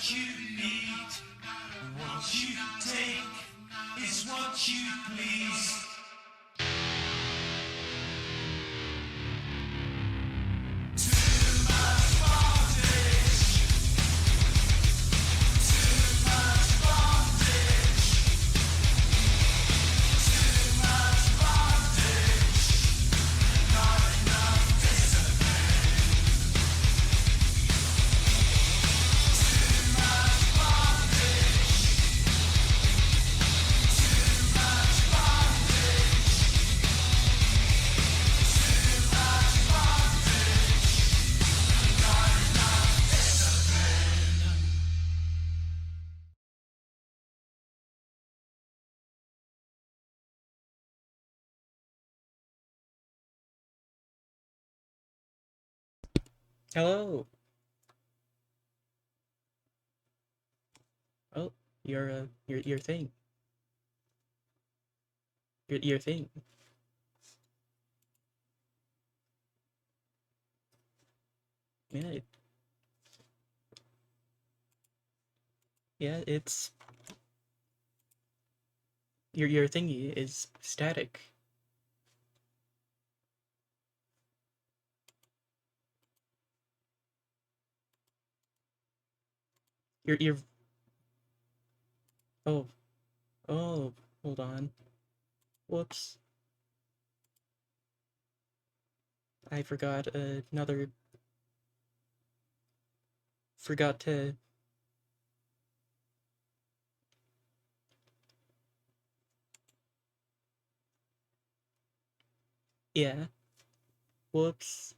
what you need, what you take is what you please. Too much bondage, too much bondage, too much bondage, not enough discipline. Too much bondage, too much bondage, too much bondage, not enough discipline. Hello. Oh, your thing. Your thing. Yeah, yeah. It's your thingy is static. Your oh oh. Hold on. Whoops. I forgot another. Forgot to. Yeah. Whoops.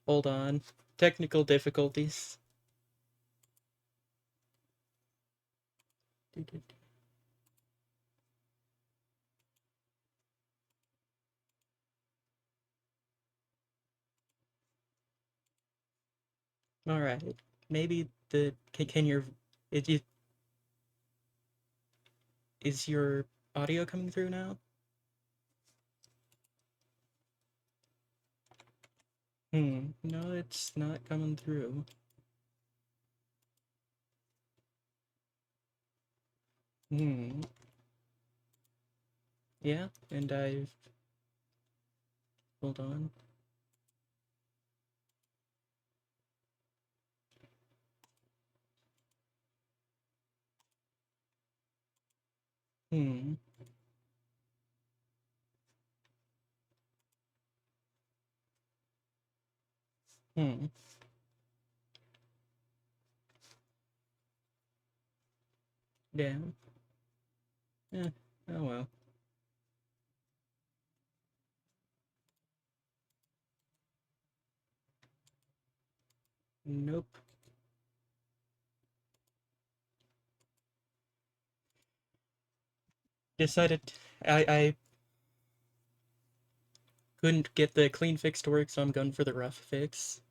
Hold on. Technical difficulties. All right. Maybe the can your it is your audio coming through now? No, it's not coming through. Hmm. Yeah, and I've hold on. Hmm. Hmm. Damn. Eh. Oh well. Nope. Decided I couldn't get the clean fix to work, so I'm going for the rough fix,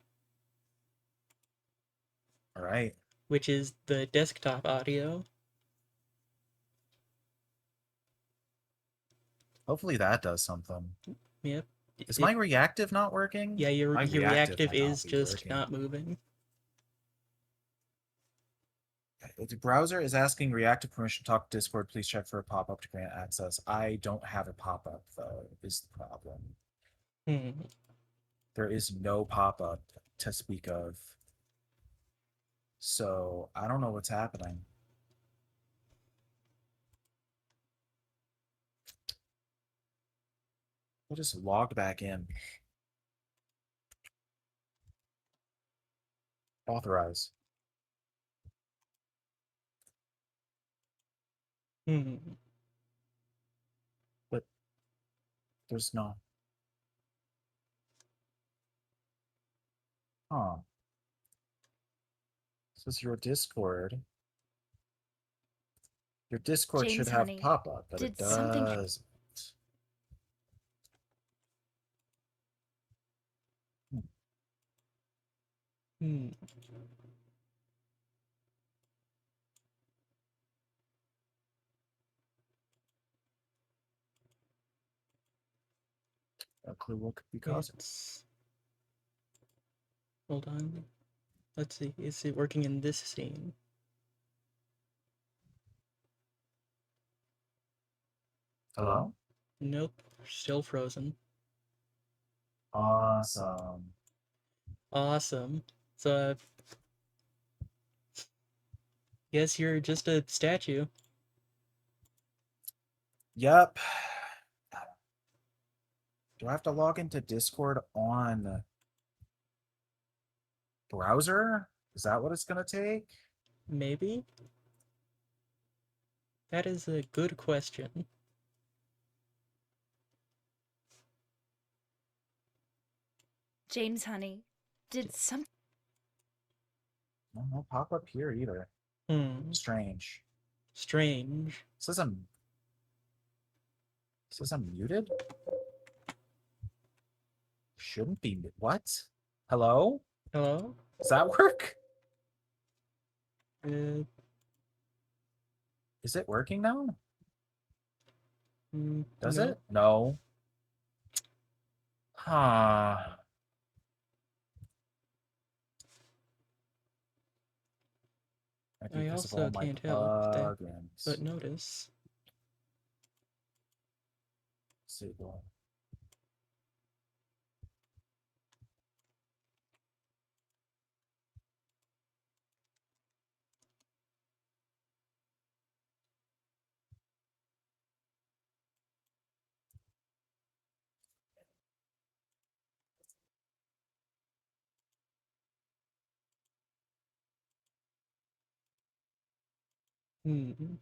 All right. which is the desktop audio. Hopefully that does something. Yep. Is It my reactive not working? yeah, your My your reactive reactive might not is be just working. not moving. The browser is asking reactive permission to talk to Discord. Please check for a pop-up to grant access. I don't have a pop-up, though, is the problem. Hmm. There is no pop-up to speak of. So I don't know what's happening. We'll just log back in. Authorize. Hmm. But there's no. Huh. This is your Discord. Your Discord should James, have honey, pop-up, but it did something does. Hmm. No clue what could be causing. It's hold on. Let's see. Is it working in this scene? Hello? Nope. Still frozen. Awesome. Awesome. So, guess you're just a statue. Yep. Do I have to log into Discord on browser? Is that what it's gonna take? Maybe? That is a good question. James, honey, did some No pop up here either. Strange. Strange. Says I'm muted? Shouldn't be. What? Hello? Hello? Does that work? Uh, Is it working now? Does no. it? No. Huh. Might be I because of also all my can't help that, plugins. but notice. Disable. Hmm.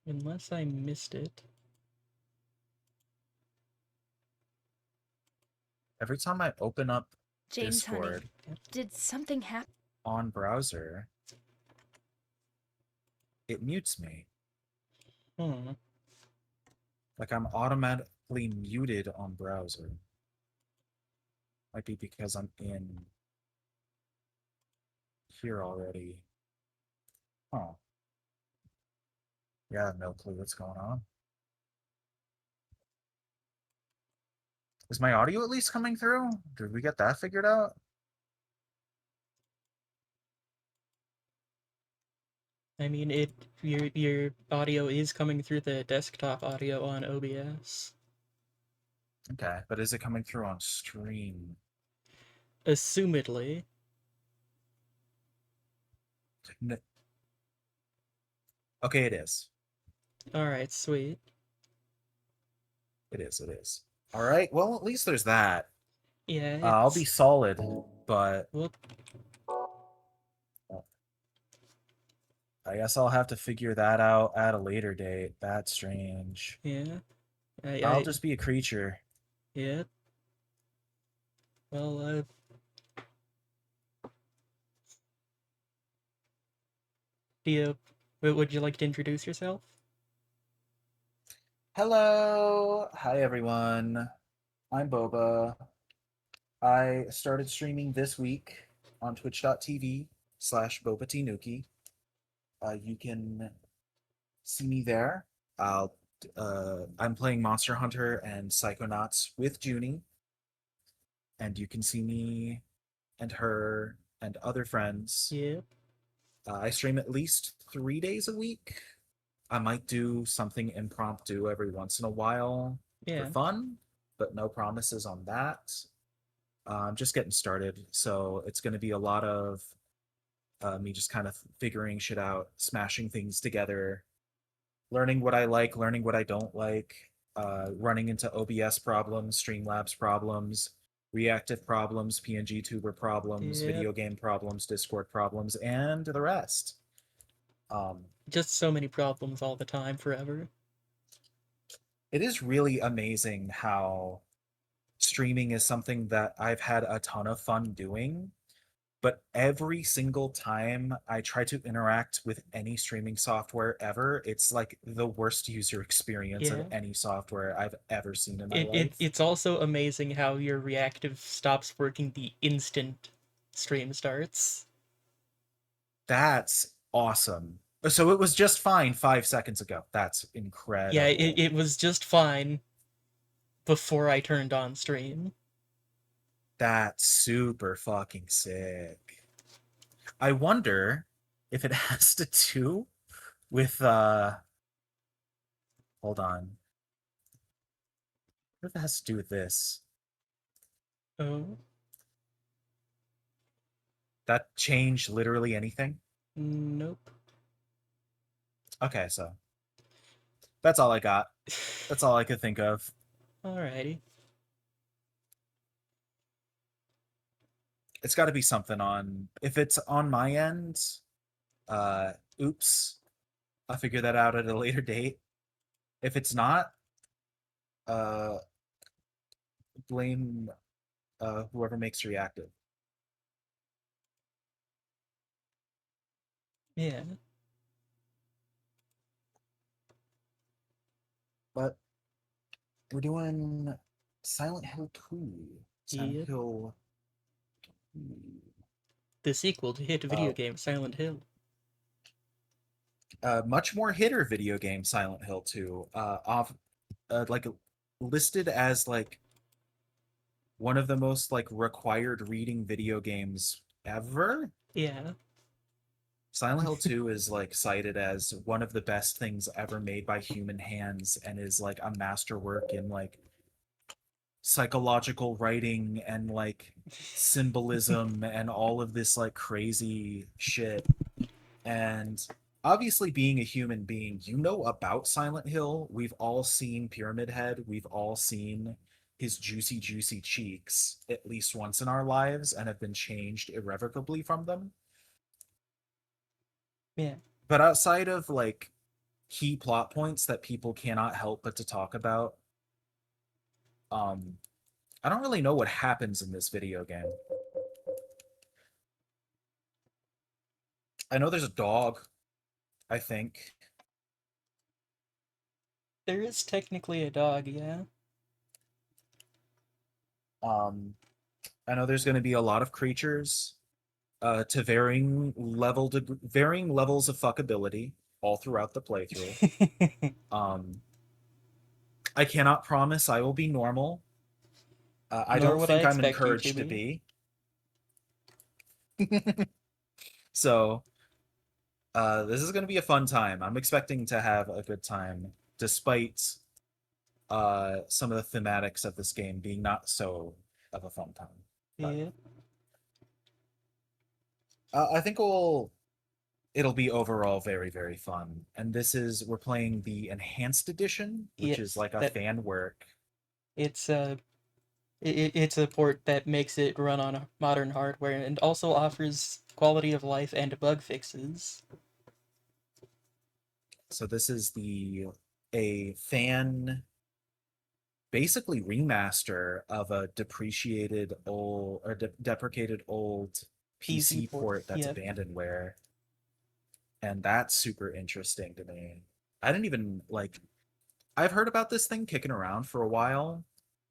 Unless I missed it. Every time I open up James, honey, Discord did something happen? on browser, it mutes me. Hmm. Like I'm automatically muted on browser. Might be because I'm in here already. Oh. Yeah, no clue what's going on. Is my audio at least coming through? Did we get that figured out? I mean, your audio is coming through the desktop audio on OBS. Okay, but is it coming through on stream? Assumedly. N- okay, it is. Alright, sweet. It is. It is. All right. Well, at least there's that. Yeah, I'll be it's... solid, but Well, I guess I'll have to figure that out at a later date. That's strange. yeah. I'll just be a creature. Yeah. Well, would you like to introduce yourself? Hello. Hi, everyone. I'm Boba. I started streaming this week on twitch.tv/BobaTnuki. You can see me there. I'm playing Monster Hunter and Psychonauts with Junie. And you can see me and her and other friends. Yeah. I stream at least 3 days a week. I might do something impromptu every once in a while Yeah. for fun, but no promises on that. I'm just getting started, so it's going to be a lot of me just kind of figuring shit out, smashing things together, learning what I like, learning what I don't like, running into OBS problems, Streamlabs problems, reactive problems, PNG tuber problems, Yep. video game problems, Discord problems, and the rest. Just so many problems all the time, forever. It is really amazing how streaming is something that I've had a ton of fun doing, but every single time I try to interact with any streaming software ever, it's like the worst user experience Yeah. of any software I've ever seen in my life. It's also amazing how your reactive stops working the instant stream starts. That's awesome. So it was just fine 5 seconds ago. That's incredible. Yeah, it was just fine before I turned on stream. That's super fucking sick. I wonder if it has to do with hold on. What if it has to do with this? Oh, That changed literally anything? nope. Okay, so that's all I got. That's all I could think of. Alrighty. It's got to be something on. If it's on my end, oops. I'll figure that out at a later date. If it's not, uh, blame whoever makes reactive. Yeah. But we're doing Silent Hill 2. Silent Yep. Hill 2. The sequel to hit video Oh. game Silent Hill. Much more hitter video game Silent Hill 2. Like listed as like one of the most like required reading video games ever. Yeah. Silent Hill 2 is like cited as one of the best things ever made by human hands and is like a masterwork in like psychological writing and like symbolism and all of this like crazy shit. And obviously, being a human being, you know about Silent Hill. We've all seen Pyramid Head. We've all seen his juicy, juicy cheeks at least once in our lives and have been changed irrevocably from them. Yeah. But outside of like key plot points that people cannot help but to talk about, I don't really know what happens in this video game. I know there's a dog, I think. There is technically a dog, yeah. I know there's going to be a lot of creatures to varying levels of fuckability all throughout the playthrough. I cannot promise I will be normal. I Nor don't would think I I'm expect you encouraged to to be. So this is going to be a fun time. I'm expecting to have a good time, despite some of the thematics of this game being not so of a fun time. But, Yeah. I think it'll be overall very, very fun. And we're playing the enhanced edition, which is Yes, like a that- fan work. It's it's a port that makes it run on modern hardware and also offers quality of life and bug fixes. So this is a fan basically remaster of a depreciated old or deprecated old PC port that's yep. abandonware. And that's super interesting to me. I didn't even like I've heard about this thing kicking around for a while,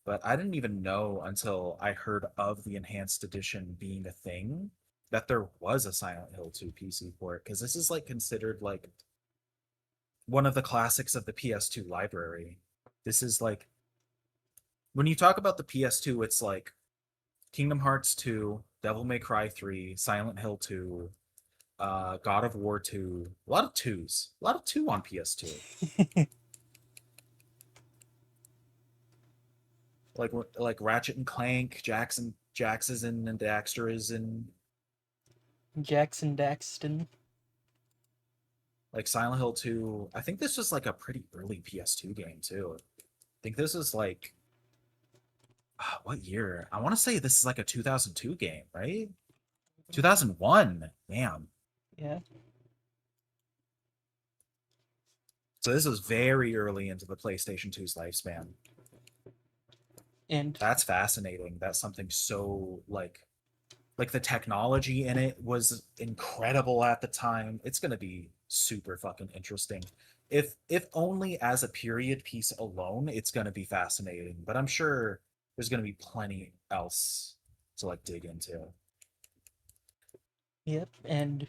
but I didn't even know until I heard of the enhanced edition being a thing that there was a Silent Hill 2 PC port, because this is like considered like one of the classics of the PS2 library. This is like when you talk about the PS2, it's like Kingdom Hearts 2, Devil May Cry 3, Silent Hill 2, God of War 2, a lot of 2s, a lot of 2 on PS2. like Ratchet and Clank, Jax is in, and Daxter is in. Jackson Daxton. Like Silent Hill 2. I think this was like a pretty early PS2 game too. I think this is like what year? I want to say this is like a 2002 game, right? 2001. Damn. Yeah. So this was very early into the PlayStation 2's lifespan. And That's fascinating. That's something so like the technology in it was incredible at the time. It's going to be super fucking interesting. If only as a period piece alone, it's going to be fascinating, but I'm sure there's going to be plenty else to like dig into. yep, and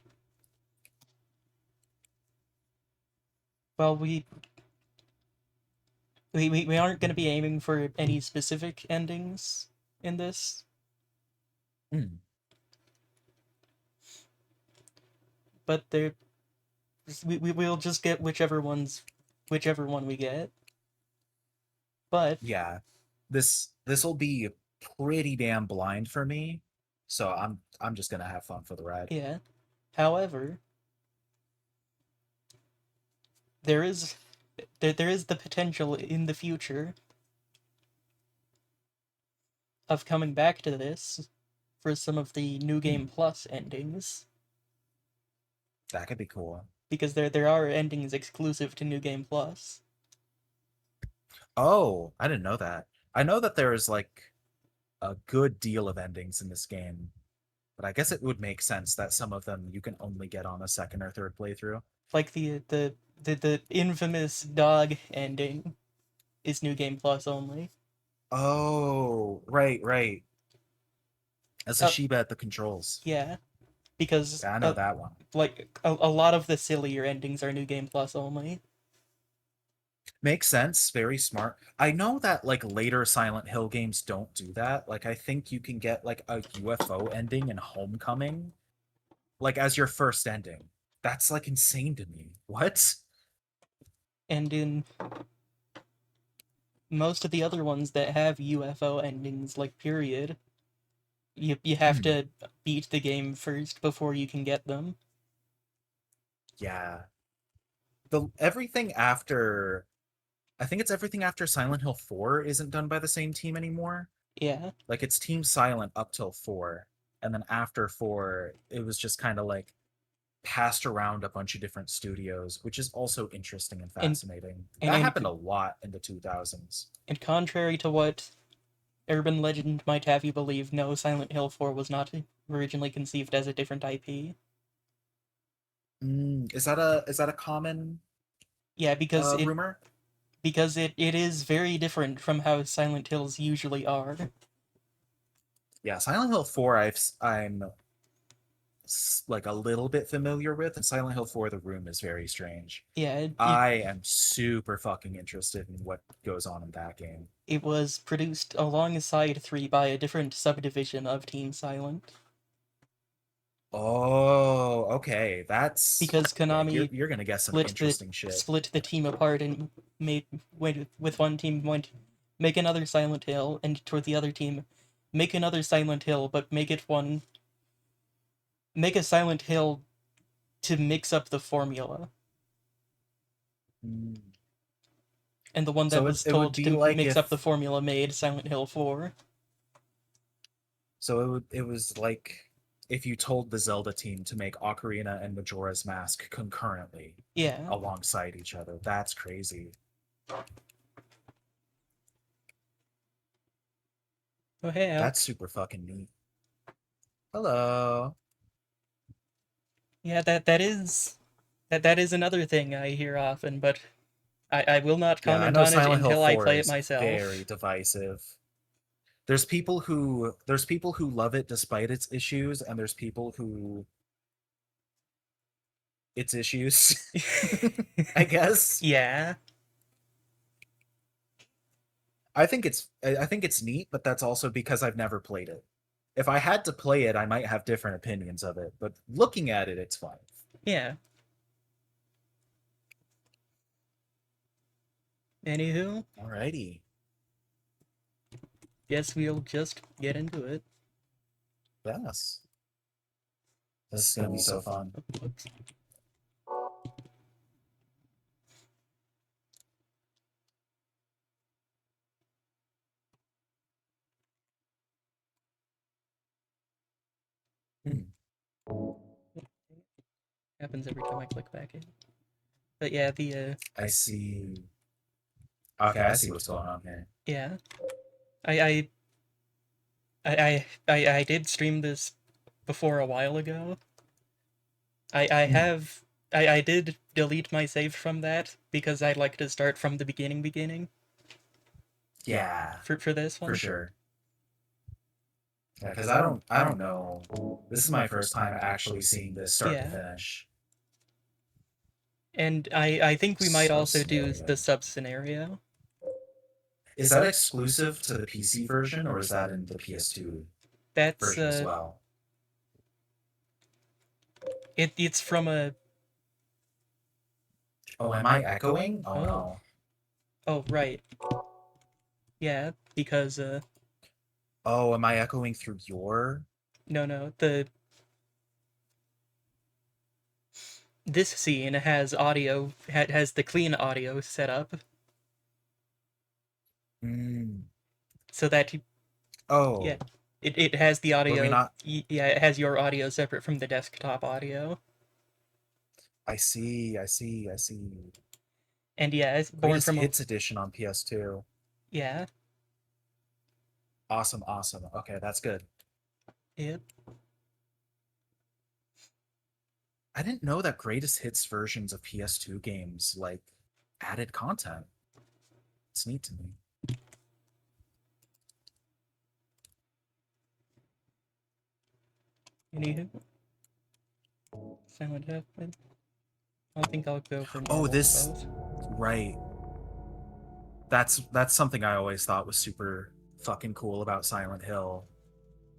well, we aren't going to be aiming for any specific endings in this. Mm. but we will just get whichever one we get. But Yeah, this will be pretty damn blind for me, so I'm just gonna have fun for the ride. yeah. However, there is the potential in the future of coming back to this for some of the New Game Plus endings, That could be cool. because there are endings exclusive to New Game Plus. Oh, I didn't know that. I know that there is like a good deal of endings in this game, but I guess it would make sense that some of them you can only get on a second or third playthrough. Like the infamous dog ending is New Game Plus only. Oh, right. That's a Oh. Shiba at the controls. Yeah, because Yeah, I know that one. like a lot of the sillier endings are New Game Plus only. Makes sense. Very smart. I know that like later Silent Hill games don't do that. Like I think you can get like a UFO ending in Homecoming, like as your first ending. That's like insane to me. What? And in most of the other ones that have UFO endings, like period, you have to beat the game first before you can get them. Yeah. The everything after I think it's everything after Silent Hill 4 isn't done by the same team anymore. Yeah, Like it's Team Silent up till 4, and then after 4 it was just kind of like passed around a bunch of different studios, which is also interesting and fascinating. That and- happened a lot in the 2000s. and contrary to what urban legend might have you believe, no, Silent Hill 4 was not originally conceived as a different IP. Is that a common Yeah, because rumor? it is very different from how Silent Hills usually are. Yeah, Silent Hill 4 I'm like a little bit familiar with, and Silent Hill 4 The Room is very strange. Yeah, I am super fucking interested in what goes on in that game. it was produced alongside 3 by a different subdivision of Team Silent. Oh, okay. That's Because yeah, Konami you're gonna get some split interesting shit. split the team apart and went with one team went make another Silent Hill, and toward the other team make another Silent Hill, but make a Silent Hill to mix up the formula. Mm. And the one that So was it would told be to like mix if- up the formula made Silent Hill 4. So it was like if you told the Zelda team to make Ocarina and Majora's Mask concurrently Yeah. alongside each other. That's crazy. Oh hey, Al. That's super fucking neat. Hello. Yeah, that is another thing I hear often, but I will not Yeah, I comment know on it Silent Hill until I 4 play it is myself. very divisive. There's people who love it despite its issues, and there's people who its issues, I guess. Yeah. I think it's neat, but that's also because I've never played it. If I had to play it, I might have different opinions of it, but looking at it, it's fine. Yeah. Anywho, Alrighty. guess we'll just get into it. Yes. This is gonna be so fun. Whoops. Happens every time I click back in. But yeah, I see. Okay, I see what's going on here. yeah. I did stream this before a while ago. I did delete my save from that because I like to start from the beginning Yeah, for this one. for sure. Yeah, because I don't know. This is my first time actually seeing this start Yeah. to finish. And I think we might So also do smooth. the sub scenario. Is that exclusive to the PC version, or is that in the PS2 That's version as well? It's from a Oh, am I echoing? Oh, Oh. no. oh right. Yeah, because Oh, am I echoing through your? no, this scene has audio has the clean audio set up Mm. so that Oh, yeah, it has the were we audio. not? Yeah, it has your audio separate from the desktop audio. I see. I see. I see. And yeah, it's born Greatest from a Hits edition on PS2. yeah. Awesome. Awesome. Okay, that's good. Yep. I didn't know that Greatest Hits versions of PS2 games like added content. It's neat to me. Anywho, Silent Hill. I think I'll go for Oh, normal this both. right. That's something I always thought was super fucking cool about Silent Hill,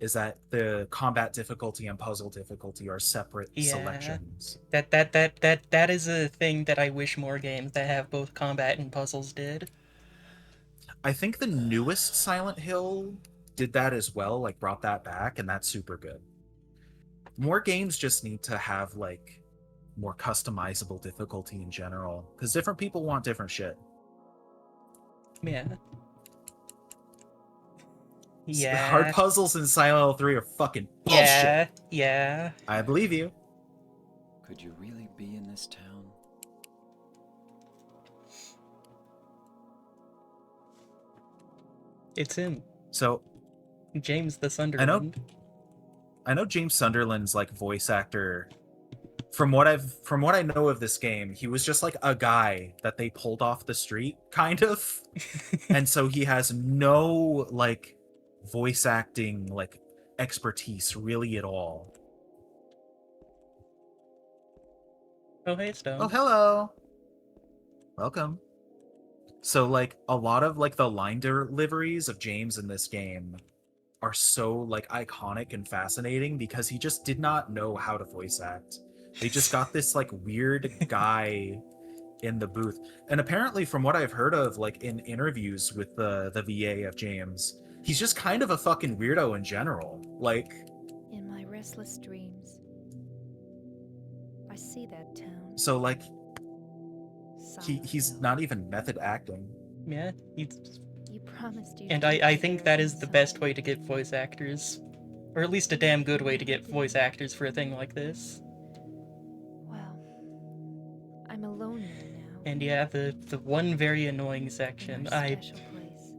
is that the combat difficulty and puzzle difficulty are separate Yeah. selections. That is a thing that I wish more games that have both combat and puzzles did. I think the newest Silent Hill did that as well, like brought that back, and that's super good. More games just need to have like more customizable difficulty in general, because different people want different shit. Yeah. Hard Yeah. puzzles in Silent Hill 3 are fucking bullshit. Yeah. Yeah. I believe you. Could you really be in this town? It's him, So James the Sunderland. I know James Sunderland's like voice actor. From what I know of this game, he was just like a guy that they pulled off the street, kind of. And so he has no like voice acting like expertise really at all. Oh hey Stone. Oh, hello. Welcome. So like a lot of like the line deliveries of James in this game are so like iconic and fascinating because he just did not know how to voice act. They just got this like weird guy in the booth. And apparently from what I've heard of like in interviews with the VA of James, he's just kind of a fucking weirdo in general. Like In my restless dreams, I see that town. so like Silent he's Hill. not even method acting. Yeah. He's, You promised you. and I think that is the best way to get voice actors, or at least a damn good way to get voice actors for a thing like this. Well, I'm alone here now. And yeah, the one very annoying section. in our special place.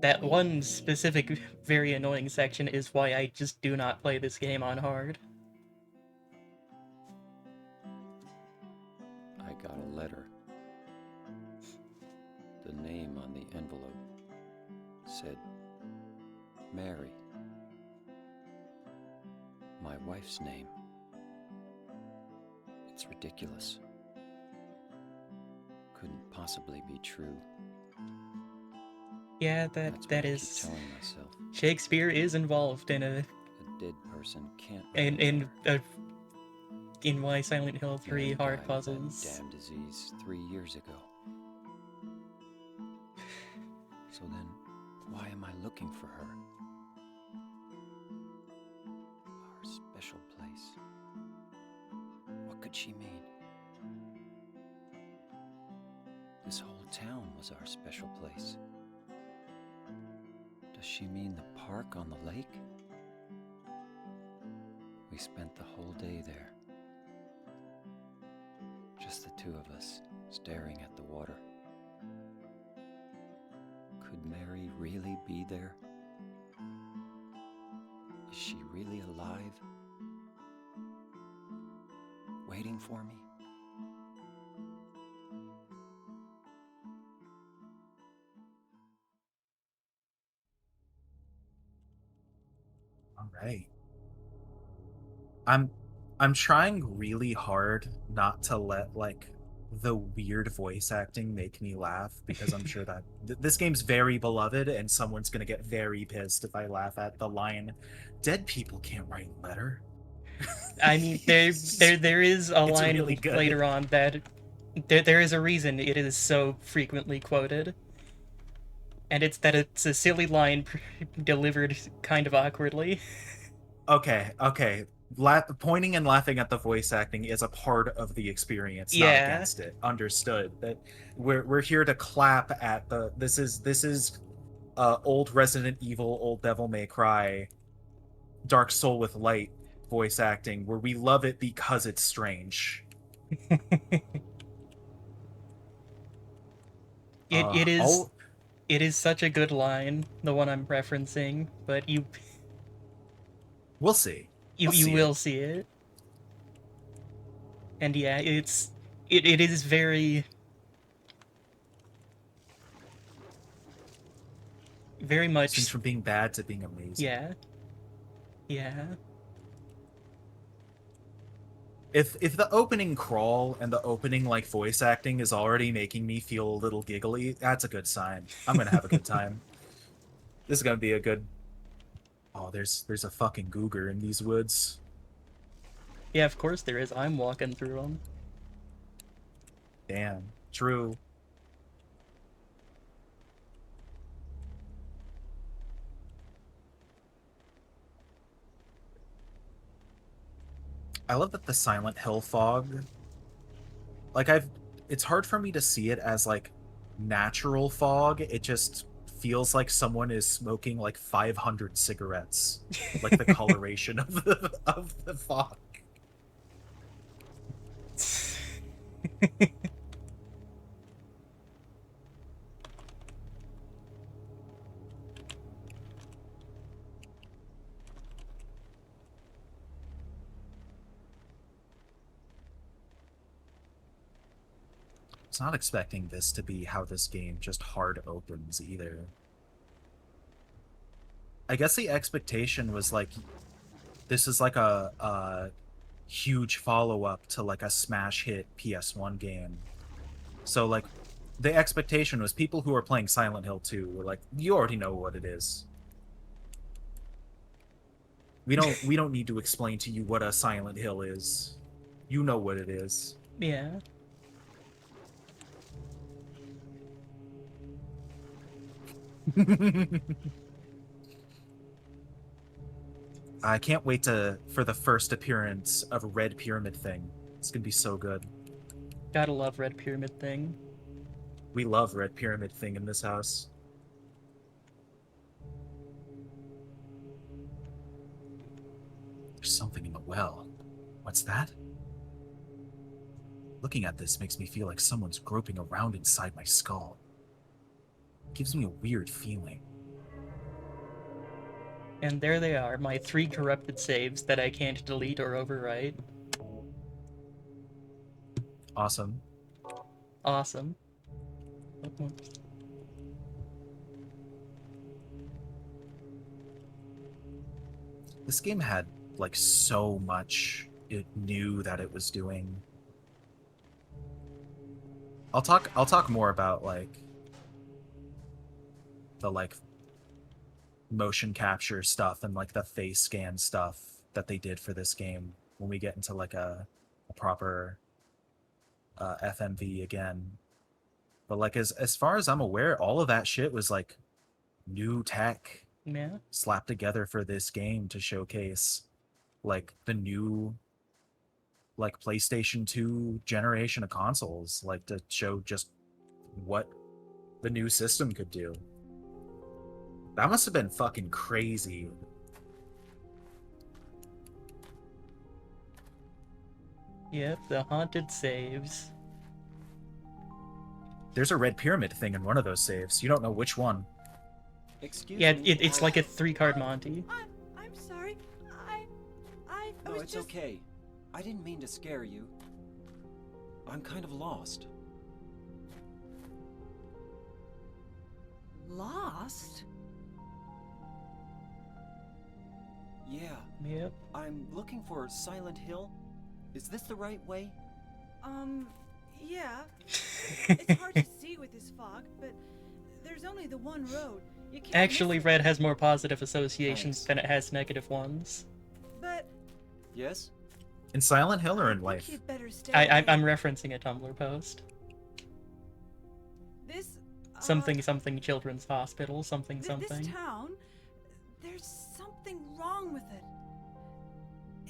That one specific very annoying section is why I just do not play this game on hard. I got a letter. The name on the envelope said Mary. My wife's name. It's ridiculous. Couldn't possibly be true. Yeah, That's what that I keep is telling myself. Shakespeare is involved in A dead person can't. in why Silent Hill 3 Mary hard died of that puzzles. damn disease 3 years ago. So then, why am I looking for her? Our special place. What could she mean? This whole town was our special place. Does she mean the park on the lake? We spent the whole day there. Just the two of us, staring at the water. Could Mary really be there? Is she really alive? Waiting for me? All right. I'm trying really hard not to let like the weird voice acting make me laugh because I'm sure that this game's very beloved and someone's going to get very pissed if I laugh at the line dead people can't write letter. I mean, there is a It's line really good. later on that there is a reason it is so frequently quoted, and it's that it's a silly line delivered kind of awkwardly. Okay. Pointing and laughing at the voice acting is a part of the experience, not Yeah. against it. Understood. That we're here to clap at the. This is old Resident Evil, old Devil May Cry, Dark Soul with Light voice acting, where we love it because it's strange. It is All it is such a good line, the one I'm referencing, but we'll see. you We'll see will it. see it. And yeah, it is very Seems much from being bad to being amazing. yeah. Yeah. If the opening crawl and the opening like voice acting is already making me feel a little giggly, that's a good sign. I'm gonna have a good time. This is gonna be a good. Oh, there's a fucking Googer in these woods. Yeah, of course there is. I'm walking through them. Damn, true. I love that the Silent Hill fog. Like it's hard for me to see it as like natural fog. It just feels like someone is smoking like 500 cigarettes. Like the coloration of the fog. I was not expecting this to be how this game just hard opens either. I guess the expectation was like this is like a huge follow-up to like a smash hit PS1 game. So like the expectation was people who are playing Silent Hill 2 were like, you already know what it is. We don't need to explain to you what a Silent Hill is. You know what it is. Yeah. I can't wait for the first appearance of Red Pyramid Thing. It's gonna be so good. Gotta love Red Pyramid Thing. We love Red Pyramid Thing in this house. There's something in the well. What's that? Looking at this makes me feel like someone's groping around inside my skull. It gives me a weird feeling. And there they are, my 3 corrupted saves that I can't delete or overwrite. Awesome. Awesome. This game had like so much it knew that it was doing. I'll talk more about like the like motion capture stuff and like the face scan stuff that they did for this game when we get into like a proper FMV again. But like as far as I'm aware, all of that shit was like new tech Yeah. slapped together for this game to showcase like the new like PlayStation 2 generation of consoles, like to show just what the new system could do. That must have been fucking crazy. Yep, the haunted saves. There's a Red Pyramid thing in one of those saves. You don't know which one. Excuse Yeah, me. it's like a 3-card Monty. I'm sorry. I No, was it's just... okay. I didn't mean to scare you. I'm kind of lost. Lost? Yeah, Yep. I'm looking for Silent Hill. Is this the right way? Yeah. It's hard to see with this fog, but there's only the one road. You can't Actually, miss it. Red has more positive associations Thanks. than it has negative ones. But Yes? In Silent Hill or in I think life? you'd better stay I'm away. referencing a Tumblr post. This Something something children's hospital, something This something. town, there's something wrong with it.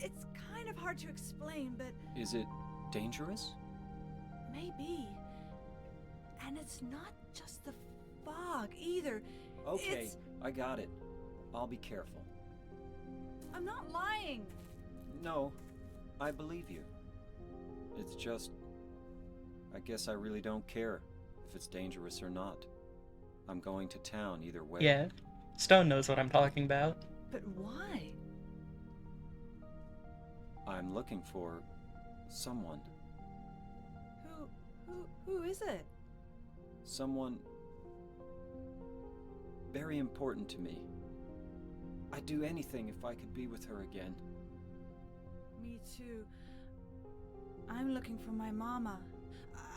It's kind of hard to explain, but Is it dangerous? maybe. And it's not just the fog either. Okay, It's... I got it. I'll be careful. I'm not lying. No, I believe you. It's just... I guess I really don't care if it's dangerous or not. I'm going to town either way. Yeah. Stone knows what I'm talking about. But why? I'm looking for... someone. Who is it? Someone... very important to me. I'd do anything if I could be with her again. Me too. I'm looking for my mama.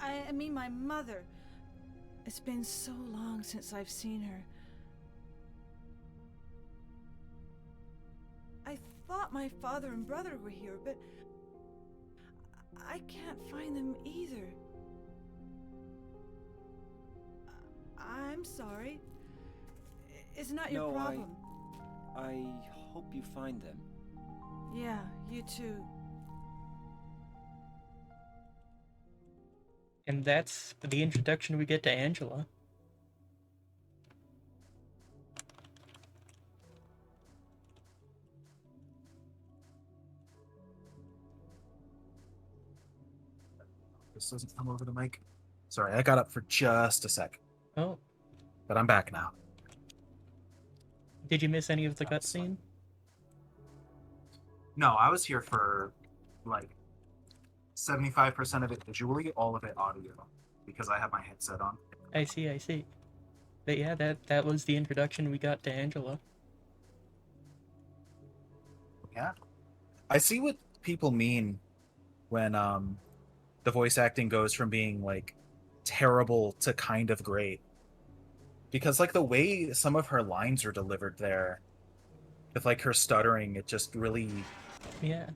I mean my mother. It's been so long since I've seen her. I thought my father and brother were here, but I can't find them either. I'm sorry. It's not your No, problem. I hope you find them. Yeah, you too. And that's the introduction we get to Angela. This doesn't come over the mic. Sorry, I got up for just a sec, Oh, but I'm back now. did you miss any of the That's fine. cutscene? No, I was here for like 75% of it visually, all of it audio, because I have my headset on. I see, I see. But yeah, that was the introduction we got to Angela. Yeah. I see what people mean when the voice acting goes from being like terrible to kind of great. Because like the way some of her lines are delivered there, with like her stuttering, it just really Yeah.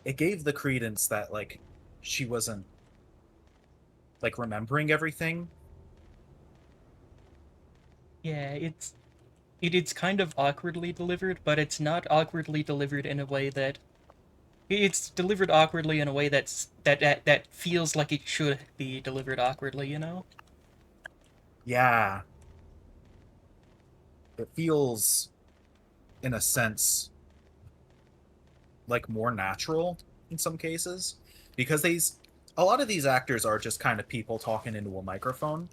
it gave the credence that like she wasn't like remembering everything. Yeah, it's kind of awkwardly delivered, but it's not awkwardly delivered in a way that it's delivered awkwardly in a way that feels like it should be delivered awkwardly, you know? Yeah. It feels in a sense like more natural in some cases because a lot of these actors are just kind of people talking into a microphone.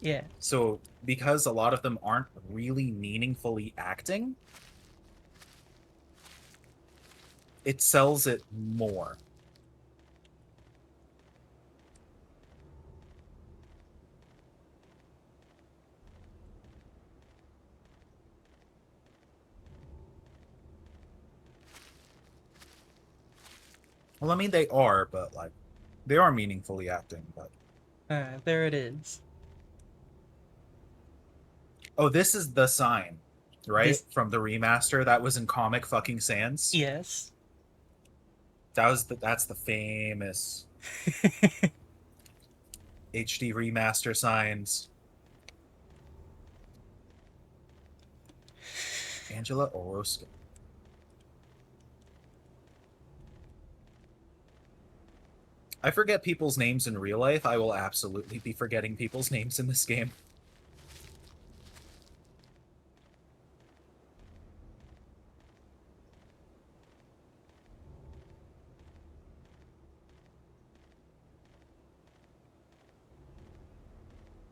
Yeah. So because a lot of them aren't really meaningfully acting, it sells it more. Well, I mean, they are, but like, they are meaningfully acting. But There it is. oh, this is the sign, right? This- From the remaster that was in Comic fucking Sans. Yes. That's the famous HD remaster signs. Angela Orozco. I forget people's names in real life. I will absolutely be forgetting people's names in this game.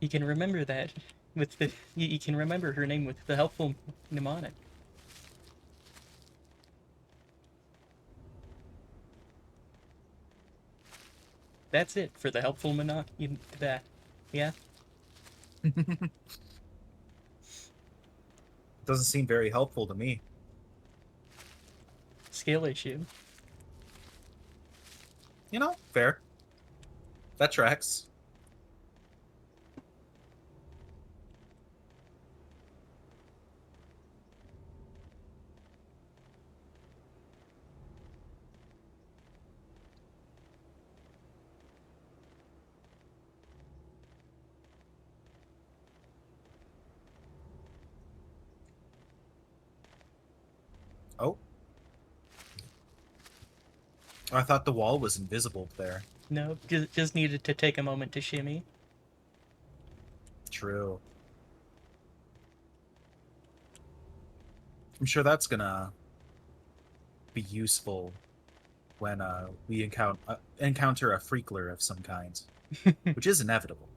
You can remember that with the you can remember her name with the helpful mnemonic. That's it for the helpful mnemonic. That, yeah. Doesn't seem very helpful to me. Skill issue. You know, fair. That tracks. Oh. I thought the wall was invisible there. No, just needed to take a moment to shimmy. True. I'm sure that's gonna be useful when we encounter a freakler of some kind, which is inevitable.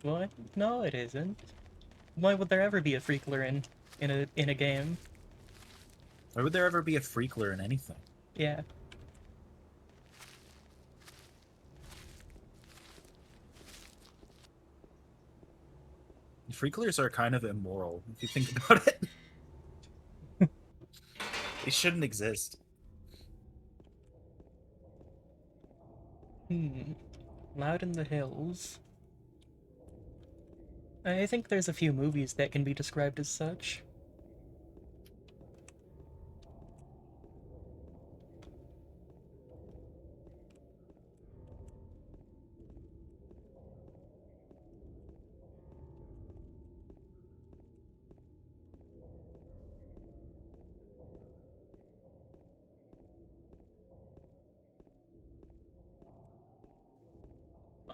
What? No, it isn't. Why would there ever be a freakler in a game? Why would there ever be a freakler in anything? Yeah. Freaklers are kind of immoral, if you think about it. They shouldn't exist. Loud in the Hills. I think there's a few movies that can be described as such.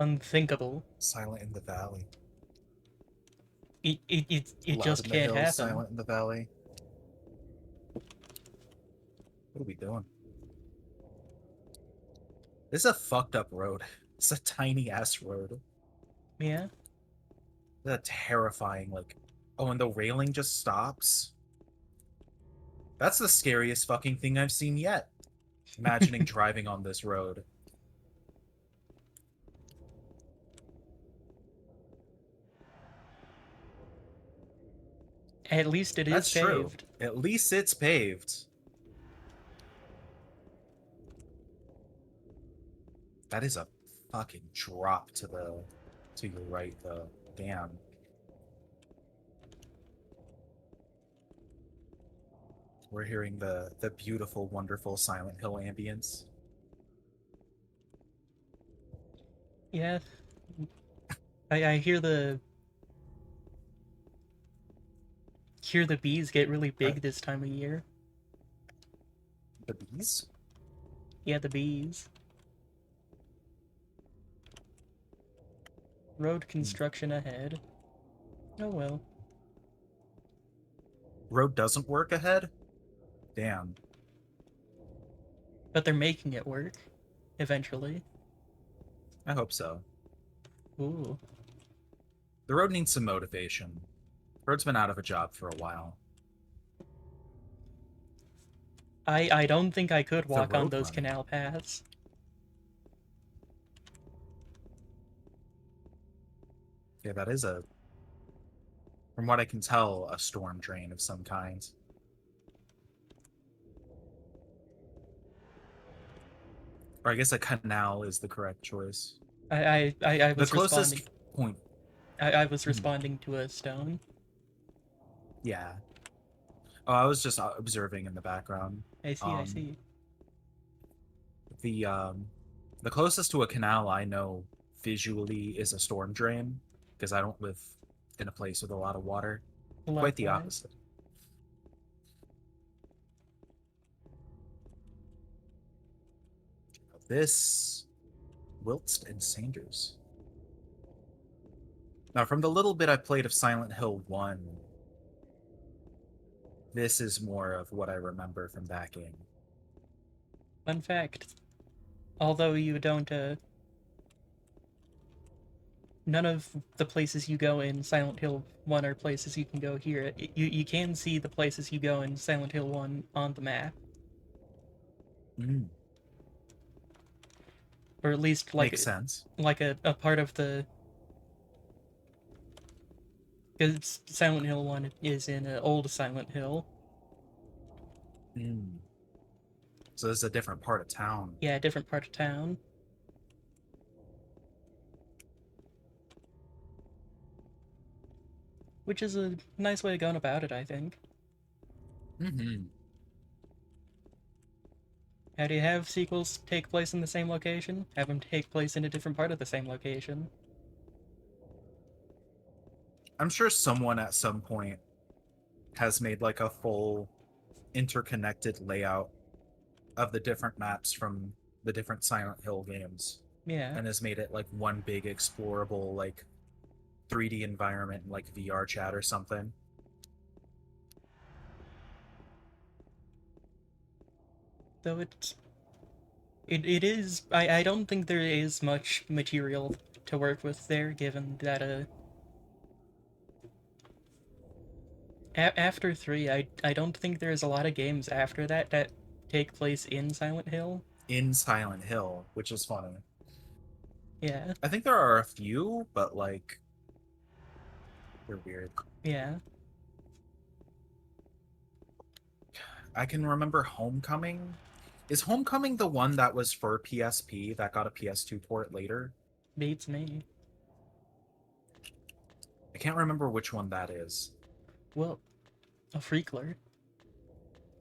Unthinkable. Silent in the Valley. It Loud just in the can't Hills, happen. Silent in the Valley. What are we doing? This is a fucked up road. It's a tiny ass road. Yeah. That's terrifying. Like, oh, and the railing just stops. That's the scariest fucking thing I've seen yet. Imagining driving on this road. At least it is That's true. paved. At least it's paved. That is a fucking drop to your right, though. Damn. We're hearing the beautiful, wonderful Silent Hill ambience. Yeah. I hear the bees get really big this time of year. The bees? Yeah, the bees. Road construction ahead. Oh well. Road doesn't work ahead? Damn. But they're making it work. Eventually. I hope so. Ooh. The road needs some motivation. Road's been out of a job for a while. I don't think I could walk on road those running. canal paths. Yeah, that is from what I can tell, a storm drain of some kind. Or I guess a canal is the correct choice. I The was closest responding. point. I was responding to a stone. Yeah. Oh, I was just observing in the background. I see, I Um, see. The closest to a canal I know visually is a storm drain, because I don't live in a place with a lot of water. Quite the Likewise. opposite. This Wiltst and Sanders. Now, from the little bit I played of Silent Hill 1, this is more of what I remember from that game. Fun fact. Although you don't, none of the places you go in Silent Hill 1 are places you can go here. You can see the places you go in Silent Hill 1 on the map. Mm, Or at least like makes sense. like a part of the... Because Silent Hill 1 is in old Silent Hill. Mm. So this is a different part of town. Yeah, a different part of town. Which is a nice way of going about it, I think. Mm-hmm. How do you have sequels take place in the same location? Have them take place in a different part of the same location. I'm sure someone at some point has made like a full interconnected layout of the different maps from the different Silent Hill games, Yeah. and has made it like one big explorable like 3D environment, like VR chat or something. Though it is, I don't think there is much material to work with there, given that after 3, I don't think there's a lot of games after that that take place in Silent Hill. In Silent Hill, which is funny. Yeah, I think there are a few, but like they're weird. yeah. I can remember Homecoming. Is Homecoming the one that was for PSP that got a PS2 port later? Beats me. I can't remember which one that is. Well, a Freakler.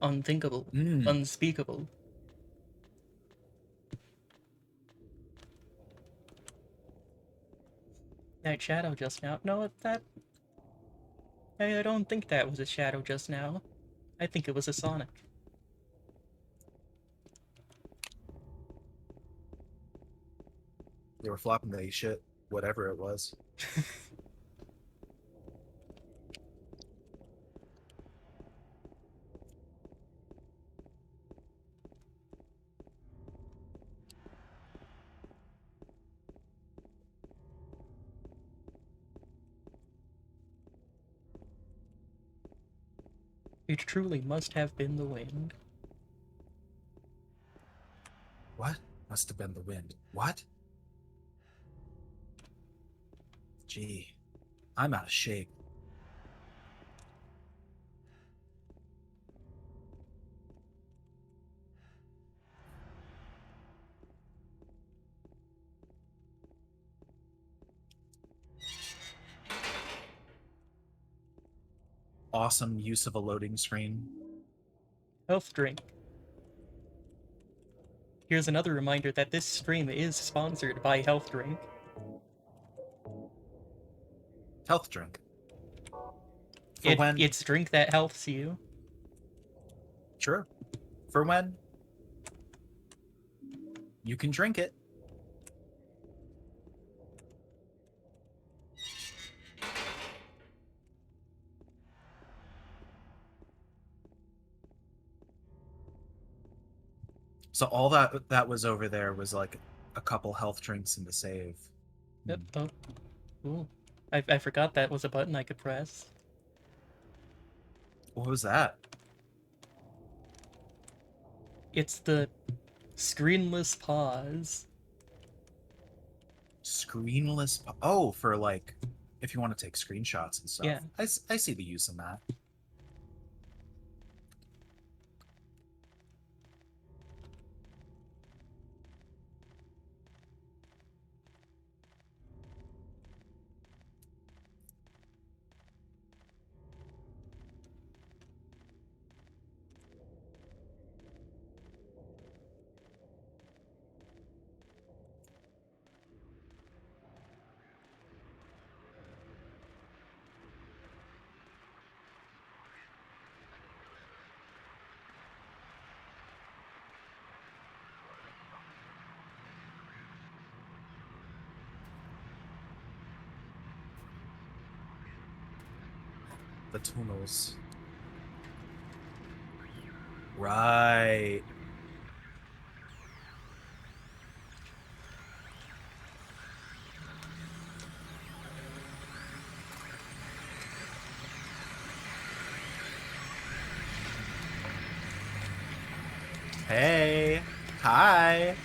Unthinkable. Mm. Unspeakable. That shadow just now. No, that... I don't think that was a shadow just now. I think it was a Sonic. They were flopping the shit, whatever it was. It truly must have been the wind. What? Must have been the wind. What? Gee, I'm out of shape. Awesome use of a loading screen. Health drink. Here's another reminder that this stream is sponsored by Health Drink. Health drink. For when? It's drink that helps you. Sure. For when? You can drink it. So all that was over there was like a couple health drinks and the save. Yep. Oh. Ooh. I forgot that was a button I could press. What was that? It's the screenless pause. Screenless. Oh, for like if you want to take screenshots and stuff. Yeah. I see the use in that. The tunnels. Right. Hey. Hi.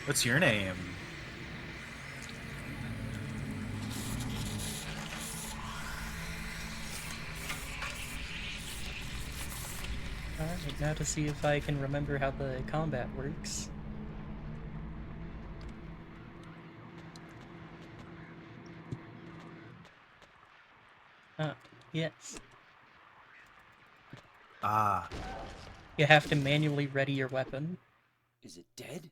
What's your name? Alright, now to see if I can remember how the combat works. Ah, yes. Ah. You have to manually ready your weapon. Is it dead?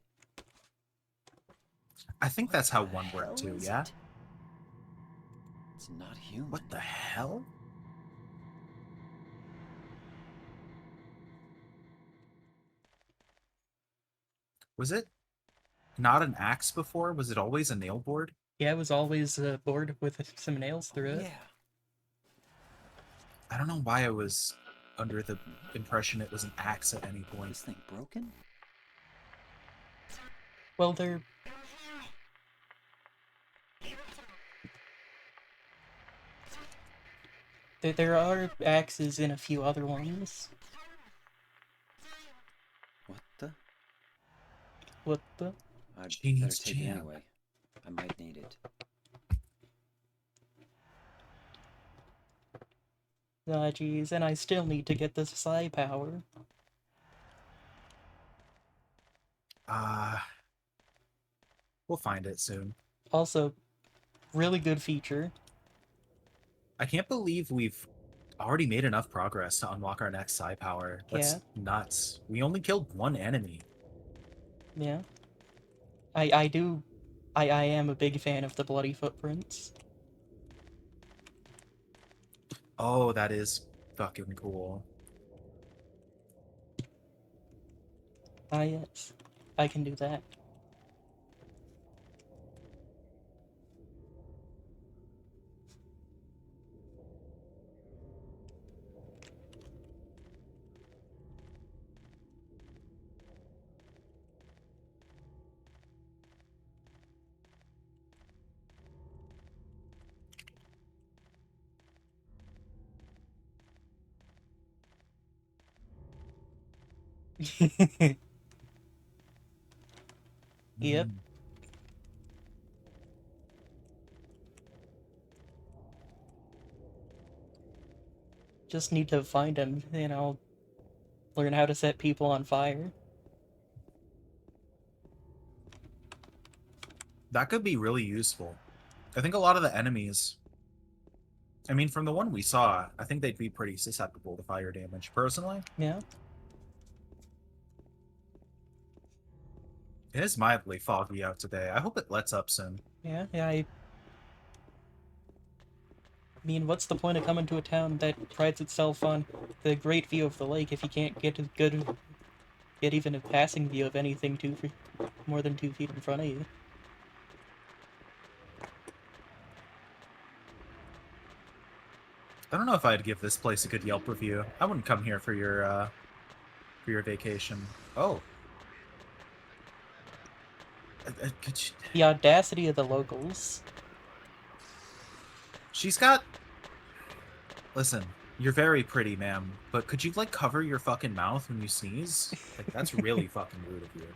I think that's how one Hell worked too, is yeah? it? It's not human. What the hell? Was it not an axe before? Was it always a nail board? Yeah, it was always a board with some nails through it. Yeah. I don't know why I was under the impression it was an axe at any point. This thing broken? Well, there are axes in a few other ones. What the? What the? I'd She better needs take it jam. anyway. I might need it. Ah, geez, and I still need to get this psi power. We'll find it soon. Also, really good feature. I can't believe we've already made enough progress to unlock our next psi power. That's Yeah. nuts. We only killed one enemy. Yeah. I am a big fan of the bloody footprints. Oh, that is fucking cool. Ah, yes. I can do that. Yep. Mm. Just need to find him, learn how to set people on fire. That could be really useful. I think a lot of the enemies, I mean, from the one we saw, I think they'd be pretty susceptible to fire damage, personally. Yeah. It is mildly foggy out today. I hope it lets up soon. Yeah, I mean, what's the point of coming to a town that prides itself on the great view of the lake if you can't get even a passing view of anything more than 2 feet in front of you? I don't know if I'd give this place a good Yelp review. I wouldn't come here for your vacation. Oh. Could you... The audacity of the locals. She's got... Listen, you're very pretty, ma'am, but could you, like, cover your fucking mouth when you sneeze? Like, that's really fucking rude of you.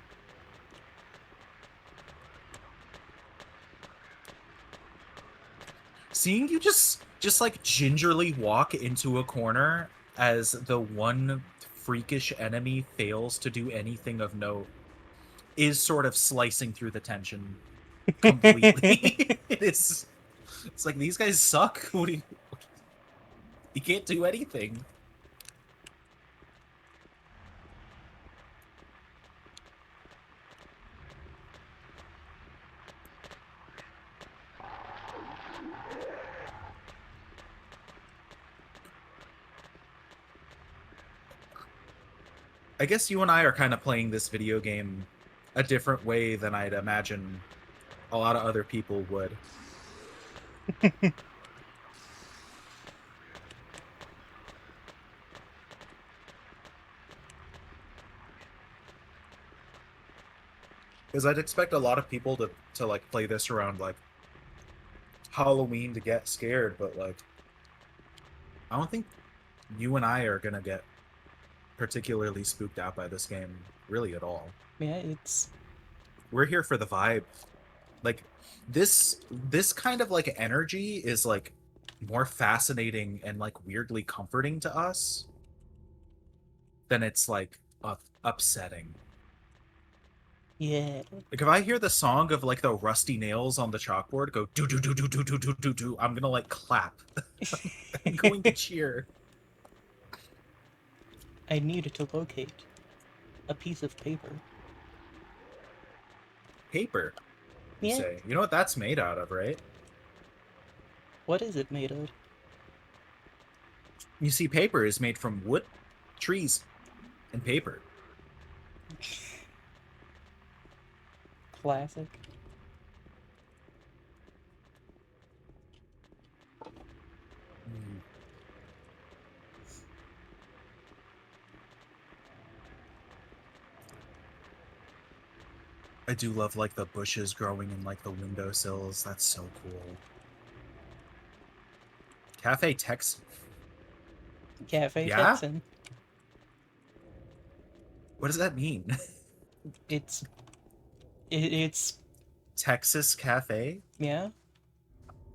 Seeing you just like gingerly walk into a corner as the one freakish enemy fails to do anything of note is sort of slicing through the tension completely. It's like, these guys suck. What do you can't do anything. I guess you and I are kind of playing this video game a different way than I'd imagine a lot of other people would. Because I'd expect a lot of people to like play this around like Halloween to get scared, but like I don't think you and I are gonna get particularly spooked out by this game really at all. Yeah, We're here for the vibe. Like this kind of like energy is like more fascinating and like weirdly comforting to us than it's like upsetting. yeah. Like if I hear the song of like the rusty nails on the chalkboard go do do do do do do do do do, I'm gonna like clap. I'm going to cheer. I needed to locate a piece of paper. Paper, you Yeah. say. You know what that's made out of, right? What is it made of? You see, paper is made from wood, trees, and paper. Classic. Mm. I do love like the bushes growing in like the windowsills. That's so cool. Cafe Tex. Cafe Yeah? Texan. What does that mean? It's it's Texas Cafe? yeah.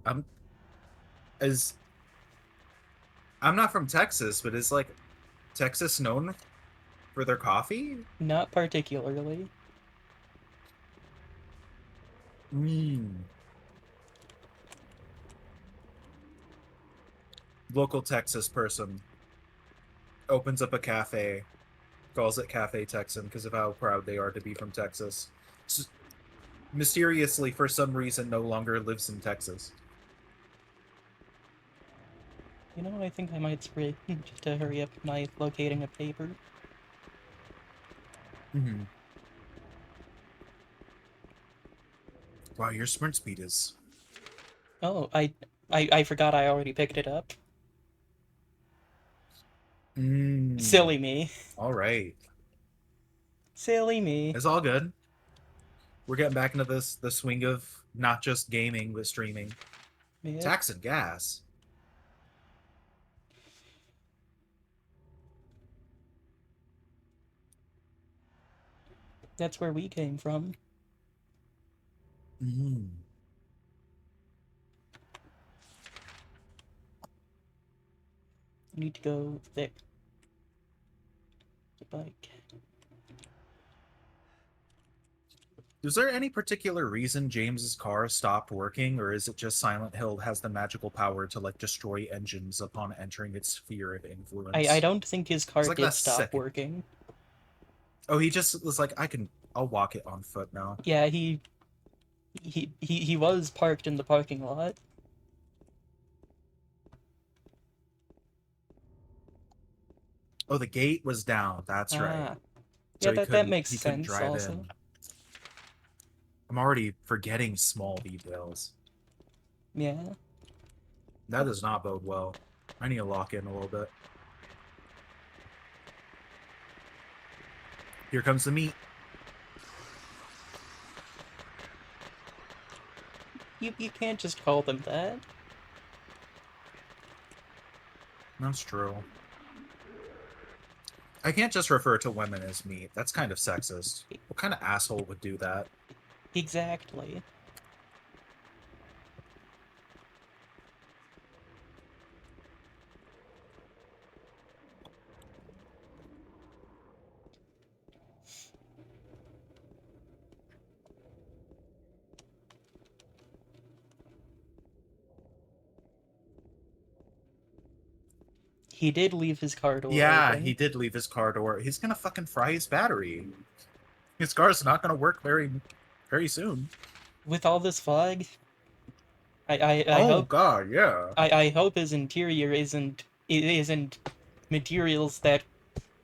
I'm is I'm not from Texas, but is like Texas known for their coffee? Not particularly. Mm. Local Texas person opens up a cafe, calls it Cafe Texan because of how proud they are to be from Texas. Mysteriously, for some reason, no longer lives in Texas. You know, I think I might spray just to hurry up my locating a paper. Mm-hmm. Wow, your sprint speed is... Oh, I forgot I already picked it up. Silly me. All right. Silly me. It's all good. We're getting back into the swing of not just gaming, but streaming. Yeah. Tax and gas. That's where we came from. Mm. I need to go there. The bike. Is there any particular reason James's car stopped working, or is it just Silent Hill has the magical power to like destroy engines upon entering its sphere of influence? I don't think his car It's like did that stop second- working. Oh, he just was like, I'll walk it on foot now. Yeah, he was parked in the parking lot. Oh, the gate was down. That's right. Ah. So Yeah, he that couldn't- makes he couldn't sense drive also. in. I'm already forgetting small details. Yeah. That does not bode well. I need to lock in a little bit. Here comes the meat. You can't just call them that. That's true. I can't just refer to women as meat. That's kind of sexist. What kind of asshole would do that? Exactly. He did leave his car door Yeah, open. he did leave his car door. He's gonna fucking fry his battery. His car's not gonna work very soon. With all this fog, I Oh hope god, yeah. I hope his interior isn't materials that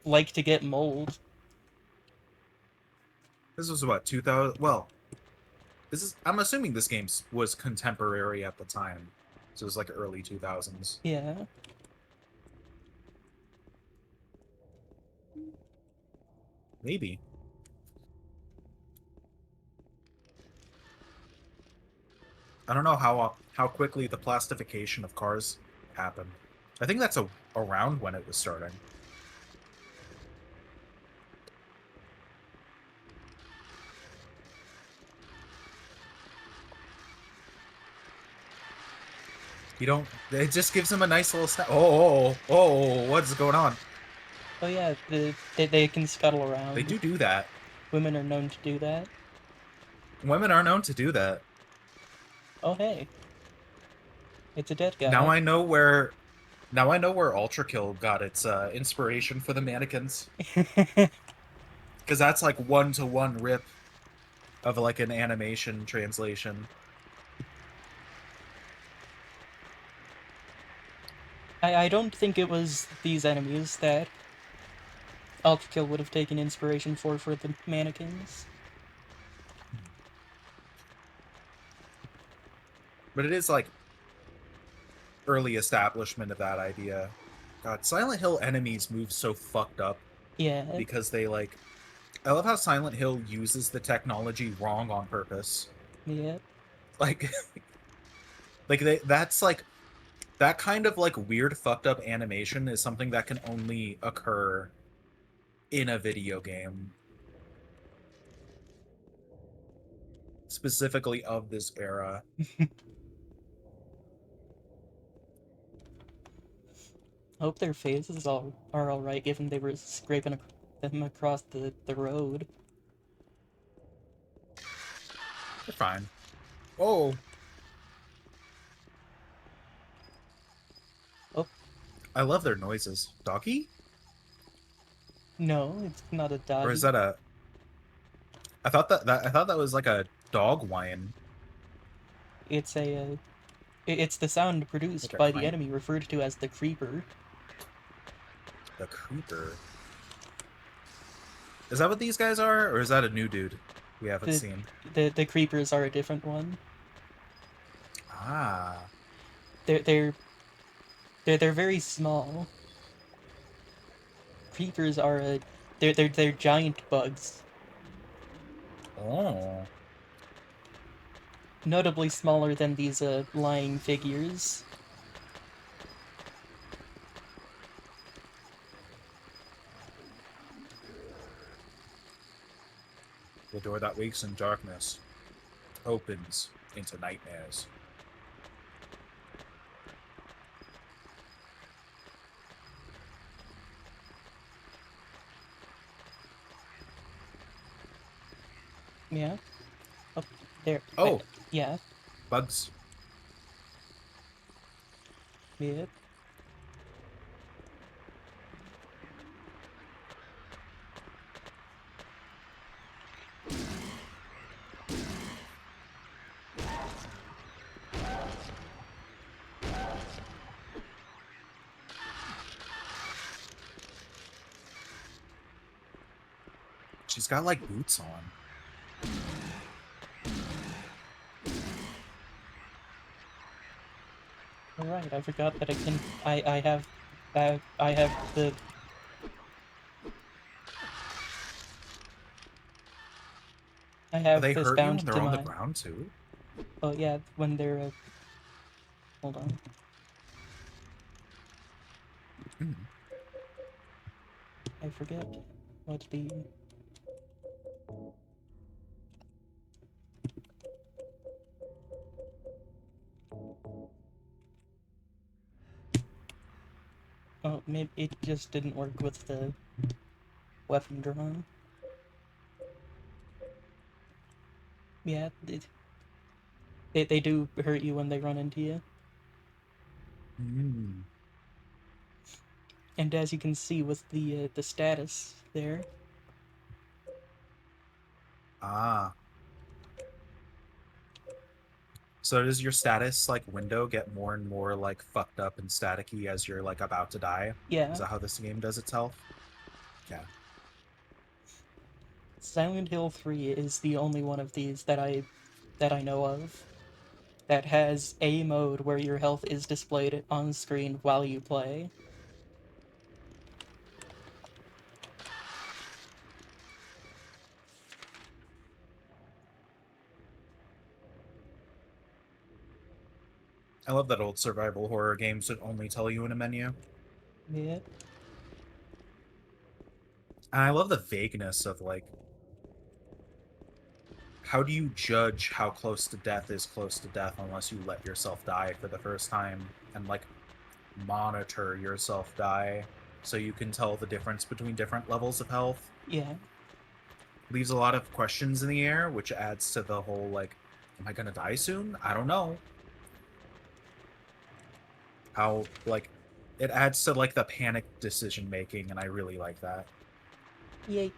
like to get mold. This was what, 2000? Well, I'm assuming this game was contemporary at the time. So it was like early 2000s. Yeah. Maybe. I don't know how quickly the plastification of cars happened. I think that's around when it was starting. You don't... It just gives him a nice little snap. Oh, what's going on? Oh yeah, they can scuttle around. They do that. Women are known to do that. Women are known to do that. Oh hey. It's a dead guy. Now I know where Ultra Kill got its inspiration for the mannequins. Because that's like one-to-one rip of like an animation translation. I don't think it was these enemies that Ultrakill would have taken inspiration for the mannequins. But it is like early establishment of that idea. God, Silent Hill enemies move so fucked up Yeah. because they like. I love how Silent Hill uses the technology wrong on purpose. Yeah. Like, that's like that kind of like weird fucked up animation is something that can only occur in a video game, specifically of this era. Hope their faces are all right, given they were scraping them across the road. They're fine. Oh, Oh I love their noises. Doggy? no, it's not a dog. Or is that a? I thought that was like a dog whine. It's a. It's the sound produced Okay, by the fine. enemy referred to as the creeper. The creeper. Is that what these guys are, or is that a new dude we haven't The- seen? The creepers are a different one. Ah, They're very small. Creepers are they're giant bugs, oh. notably smaller than these lying figures. The door that wakes in darkness opens into nightmares. Yeah. Up there. Oh. Yeah. Bugs. Yeah. She's got like boots on. All right. I forgot that I can. I have. I have the. I Are have they this hurt you bound when they're to on my. the ground too? Oh yeah, when they're. Hold on. Hmm. I forget what the. Oh, maybe it just didn't work with the weapon drawn. Yeah, they do hurt you when they run into you. Mm. And as you can see with the status there, Ah. So does your status like window get more and more like fucked up and staticky as you're like about to die? yeah, Is that how this game does itself? Yeah. Silent Hill 3 is the only one of these that I know of that has a mode where your health is displayed on screen while you play. I love that old survival horror games would only tell you in a menu. Yeah. And I love the vagueness of like, how do you judge how close to death is close to death unless you let yourself die for the first time and like monitor yourself die so you can tell the difference between different levels of health? Yeah. Leaves a lot of questions in the air, which adds to the whole like, am I gonna die soon? I don't know. How like it adds to like the panic decision making, and I really like that. Yay.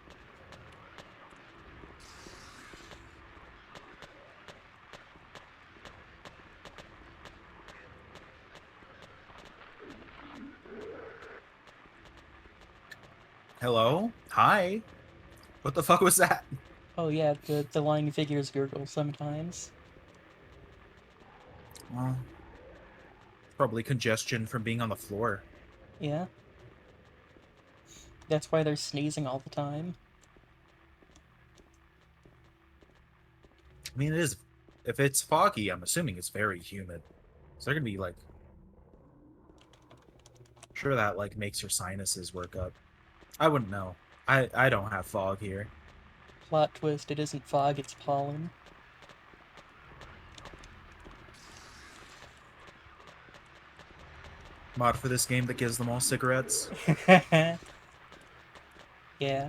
Hello? Hi? What the fuck was that? Oh yeah, the lying figures gurgle sometimes. Well, probably congestion from being on the floor. Yeah. That's why they're sneezing all the time. I mean, it is. If it's foggy, I'm assuming it's very humid. So they're gonna be like. Sure, that like makes your sinuses work up. I wouldn't know. I don't have fog here. Plot twist, it isn't fog, it's pollen. Mod for this game that gives them all cigarettes. Yeah.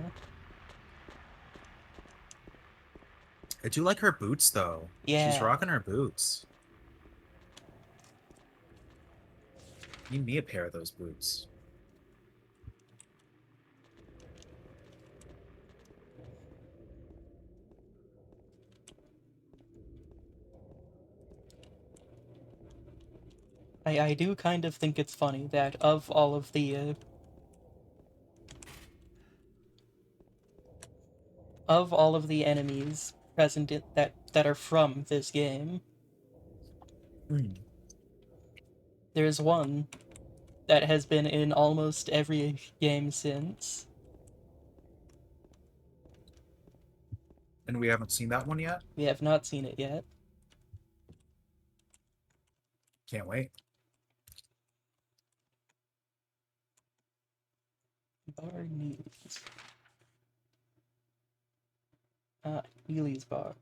I do like her boots though. Yeah. She's rocking her boots. Need me a pair of those boots. I do kind of think it's funny that of all of the enemies present that are from this game, there's one that has been in almost every game since. And we haven't seen that one yet? We have not seen it yet. Can't wait. Bar Neely's. Neely's Bar.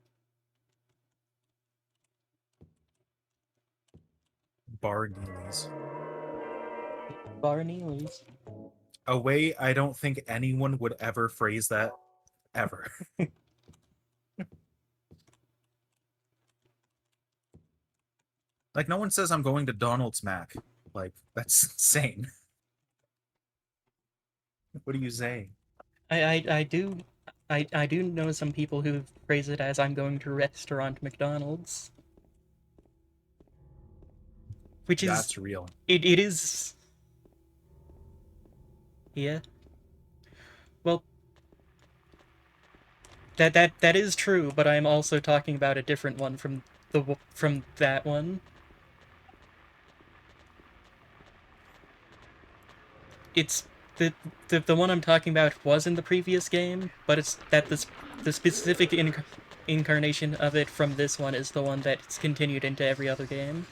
Bar Neely's. Bar Neely's. A way I don't think anyone would ever phrase that ever. Like, no one says I'm going to Donald's Mac. Like, that's insane. What are you saying? I do know some people who phrase it as I'm going to restaurant McDonald's. Which is That's real. it is. Yeah. Well, that is true, but I'm also talking about a different one from that one. It's the one I'm talking about was in the previous game, but it's that the specific incarnation of it from this one is the one that's continued into every other game.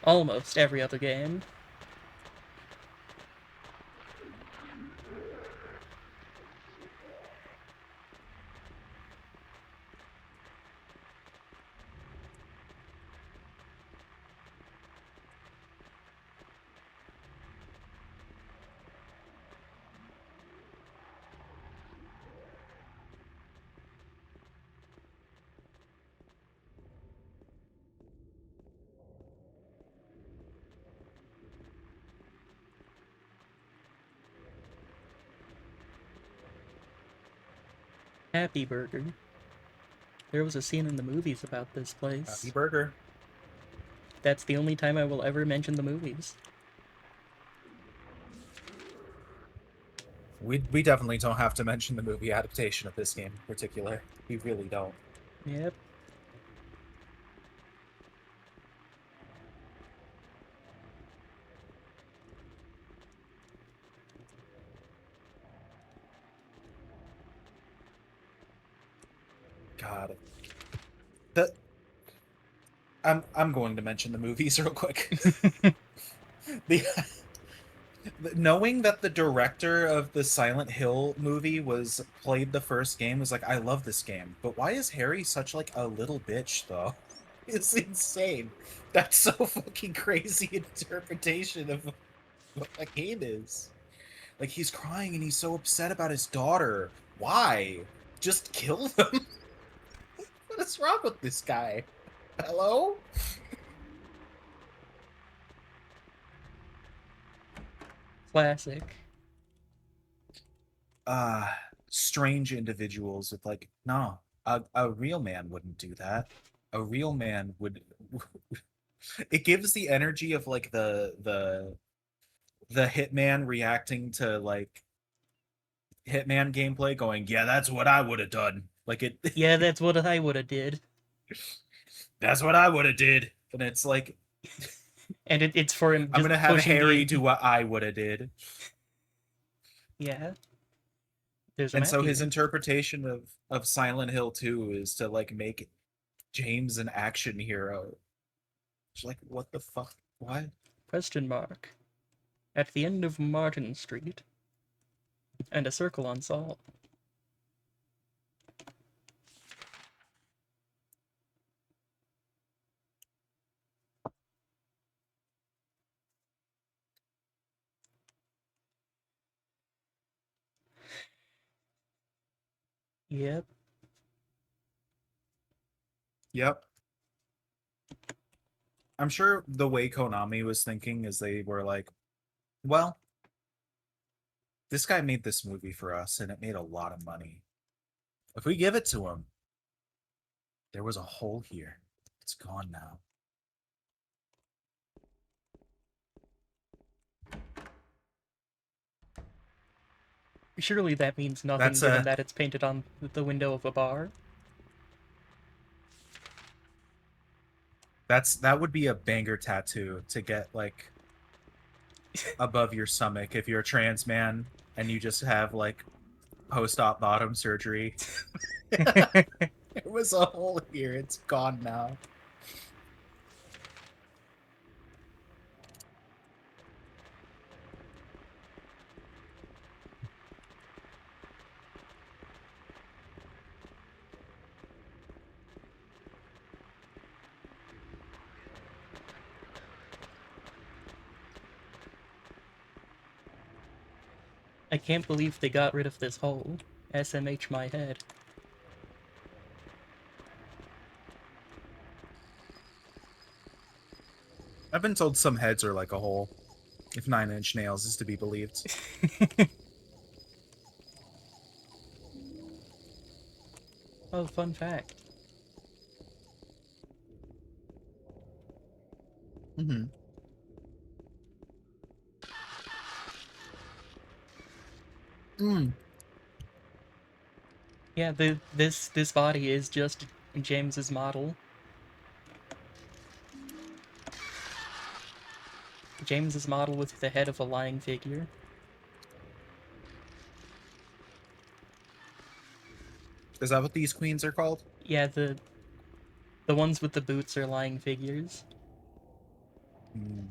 Almost every other game. Happy Burger. There was a scene in the movies about this place. Happy Burger. That's the only time I will ever mention the movies. We definitely don't have to mention the movie adaptation of this game in particular. We really don't. Yep. God. I'm going to mention the movies real quick. the, knowing that the director of the Silent Hill movie played the first game was like, I love this game, but why is Harry such like a little bitch though? It's insane. That's so fucking crazy interpretation of what that game is. Like, he's crying and he's so upset about his daughter. Why? Just kill them? What is wrong with this guy? Hello? Classic. Strange individuals with like, no, a real man wouldn't do that. A real man would. It gives the energy of like the hitman reacting to like Hitman gameplay, going, yeah, that's what I would have done. Like it. Yeah, that's what I would have did. That's what I would have did. And it's like, And it's for him. I'm Just gonna have pushing Harry the- do what I would have did. Yeah. There's a And map so his here. interpretation of Silent Hill 2 is to like make James an action hero. It's like, what the fuck? What? Question mark. At the end of Martin Street. And a circle on Salt. Yep. Yep. I'm sure the way Konami was thinking is they were like, well, this guy made this movie for us and it made a lot of money. If we give it to him, there was a hole here. It's gone now. Surely that means nothing That's given a- that it's painted on the window of a bar. That would be a banger tattoo to get like above your stomach if you're a trans man and you just have like post-op bottom surgery. There was a hole here. It's gone now. I can't believe they got rid of this hole. SMH my head. I've been told some heads are like a hole, if 9 Inch Nails is to be believed. Oh, fun fact. Mm-hmm. Mm. Yeah, this body is just James's model. James's model with the head of a lying figure. Is that what these queens are called? Yeah, the ones with the boots are lying figures. Mm.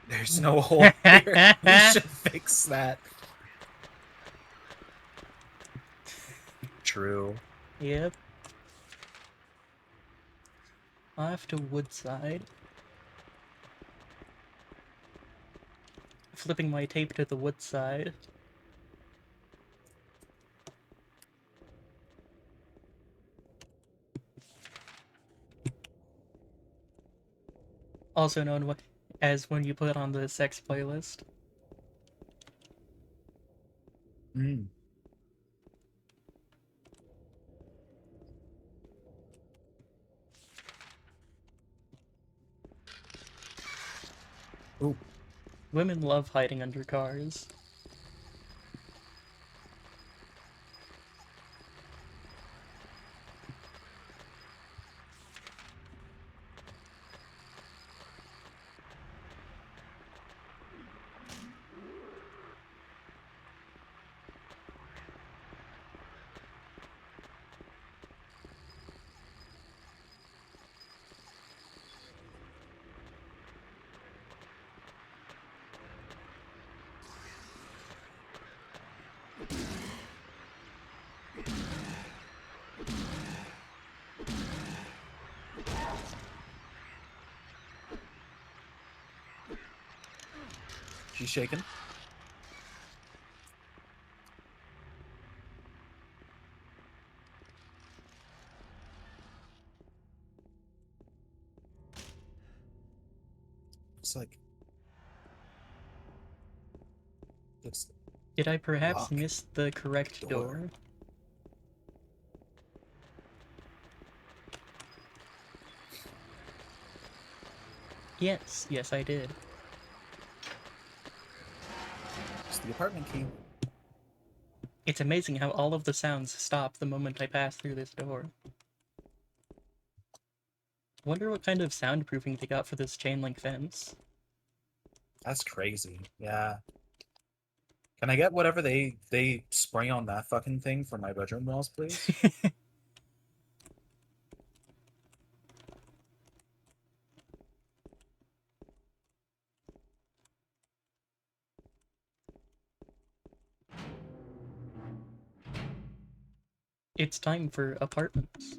There's no hole here. We should fix that. True. Yep. Off to Woodside. Flipping my tape to the Woodside. Also known as when you put on the sex playlist. Mm. Ooh. Women love hiding under cars. She's shaking. It's like looks Did I perhaps locked miss the correct door. door? Yes, yes I did. It's the apartment key. It's amazing how all of the sounds stop the moment I pass through this door. Wonder what kind of soundproofing they got for this chain link fence. That's crazy. Yeah. Can I get whatever they spray on that fucking thing for my bedroom walls, please? It's time for apartments.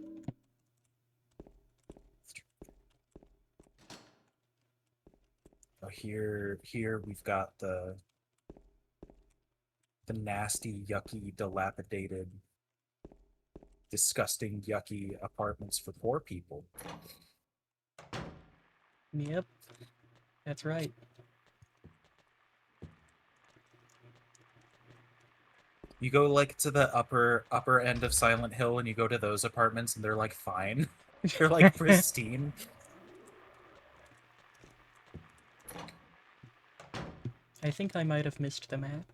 Oh, here we've got the nasty, yucky, dilapidated, disgusting, yucky apartments for poor people. Yep, that's right. You go like to the upper end of Silent Hill and you go to those apartments and they're like fine. They're like pristine. I think I might have missed the map.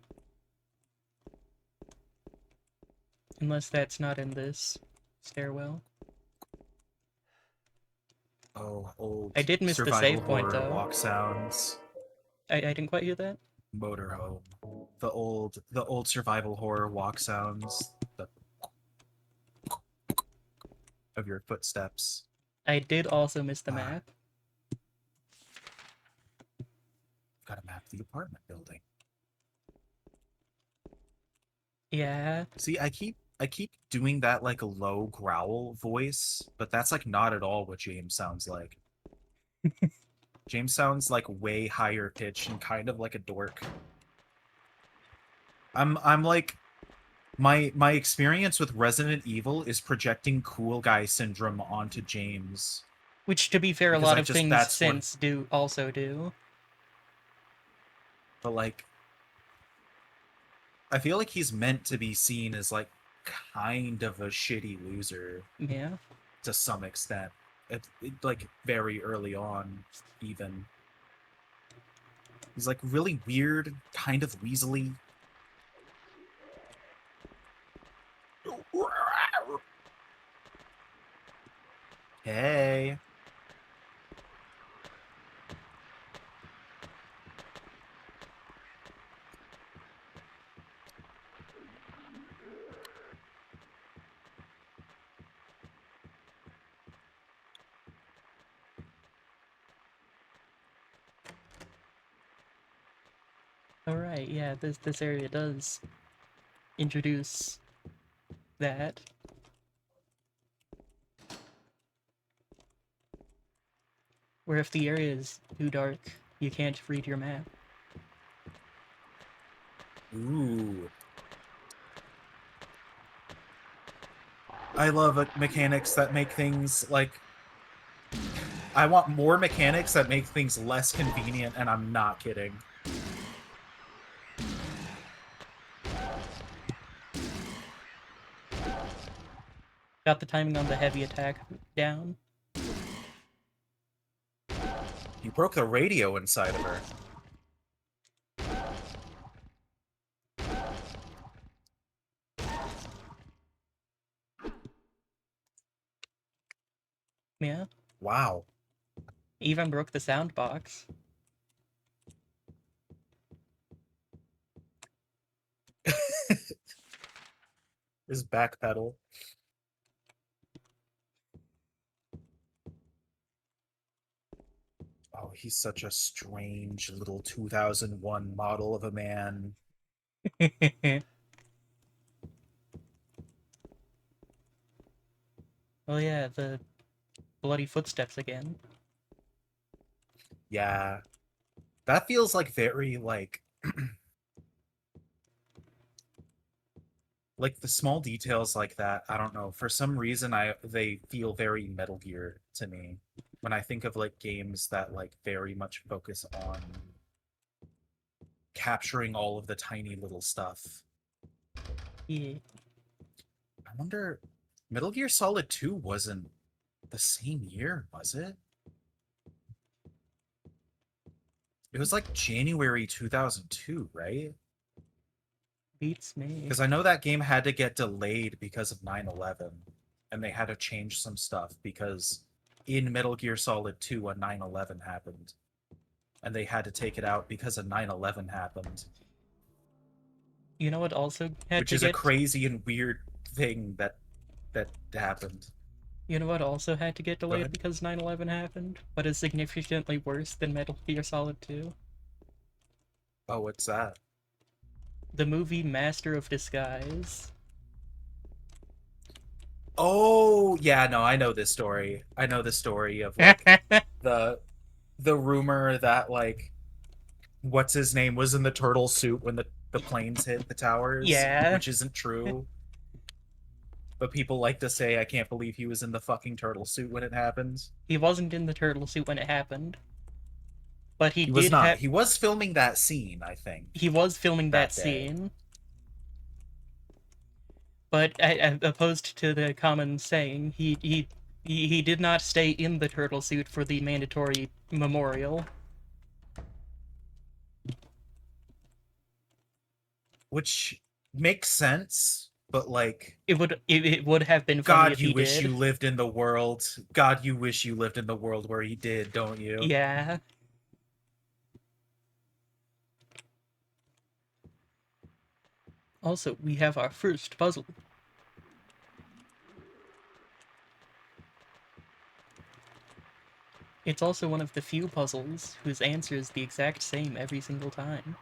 Unless that's not in this stairwell. Oh, old I did miss the survival save point, horror though. walk sounds. I didn't quite hear that. Motorhome. The old survival horror walk sounds. The of your footsteps. I did also miss the Ah. map. Got to map the apartment building. Yeah. See, I keep doing that like a low growl voice, but that's like not at all what James sounds like. James sounds like way higher pitch and kind of like a dork. I'm like my experience with Resident Evil is projecting cool guy syndrome onto James. Which, to be fair, a Because lot I of just- things that's what- since do also do. But like I feel like he's meant to be seen as like kind of a shitty loser Yeah. to some extent. Like very early on, even. He's like really weird, kind of weaselly. Hey. Alright, yeah, this area does introduce that. Where if the area is too dark, you can't read your map. Ooh. I love mechanics that make things like... I want more mechanics that make things less convenient, and I'm not kidding. Got the timing on the heavy attack down. You broke the radio inside of her. Yeah. Wow. Even broke the sound box. His backpedal. Oh, he's such a strange little 2001 model of a man. Oh yeah, the bloody footsteps again. Yeah. That feels like very like the small details like that. I don't know. For some reason, they feel very Metal Gear to me when I think of like games that like very much focus on capturing all of the tiny little stuff. Yeah. I wonder, Metal Gear Solid 2 wasn't the same year, was it? It was like January 2002, right? Beats me. Because I know that game had to get delayed because of 9/11, and they had to change some stuff because in Metal Gear Solid 2, a 9/11 happened, and they had to take it out because a 9/11 happened, You know what also had which to is a get crazy and weird thing that happened. You know what also had to get delayed ahead. because 9/11 happened, but is significantly worse than Metal Gear Solid 2? Oh, what's that? The movie Master of Disguise. Oh, yeah, no, I know this story. I know the story of like the rumor that like what's his name was in the turtle suit when the planes hit the towers, Yeah. which isn't true. But people like to say, I can't believe he was in the fucking turtle suit when it happened. He wasn't in the turtle suit when it happened, but he He was did not. have. He was filming that scene, I think. He was filming that that day. scene. But opposed to the common saying, he did not stay in the turtle suit for the mandatory memorial. Which makes sense, but like, It would have been funny God, if you he wish did. you lived in the world. God, you wish you lived in the world where he did, don't you? Yeah. Also, we have our first puzzle. It's also one of the few puzzles whose answer is the exact same every single time,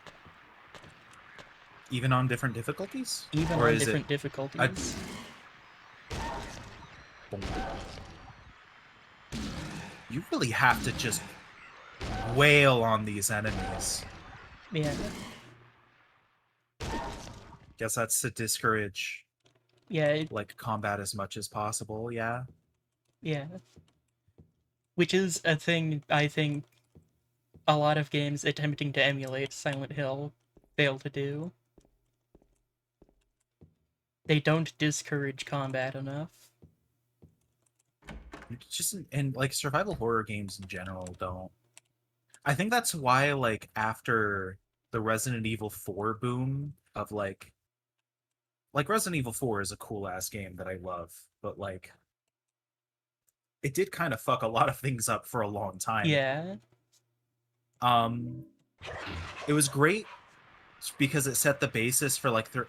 Even on different difficulties? even Or on is different it difficulties. You really have to just wail on these enemies. Yeah, Guess that's to discourage yeah, like combat as much as possible, yeah. yeah. Which is a thing I think a lot of games attempting to emulate Silent Hill fail to do. They don't discourage combat enough. Just and like survival horror games in general don't. I think that's why like after the Resident Evil 4 boom of like Resident Evil 4 is a cool ass game that I love, but like it did kind of fuck a lot of things up for a long time. Yeah, Um it was great because it set the basis for like their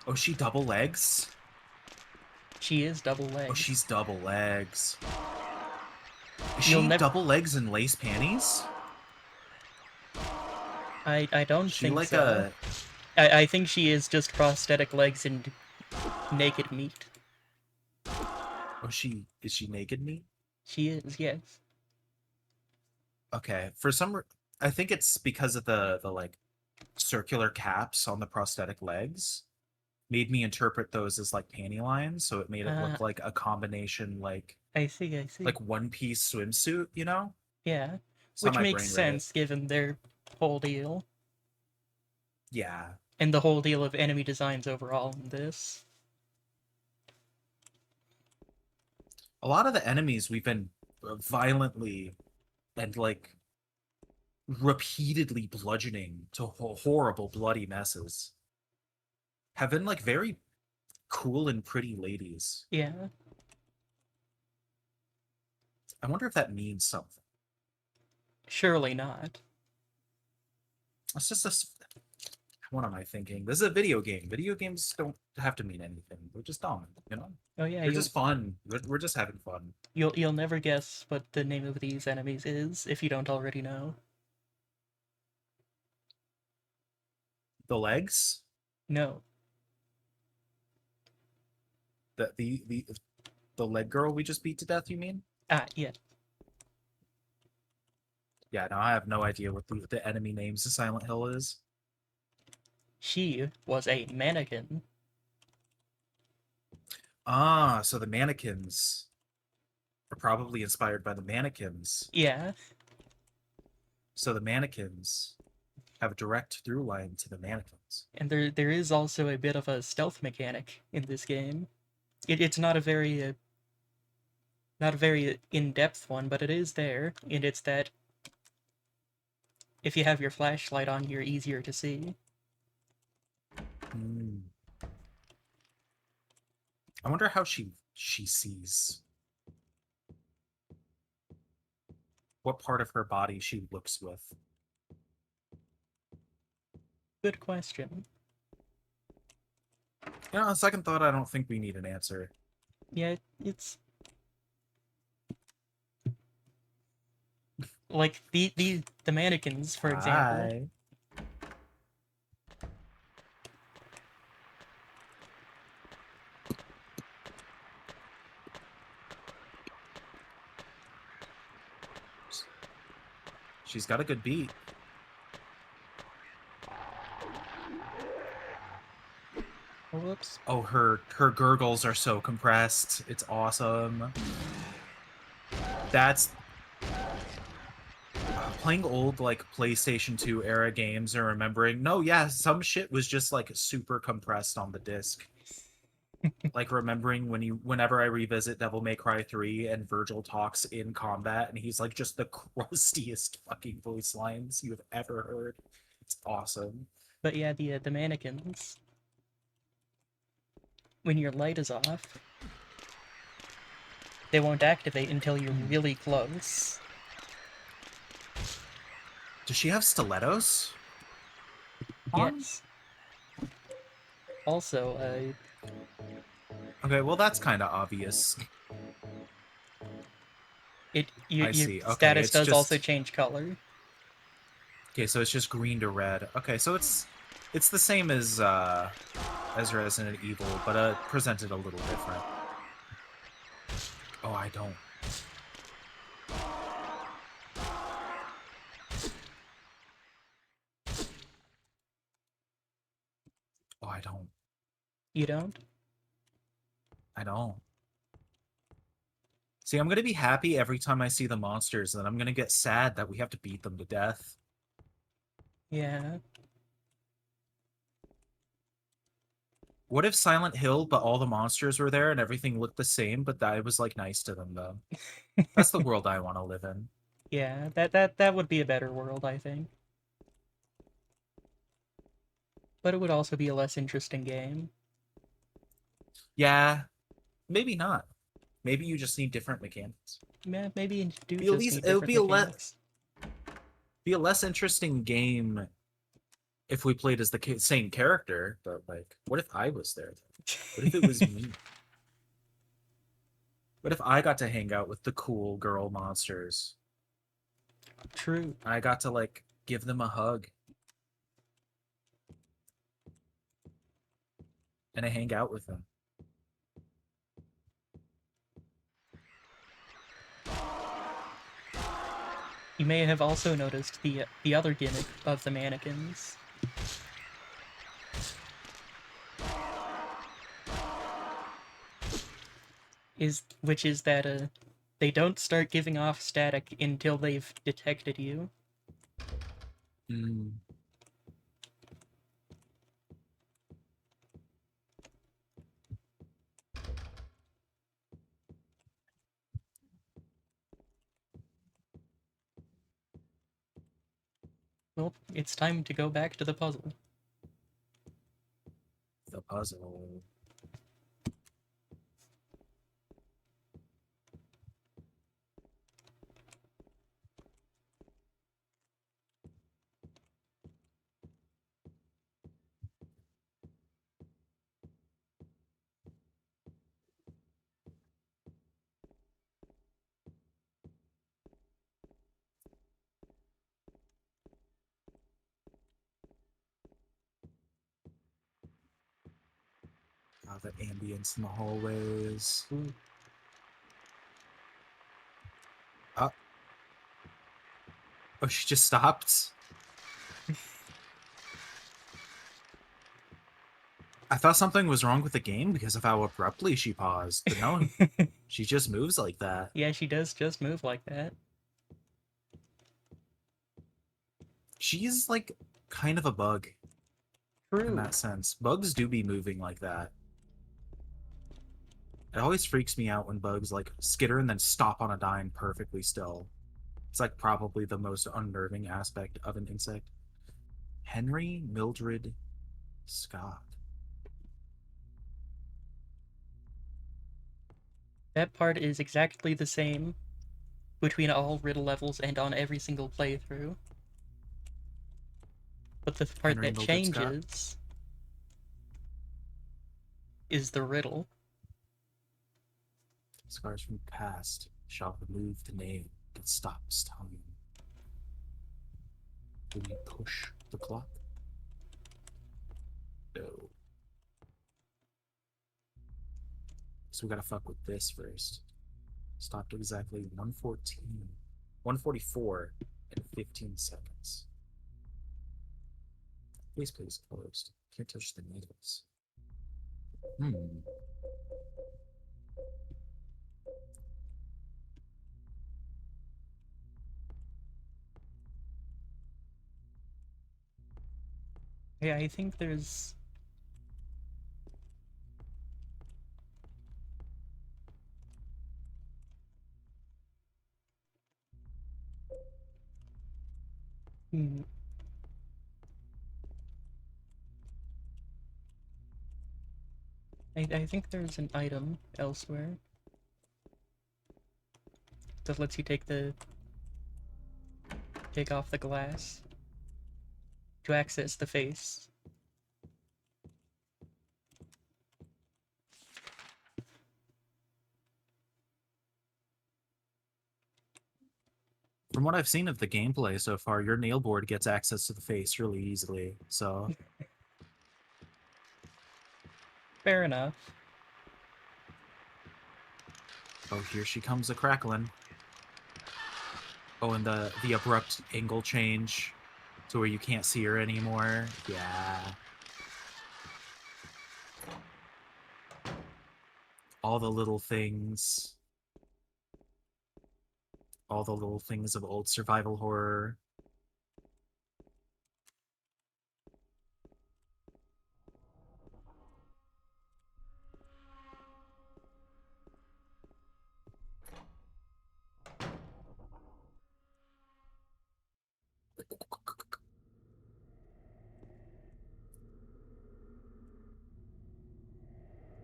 oh, she double legs? she is double Oh, legs. she's double legs. Is You'll she nev- double legs and lace panties? I don't She think like so. I think she is just prosthetic legs and naked meat. is she naked meat? She is, yes. Okay, I think it's because of the like circular caps on the prosthetic legs made me interpret those as like panty lines, so it made it look like a combination like I see. one piece swimsuit, you know? Yeah, That's how which my makes brain read it. sense given their whole deal. Yeah. And the whole deal of enemy designs overall in this. A lot of the enemies we've been violently and like repeatedly bludgeoning to horrible bloody messes have been like very cool and pretty ladies. Yeah. I wonder if that means something. Surely not. It's just a. What am I thinking? This is a video game. Video games don't have to mean anything. They're just dumb, you know? Oh yeah, They're just fun. We're just having fun. you'll never guess what the name of these enemies is if you don't already know. The legs? No. The leg girl we just beat to death, you mean? Yeah. Yeah, no, I have no idea what the enemy names of Silent Hill is. She was a mannequin. Ah, so the mannequins are probably inspired by the mannequins. Yeah, So the mannequins have a direct through line to the mannequins. and there is also a bit of a stealth mechanic in this game. It's not a very in-depth one, but it is there, and it's that if you have your flashlight on, you're easier to see. Hmm. I wonder how she sees. What part of her body she looks with. Good question. You know, on second thought, I don't think we need an answer. Yeah, it's like the mannequins, for example. Hi. She's got a good beat. Oh, whoops. Oh, her gurgles are so compressed. It's awesome. That's playing old like PlayStation 2 era games and remembering. No, yeah, some shit was just like super compressed on the disc. Like remembering whenever I revisit Devil May Cry 3 and Virgil talks in combat and he's like just the crustiest fucking voice lines you have ever heard. It's awesome. But yeah, the mannequins. When your light is off, they won't activate until you're really close. Does she have stilettos? on? Yes. Also, Okay, well that's kind of obvious. your I see. Okay, status it's does just- also change color. Okay, so it's just green to red. Okay, so it's the same as Resident Evil, but presented a little different. Oh, I don't. Oh, I don't. You don't? I don't. See, I'm gonna be happy every time I see the monsters, and then I'm gonna get sad that we have to beat them to death. Yeah. What if Silent Hill, but all the monsters were there and everything looked the same, but I was like nice to them though? That's the world I want to live in. Yeah, that would be a better world, I think. But it would also be a less interesting game. Yeah, maybe not. Maybe you just need different mechanics. Yeah, maybe you do Be at just least- need it would different be a le- mechanics. Be a less interesting game if we played as the same character, but like, what if I was there? What if it was me? What if I got to hang out with the cool girl monsters? True. And I got to like give them a hug. And I hang out with them. You may have also noticed the other gimmick of the mannequins. Which is that they don't start giving off static until they've detected you. Mm. Well, it's time to go back to the puzzle. The puzzle. The ambience in the hallways. Ooh. Ah. Oh, she just stopped? I thought something was wrong with the game because of how abruptly she paused, but no, she just moves like that. Yeah, she does just move like that. She's like kind of a bug in True. that sense. Bugs do be moving like that. It always freaks me out when bugs like skitter and then stop on a dime perfectly still. It's like probably the most unnerving aspect of an insect. Henry Mildred Scott. That part is exactly the same between all riddle levels and on every single playthrough. But the part Henry that Mildred Scott? changes is the riddle. Scars from the past shall remove the name that stops time. Will we push the clock? No. So we gotta fuck with this first. Stopped exactly 1:14. 1:44 and 15 seconds. Please, please, closed. Can't touch the needles. Yeah, I think there's... Hmm. I think there's an item elsewhere that lets you take off the glass to access the face. From what I've seen of the gameplay so far, your nail board gets access to the face really easily, so... Fair enough. Oh, here she comes a-crackling. Oh, and the abrupt angle change to where you can't see her anymore. Yeah. All the little things. All the little things of old survival horror.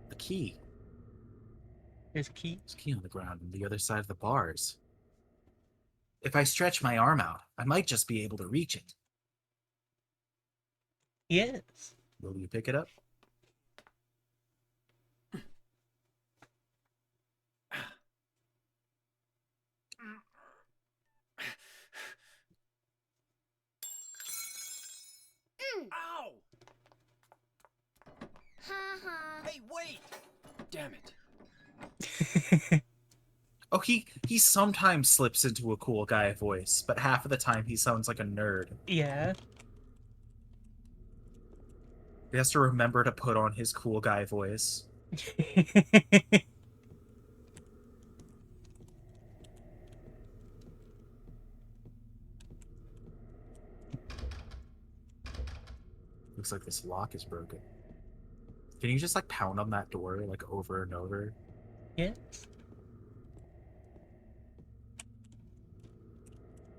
The key. There's a key. There's a key on the ground on the other side of the bars. If I stretch my arm out, I might just be able to reach it. Yes. Will you pick it up? Ow! Hey, wait! Damn it. Oh, he sometimes slips into a cool guy voice, but half of the time he sounds like a nerd. Yeah. He has to remember to put on his cool guy voice. Looks like this lock is broken. Can you just like pound on that door like over and over? Yes.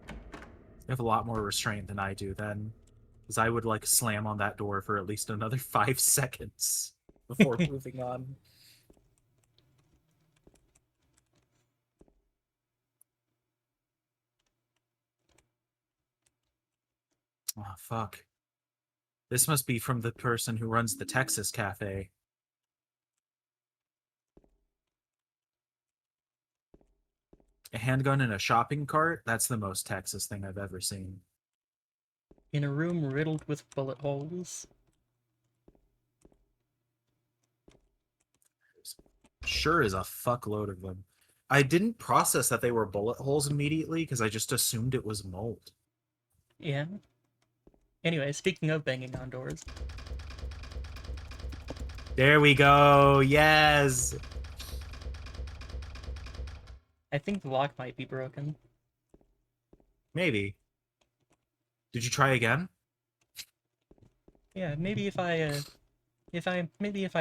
You have a lot more restraint than I do then. Because I would like slam on that door for at least another 5 seconds before moving on. Oh, fuck. This must be from the person who runs the Texas Cafe. A handgun in a shopping cart? That's the most Texas thing I've ever seen. In a room riddled with bullet holes. Sure is a fuckload of them. I didn't process that they were bullet holes immediately because I just assumed it was mold. Yeah. Anyway, speaking of banging on doors, There we go. Yes. I think the lock might be broken. Maybe. Did you try again? Yeah, maybe if I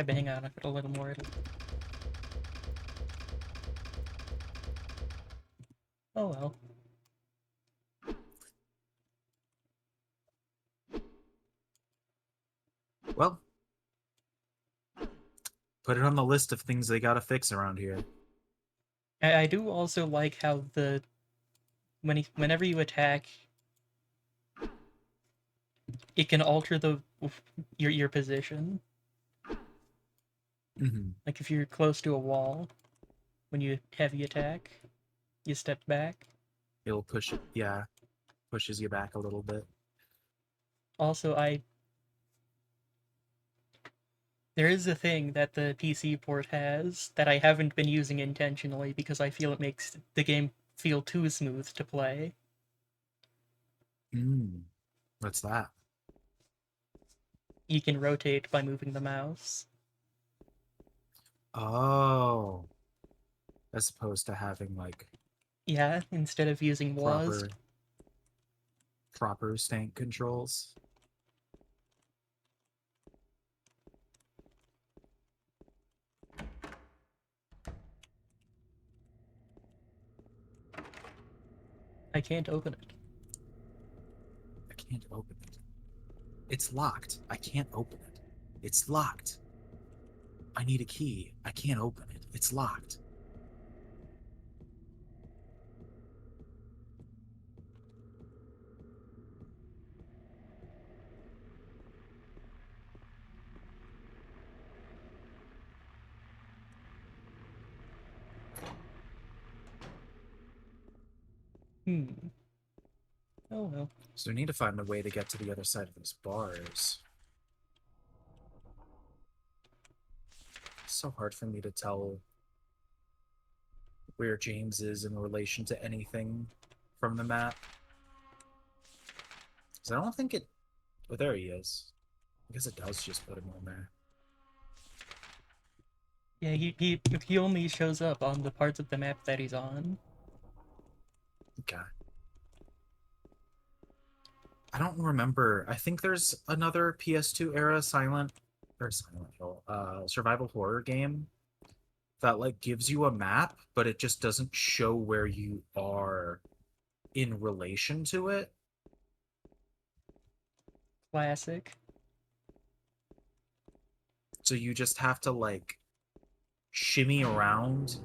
bang on it a little more, it'll... Oh well. Well, put it on the list of things they gotta fix around here. I do also like how whenever you attack, it can alter your position. Mm-hmm. Like if you're close to a wall, when you heavy attack, you step back. It'll push it. Yeah, pushes you back a little bit. Also, there is a thing that the PC port has that I haven't been using intentionally because I feel it makes the game feel too smooth to play. What's that? You can rotate by moving the mouse. Oh, as opposed to having like Yeah, instead of using WASD. proper stank controls. I can't open it. I can't open it. It's locked. I can't open it. It's locked. I need a key. I can't open it. It's locked. Oh well. So we need to find a way to get to the other side of those bars. It's so hard for me to tell where James is in relation to anything from the map. Because I don't think it... Oh, there he is. I guess it does just put him on there. Yeah, he only shows up on the parts of the map that he's on. Okay. I don't remember. I think there's another PS2 era Silent Hill, survival horror game that like gives you a map, but it just doesn't show where you are in relation to it. Classic. So you just have to like shimmy around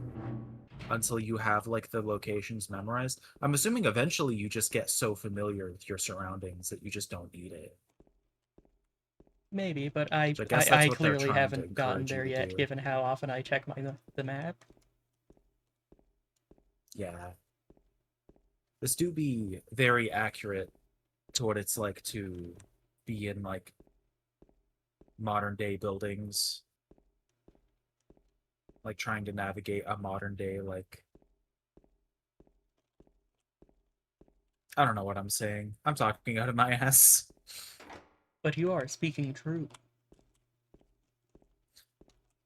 until you have like the locations memorized. I'm assuming eventually you just get so familiar with your surroundings that you just don't need it. Maybe, but I So I guess that's what they're clearly trying to haven't gotten encourage you there to yet, do. given how often I check the map. Yeah. This do be very accurate to what it's like to be in like modern day buildings. Like trying to navigate a modern day like I don't know what I'm saying. I'm talking out of my ass. But you are speaking true.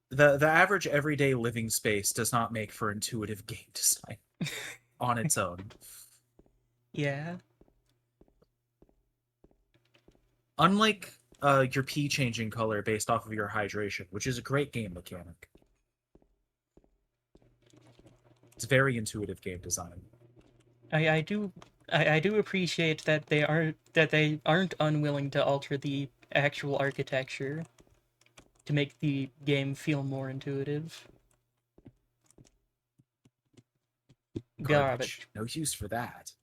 The average everyday living space does not make for intuitive game design on its own. Yeah. Unlike your pee changing color based off of your hydration, which is a great game mechanic. It's very intuitive game design. I do appreciate that they aren't unwilling to alter the actual architecture to make the game feel more intuitive. Garbage. No use for that.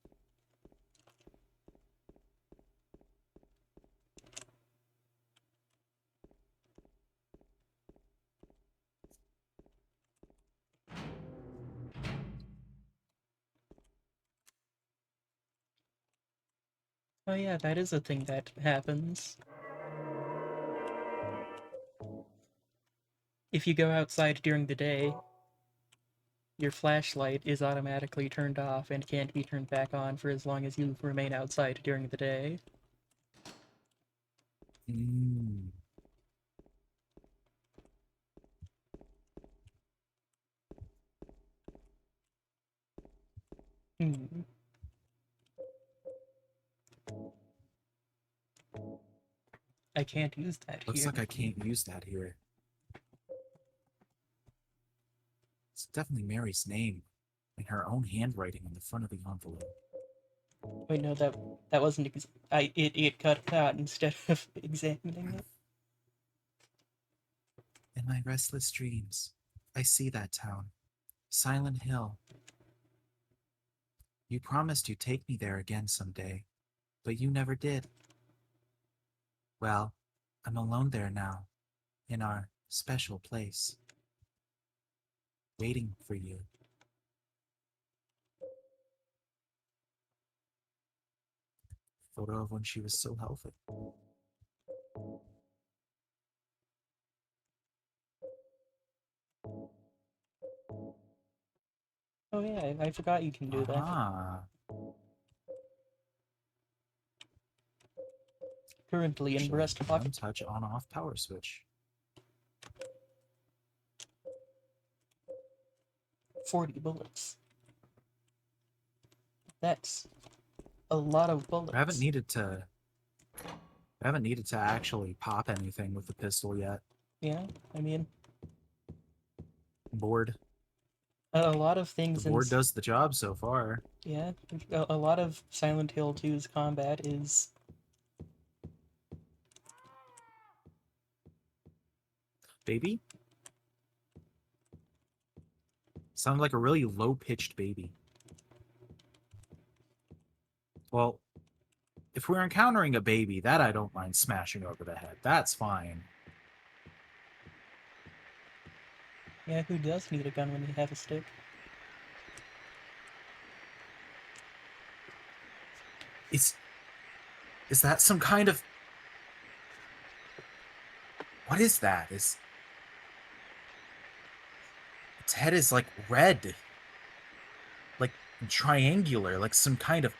Oh yeah, that is a thing that happens. If you go outside during the day, your flashlight is automatically turned off and can't be turned back on for as long as you remain outside during the day. Mm. Hmm. I can't use that Looks here. like I can't use that here. It's definitely Mary's name in her own handwriting on the front of the envelope. Wait, no, that wasn't. It cut out instead of examining it. In my restless dreams, I see that town. Silent Hill. You promised you'd take me there again someday, but you never did. Well, I'm alone there now, in our special place, waiting for you. Photo of when she was so healthy. Oh yeah, I forgot you can do that. Ah, Currently in actually, breast one pocket. touch on-off power switch. 40 bullets. That's a lot of bullets. I haven't needed to actually pop anything with the pistol yet. Yeah, I mean, Board. a lot of The things board does the job so far. yeah, a lot of Silent Hill 2's combat is Baby? Sounds like a really low-pitched baby. Well, if we're encountering a baby, that I don't mind smashing over the head. That's fine. yeah. Who does need a gun when you have a stick? Is that some kind of... What is that? Its head is like red. Like triangular, like some kind of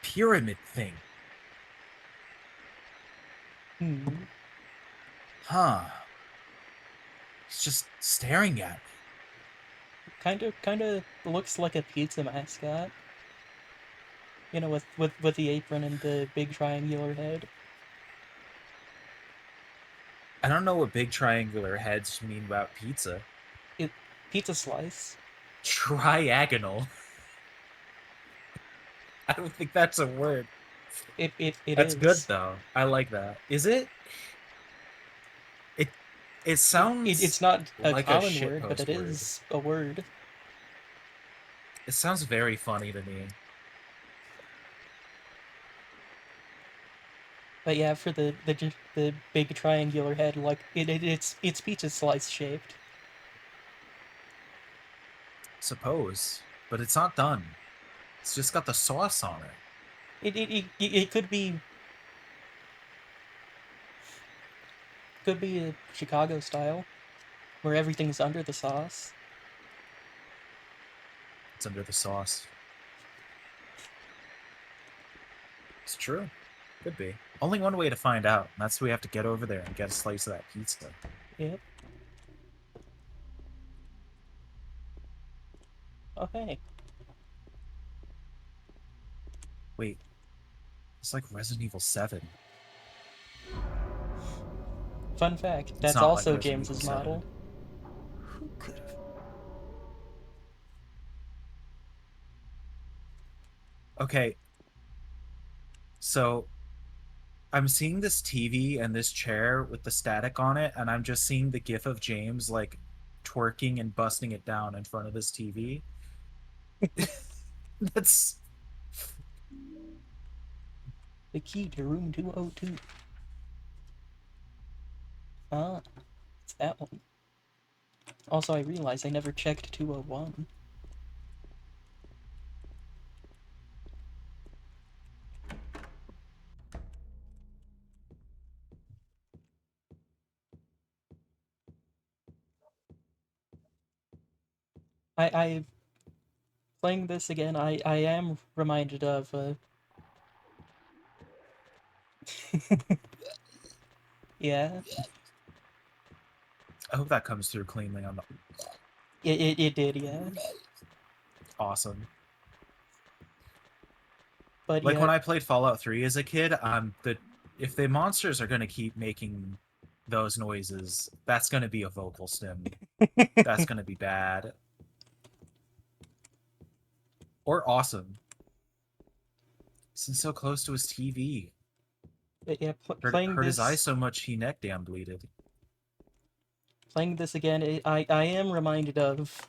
pyramid thing. Hmm. Huh. It's just staring at me. Kind of looks like a pizza mascot. You know, with the apron and the big triangular head. I don't know what big triangular heads mean about pizza. Pizza slice. Triagonal. I don't think that's a word. That's Is. good though. I like that. Is it? It sounds It's not a like common a word, but it shitpost word. is a word. It sounds very funny to me. But yeah, for the big triangular head, like it's pizza slice shaped. Suppose. But it's not done. It's just got the sauce on it. It could be a Chicago style, where everything's under the sauce. It's under the sauce. It's true. Could be. Only one way to find out. And that's we have to get over there and get a slice of that pizza. Yep. Okay. Wait. It's like Resident Evil 7. Fun fact, that's not like also Resident James's Evil 7. model. Who could have? Okay. So I'm seeing this TV and this chair with the static on it, and I'm just seeing the gif of James like twerking and busting it down in front of his TV. That's The key to room 202. Ah, it's that one. Also, I realized I never checked 201. playing this again, I am reminded of yeah, I hope that comes through cleanly on the it did, yeah. awesome. But Like yeah, when I played Fallout 3 as a kid, if the monsters are gonna keep making those noises, that's gonna be a vocal stim. That's gonna be bad. Or awesome. Since so close to his TV. but yeah, Hurt his eye so much he neck down bleeded. playing this again, I am reminded of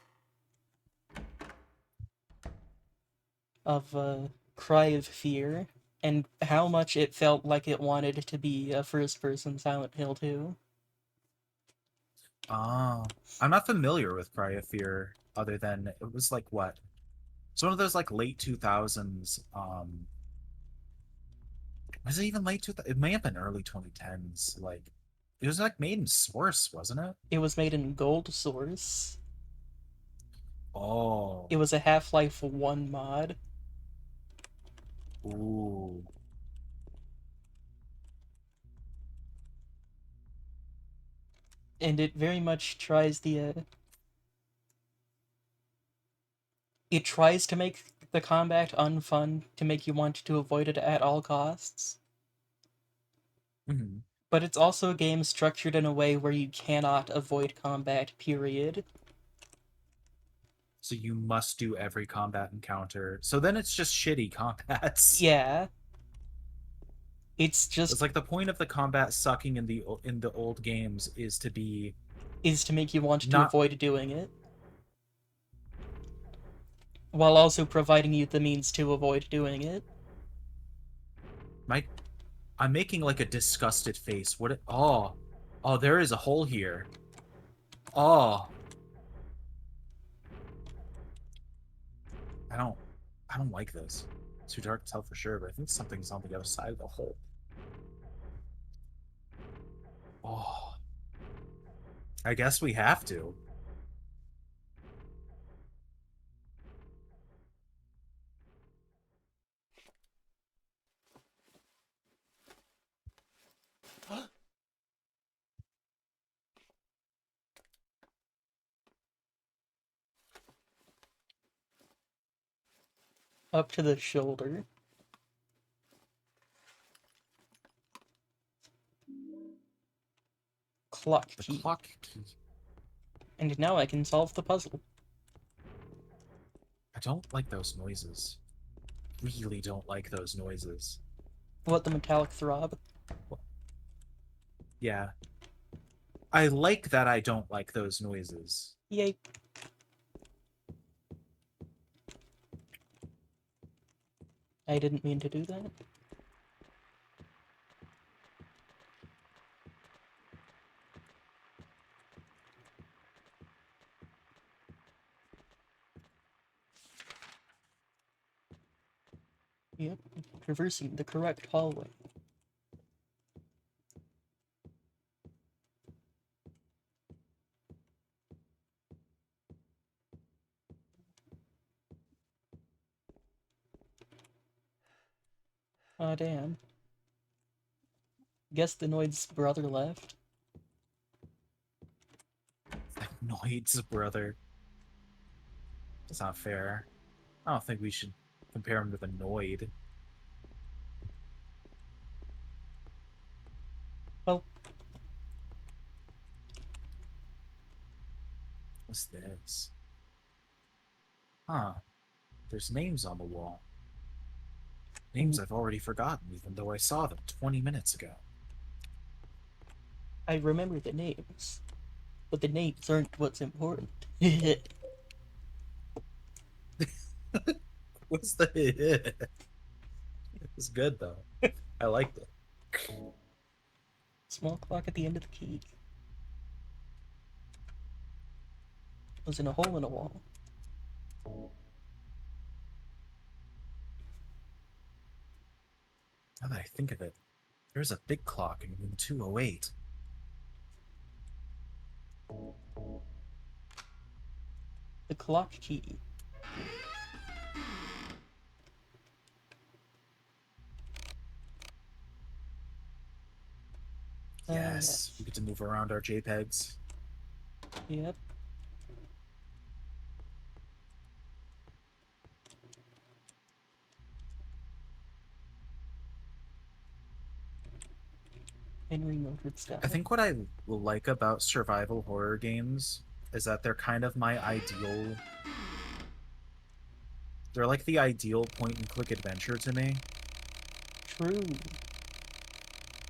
Cry of Fear and how much it felt like it wanted to be a first-person Silent Hill 2. Ah, I'm not familiar with Cry of Fear other than it was like what? It's one of those like late 2000s. Was it even late 2000s? It may have been early 2010s. Like, it was like made in Source, wasn't it? It was made in Gold Source. Oh, It was a Half-Life 1 mod. ooh. And it very much tries it tries to make the combat unfun, to make you want to avoid it at all costs. Mhm. But it's also a game structured in a way where you cannot avoid combat, period. So you must do every combat encounter. So then it's just shitty combats. Yeah. It's just It's like the point of the combat sucking in the old games is to be is to make you want to not avoid doing it. While also providing you the means to avoid doing it. my I'm making like a disgusted face. What it oh. Oh, there is a hole here. Oh. I don't like this. It's too dark to tell for sure, but I think something's on the other side of the hole. Oh. I guess we have to. Up to the shoulder. Clock The key. clock key. And now I can solve the puzzle. I don't like those noises. Really don't like those noises. What, the metallic throb? Yeah. I like that I don't like those noises. Yay. I didn't mean to do that. Yep, traversing the correct hallway. Aw, damn. Guess the Noid's brother left. Noid's brother. That's not fair. I don't think we should compare him with a Noid. Well, What's this? Huh. There's names on the wall. Names I've already forgotten, even though I saw them 20 minutes ago. I remember the names. But the names aren't what's important. What's the it was good though. I liked it. Small clock at the end of the key. Was in a hole in a wall. Now that I think of it, there's a big clock in room 208. The clock key. Yes, we get to move around our JPEGs. Yep. Henry Mildred style. I think what I like about survival horror games is that they're kind of my ideal. They're like the ideal point and click adventure to me, True.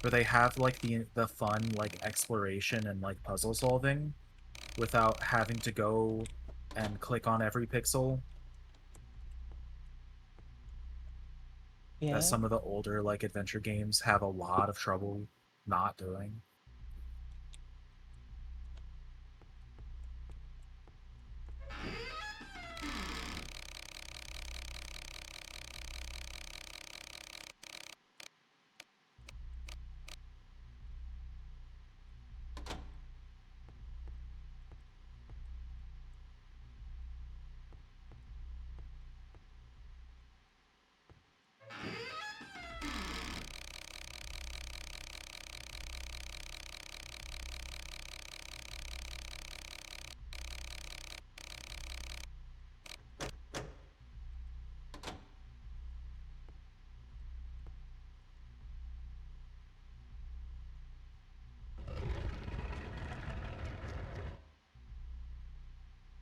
where they have like the fun like exploration and like puzzle solving without having to go and click on every pixel Yeah. that some of the older like adventure games have a lot of trouble not doing.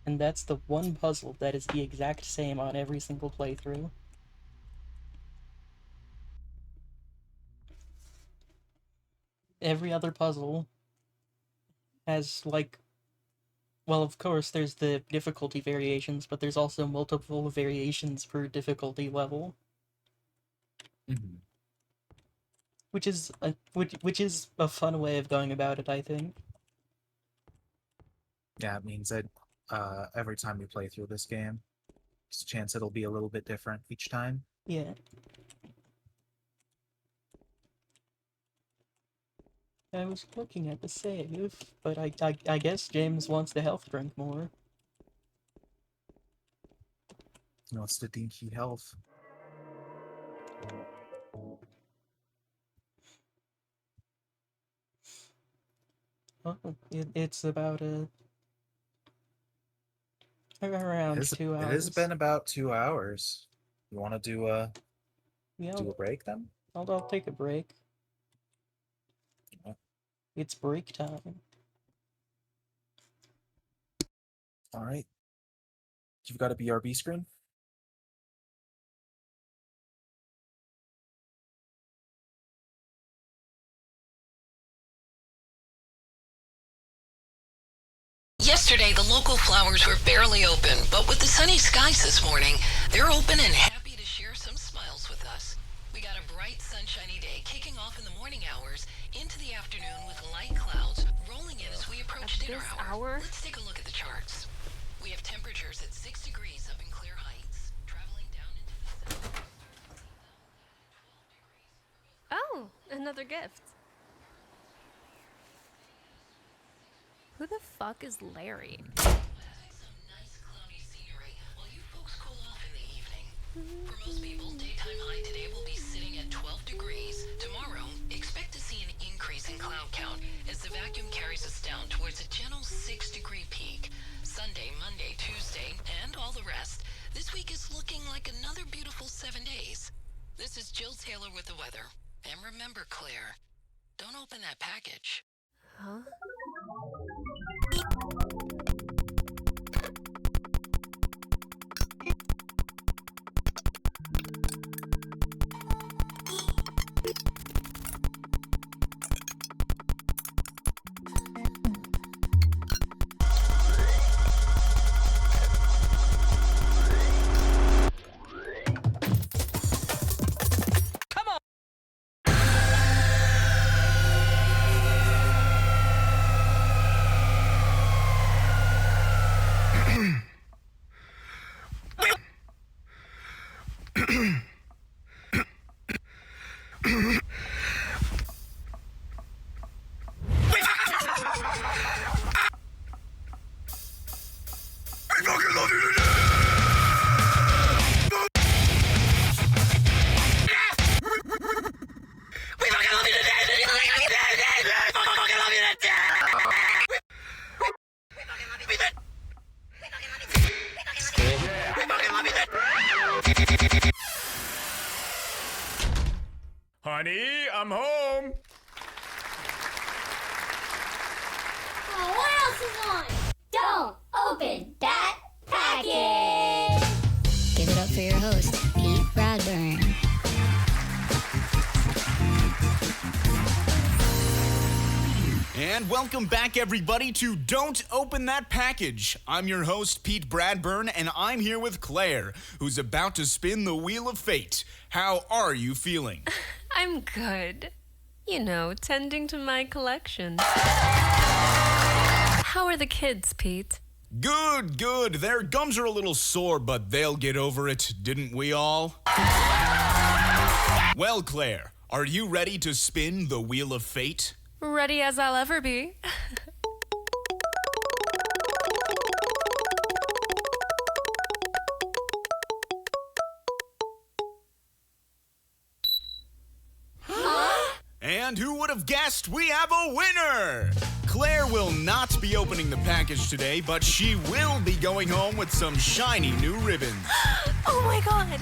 And that's the one puzzle that is the exact same on every single playthrough. Every other puzzle has, like... Well, of course, there's the difficulty variations, but there's also multiple variations per difficulty level. Mm-hmm. Which is a fun way of going about it, I think. Yeah, it means that every time we play through this game, there's a chance it'll be a little bit different each time. Yeah. I was looking at the save, but I guess James wants the health drink more. You know, it's the dinky health. Oh, it's about around 2 hours. It has been about 2 hours. You want to do a Yeah, do a break then? I'll take a break. Yeah. It's break time. All right. You've got a BRB screen? Yesterday, the local flowers were barely open, but with the sunny skies this morning, they're open and happy to share some smiles with us. We got a bright, sunshiny day kicking off in the morning hours into the afternoon with light clouds rolling in as we approach dinner hour. Let's take a look at the charts. We have temperatures at 6 degrees up in Clear Heights, traveling down into the 70s. Oh, another gift. Who the fuck is Larry? Having some nice cloudy scenery while you folks cool off in the evening. For most people, daytime high today will be sitting at 12 degrees. Tomorrow, expect to see an increase in cloud count as the vacuum carries us down towards a gentle 6-degree peak. Sunday, Monday, Tuesday, and all the rest, this week is looking like another beautiful 7 days. This is Jill Taylor with the weather. And remember, Claire, don't open that package. Huh? home. Oh, what else is on? Don't open that package! Give it up for your host, Pete Bradburn. And welcome back, everybody, to Don't Open That Package. I'm your host, Pete Bradburn, and I'm here with Claire, who's about to spin the Wheel of Fate. How are you feeling? I'm good. You know, tending to my collection. How are the kids, Pete? Good, good. Their gums are a little sore, but they'll get over it, didn't we all? Well, Claire, are you ready to spin the Wheel of Fate? Ready as I'll ever be. And who would have guessed we have a winner? Claire will not be opening the package today, but she will be going home with some shiny new ribbons. Oh my god!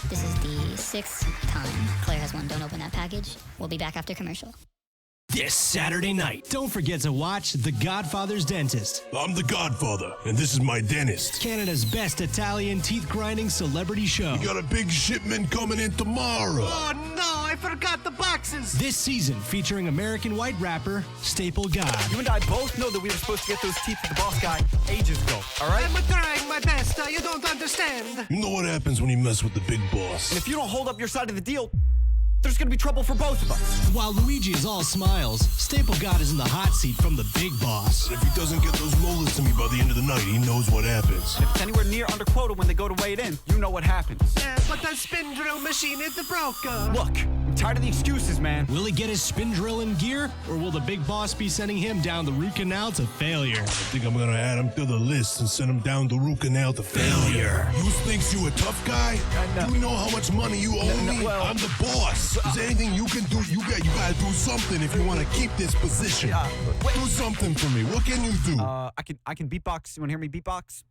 This is the 6th time Claire has won Don't Open That Package. We'll be back after commercial. This Saturday night, don't forget to watch The Godfather's Dentist. I'm the Godfather, and this is my dentist. Canada's best Italian teeth-grinding celebrity show. We got a big shipment coming in tomorrow. Oh no, I forgot the boxes. This season featuring American white rapper Staple God. You and I both know that we were supposed to get those teeth to the boss guy ages ago, all right? I'm trying my best. You don't understand. You know what happens when you mess with the big boss. And if you don't hold up your side of the deal, there's gonna be trouble for both of us. While Luigi is all smiles, Staple God is in the hot seat from the big boss. And if he doesn't get those molars to me by the end of the night, he knows what happens. And if it's anywhere near under quota when they go to weigh it in, you know what happens. Yeah, but the spin drill machine is broken. Look, I'm tired of the excuses, man. Will he get his spin drill in gear, or will the big boss be sending him down the root canal to failure? I think I'm gonna add him to the list and send him down the root canal to failure. You thinks you a tough guy? You know how much money you owe me? well, I'm the boss. Is there anything you can do? You gotta do something if you want to keep this position. Do something for me. What can you do? I can beatbox. You wanna hear me beatbox?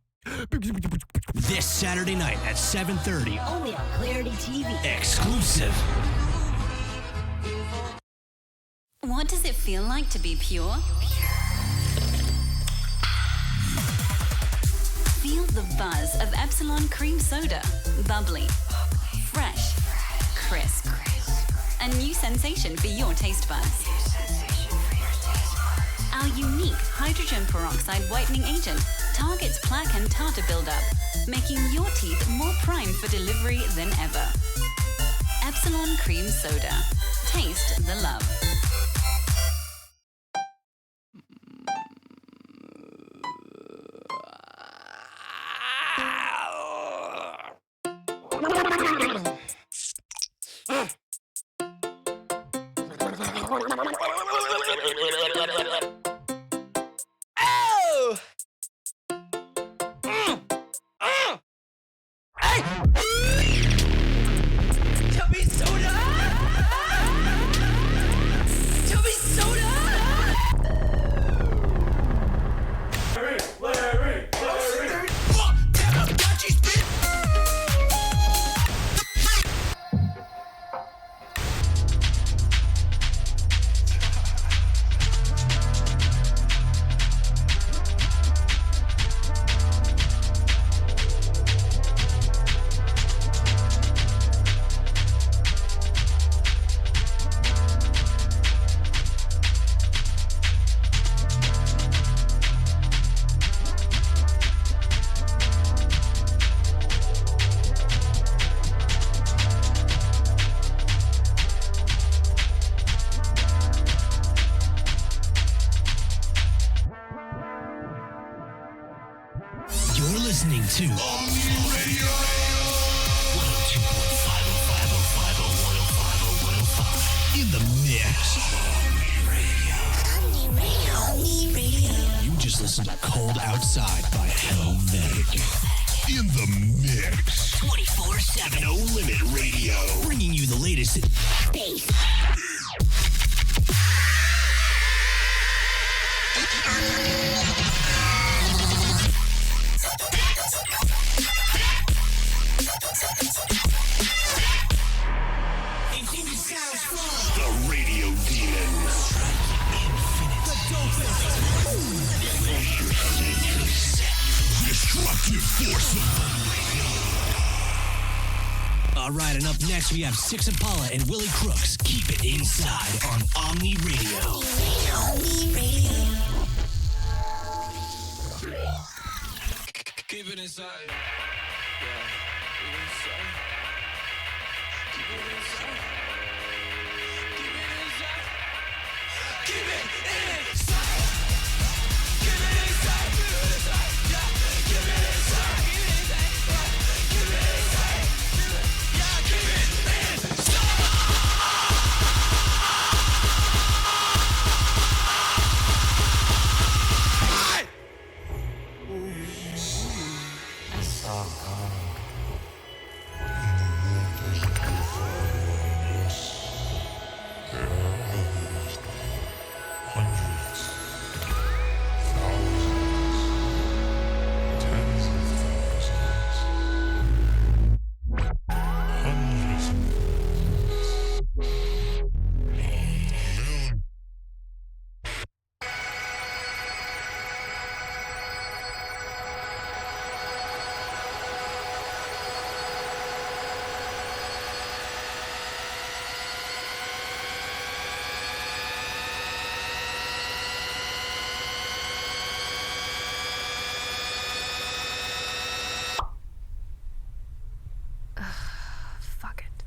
This Saturday night at 7:30. Only on Clarity TV. Exclusive. What does it feel like to be pure? Feel the buzz of Epsilon Cream Soda. Bubbly, fresh, crisp. A new sensation for your taste buds. Our unique hydrogen peroxide whitening agent targets plaque and tartar buildup, making your teeth more primed for delivery than ever. Epsilon Cream Soda. Taste the love. Chubby soda! Chubby soda! Larry! Fuck! Tamagotchi spit! You're listening to Omni Radio. 102.505050105 in the mix. Omni Radio. You just listened to Cold Outside by Helvetic. In the mix. 24/7 No Limit Radio. Bringing you the latest in Space. destructive force of All right, and up next we have Six Impala and Willie Crooks. Keep it inside on Omni Radio. Keep it inside. Yeah, keep it inside. Keep it inside. Keep it inside. Keep it inside. Keep it inside. Keep it inside. Yeah, keep it inside. Keep it inside. Keep it inside. Yeah, keep it inside. Fuck it.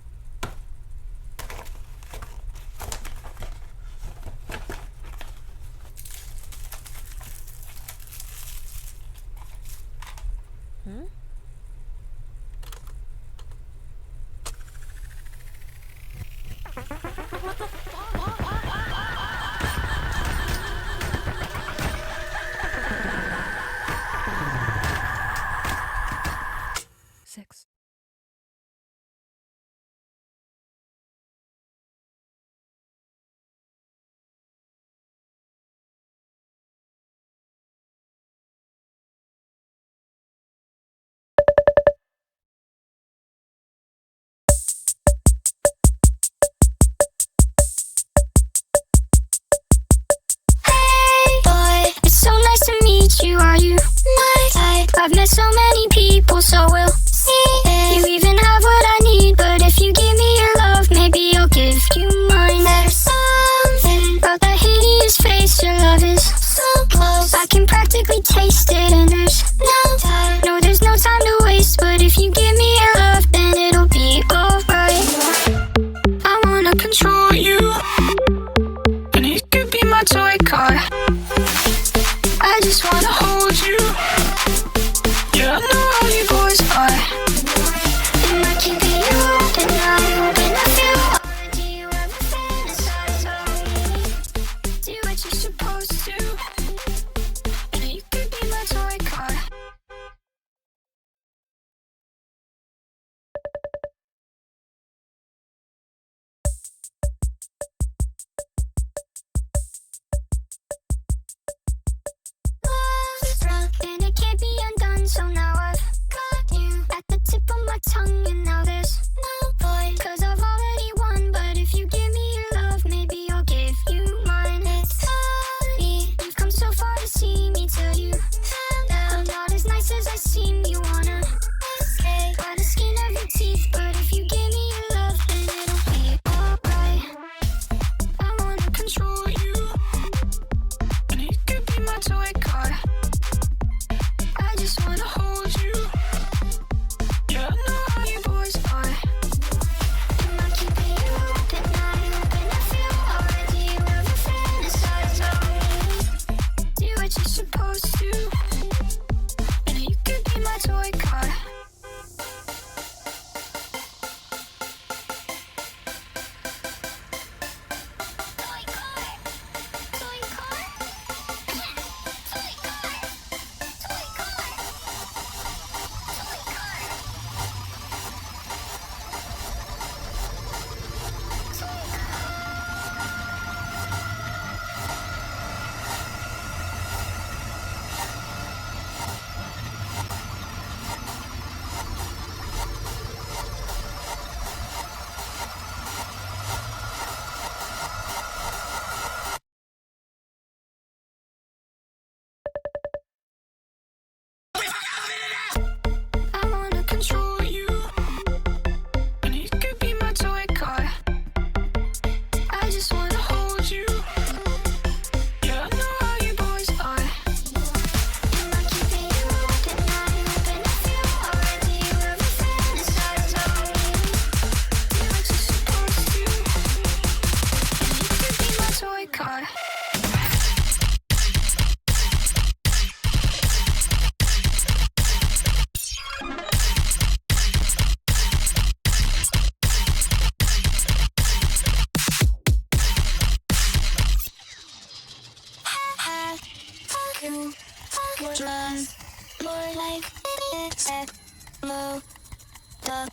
Hmm? What the fuck? 6. You are you my type? I've met so many people, so we'll see if you even have what I need. But if you give me your love, maybe I'll give you mine. There's something about that hideous face. Your love is so close, I can practically taste it. And there's no time, no, there's no time to waste. But if you give me your love, then it'll be alright. I wanna control you, and you could be my toy car. I just wanna hold you. Yeah, I know how you boys are. And I keep it open, I open, I feel. Do you ever fantasize about me? Do what you're supposed to. And you could be my toy car. And it can't be undone, so now I've got you at the tip of my tongue. And now there's no point, 'cause I've already won. But if you give me your love, maybe I'll give you mine. It's funny, you've come so far to see me till you found out I'm not as nice as I seem. You wanna escape by the skin of your teeth, but if you give me your love, then it'll be alright. I wanna control you, and you could be my toy car. I just wanna hold car. More like it's low the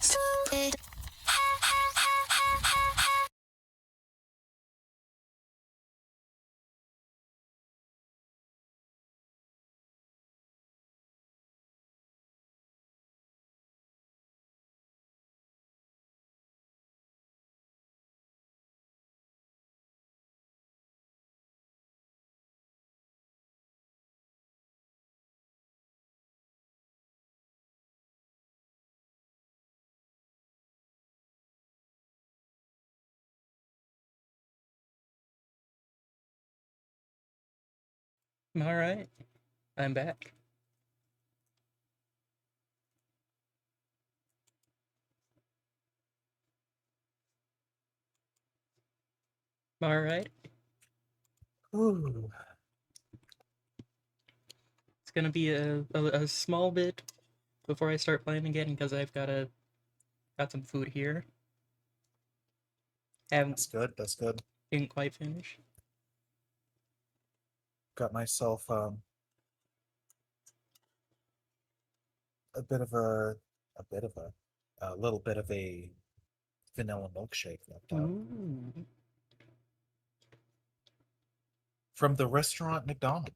All right, I'm back. All right. Ooh. It's gonna be a small bit before I start playing again because I've got some food here. That's good. That's good. Didn't quite finish. Got myself a little bit of a vanilla milkshake left out Ooh. from the restaurant McDonald's.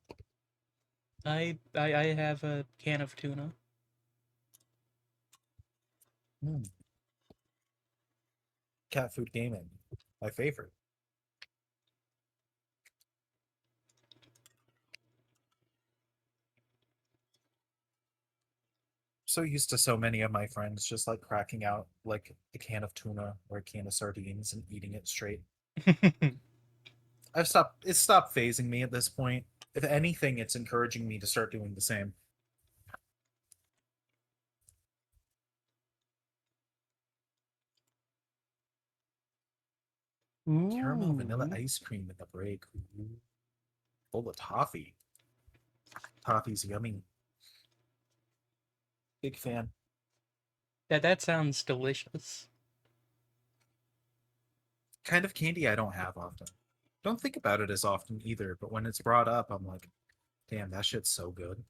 I have a can of tuna. Cat food gaming, my favorite. So used to so many of my friends just like cracking out like a can of tuna or a can of sardines and eating it straight. It's stopped phasing me at this point. If anything, it's encouraging me to start doing the same. Caramel vanilla ice cream in the break. Ooh. Full of toffee. Toffee's yummy. Big fan. That sounds delicious. Kind of candy I don't have often. Don't think about it as often either, but when it's brought up, I'm like, damn, that shit's so good.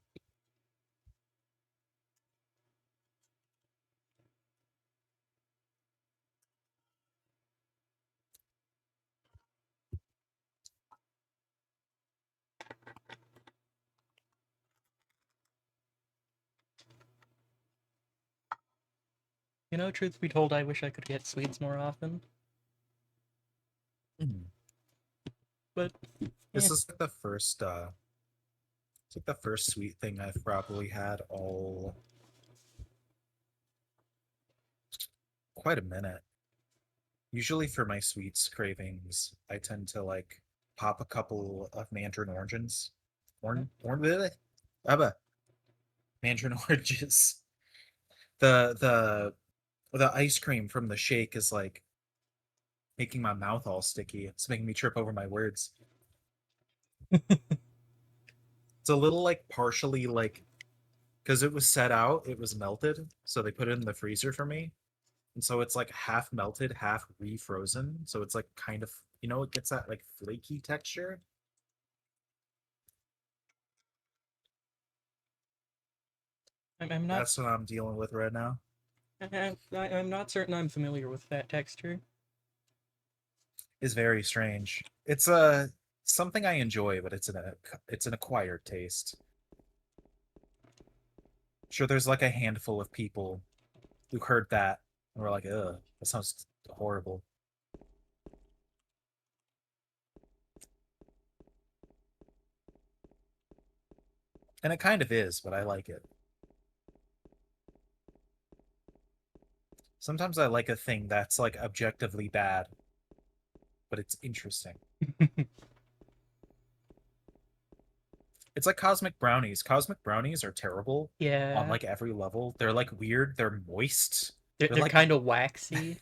You know, truth be told, I wish I could get sweets more often. But this is like the first it's like the first sweet thing I've probably had all quite a minute. Usually for my sweets cravings, I tend to like pop a couple of mandarin oranges. Mandarin oranges. The ice cream from the shake is like making my mouth all sticky. It's making me trip over my words. It's a little like partially like because it was set out, it was melted, so they put it in the freezer for me. And so it's like half melted, half refrozen. So it's like kind of, you know, it gets that like flaky texture. I'm not. That's what I'm dealing with right now. I'm not certain I'm familiar with that texture. Is very strange. It's something I enjoy, but it's an acquired taste. Sure, there's like a handful of people who heard that and were like, ugh, that sounds horrible. And it kind of is, but I like it. Sometimes I like a thing that's like objectively bad, but it's interesting. It's like cosmic brownies. Cosmic brownies are terrible. Yeah. On like every level. They're like weird. They're moist. They're like kind of waxy.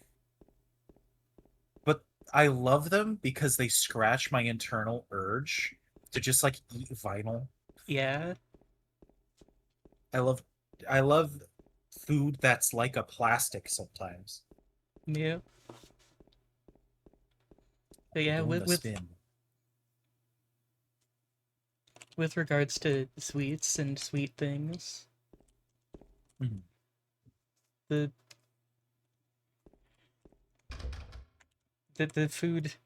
But I love them because they scratch my internal urge to just like eat vinyl. Yeah. I love food that's like a plastic sometimes. Yeah. But yeah, Doing the with spin. with regards to sweets and sweet things, Mhm. the the food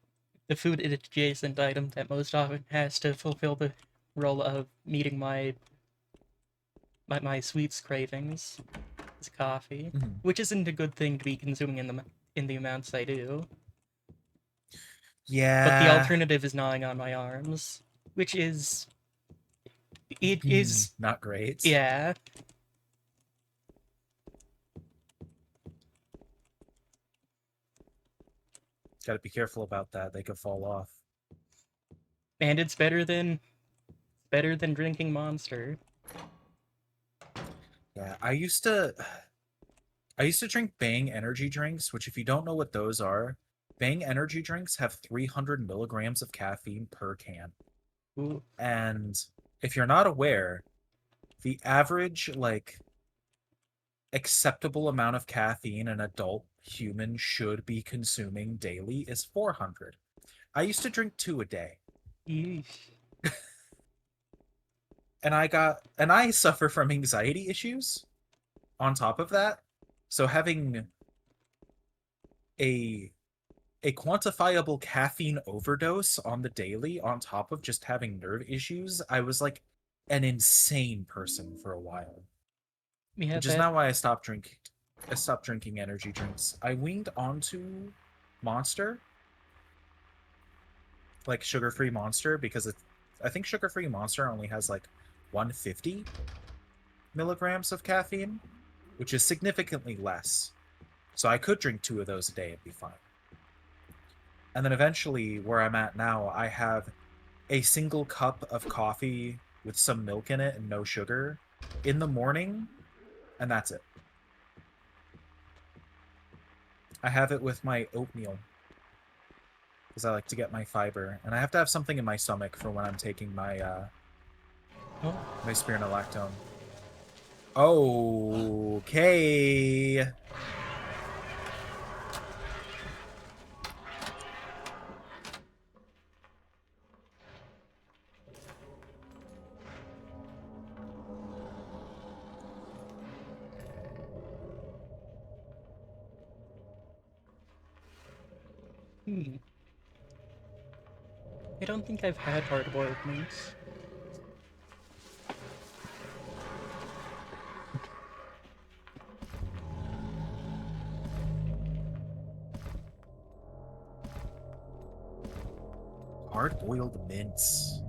adjacent item that most often has to fulfill the role of meeting my sweets cravings is coffee, Mhm. which isn't a good thing to be consuming in the amounts I do. Yeah. But the alternative is gnawing on my arms, which is it is not great. yeah. Gotta be careful about that. They could fall off. And it's better than drinking Monster. Yeah, I used to drink Bang energy drinks, which if you don't know what those are, Bang energy drinks have 300 milligrams of caffeine per can. Ooh. And if you're not aware, the average like acceptable amount of caffeine an adult human should be consuming daily is 400. I used to drink 2 a day. Yeesh. And I suffer from anxiety issues on top of that. So having a quantifiable caffeine overdose on the daily on top of just having nerve issues, I was like an insane person for a while. Yeah, which is now why I stopped drinking energy drinks. I weaned onto Monster, like sugar-free Monster, because I think sugar-free Monster only has like 150 milligrams of caffeine, which is significantly less. So I could drink 2 of those a day and be fine. And then eventually, where I'm at now, I have a single cup of coffee with some milk in it and no sugar in the morning, and that's it. I have it with my oatmeal because I like to get my fiber, and I have to have something in my stomach for when I'm taking my my spironolactone. Okay. I don't think I've had hard-boiled meats. Hard-boiled mince.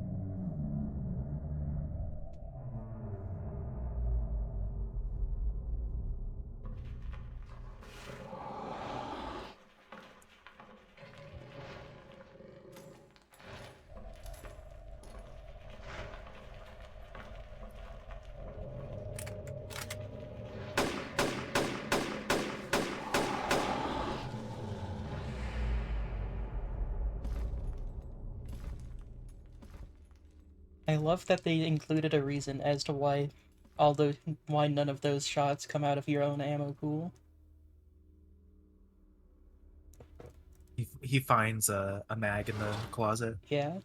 I love that they included a reason as to why none of those shots come out of your own ammo pool. He finds a mag in the closet. Yeah.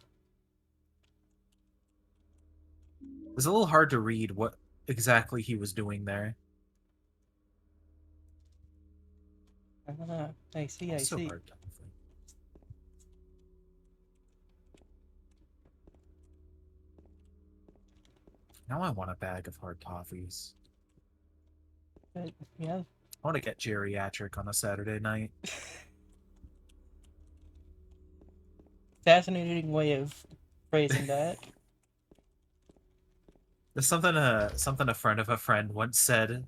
It was a little hard to read what exactly he was doing there. I see. So hard. Now I want a bag of hard toffees. But, yeah. I want to get geriatric on a Saturday night. Fascinating way of phrasing that. There's something a friend of a friend once said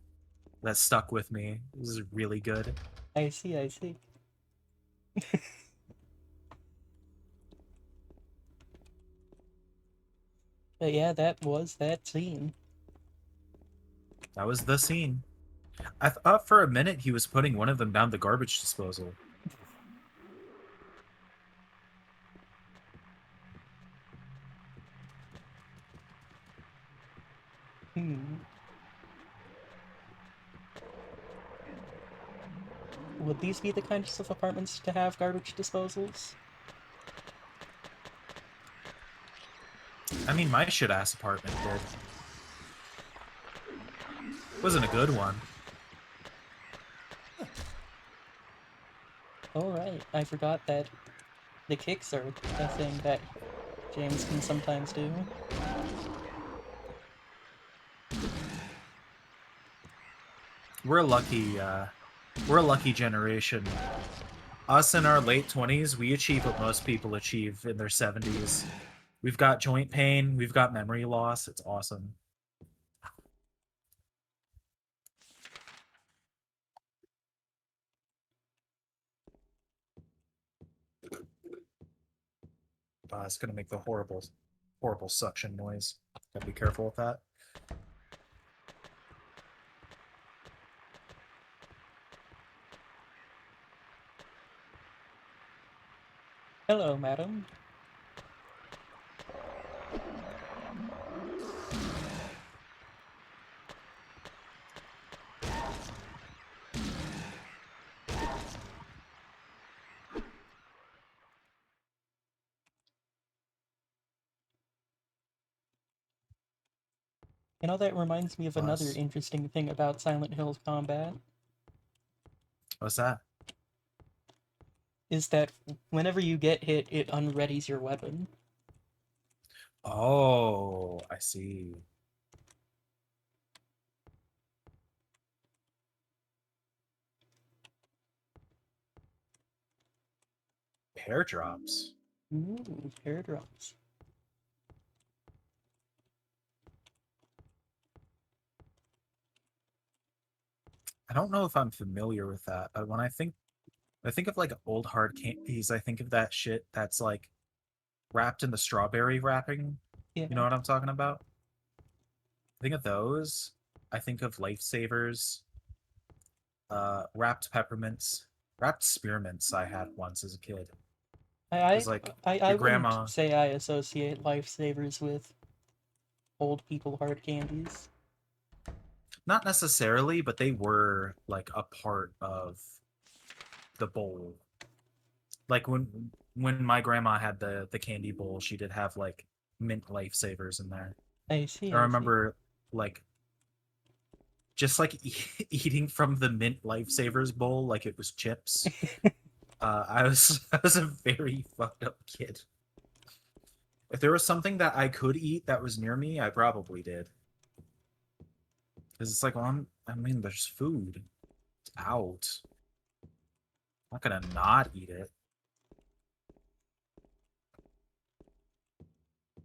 that stuck with me. It was really good. I see. But yeah, that was that scene. That was the scene. I thought for a minute he was putting one of them down the garbage disposal. Would these be the kinds of apartments to have garbage disposals? I mean, my shit-ass apartment did. Wasn't a good one. Oh, right. I forgot that the kicks are a thing that James can sometimes do. We're a lucky generation. Us in our late 20s, we achieve what most people achieve in their 70s. We've got joint pain, we've got memory loss. It's awesome. It's gonna make the horrible suction noise. Gotta be careful with that. Hello, madam. You know, that reminds me of another Plus. interesting thing about Silent Hill's combat. What's that? Is that whenever you get hit, it unreadies your weapon. Oh, I see. Pear drops. Ooh, pear drops. I don't know if I'm familiar with that. When I think of like old hard candies, I think of that shit that's like wrapped in the strawberry wrapping. Yeah. You know what I'm talking about? I think of those. I think of lifesavers. Wrapped peppermints. Wrapped spearmints I had once as a kid. I like wouldn't grandma. say I associate lifesavers with old people hard candies. Not necessarily, but they were like a part of the bowl. Like when my grandma had the candy bowl, she did have like mint lifesavers in there. I see. I remember like just like eating from the mint lifesavers bowl like it was chips. I was a very fucked up kid. If there was something that I could eat that was near me, I probably did. Because it's like, well, I mean, there's food. It's out. I'm not gonna not eat it.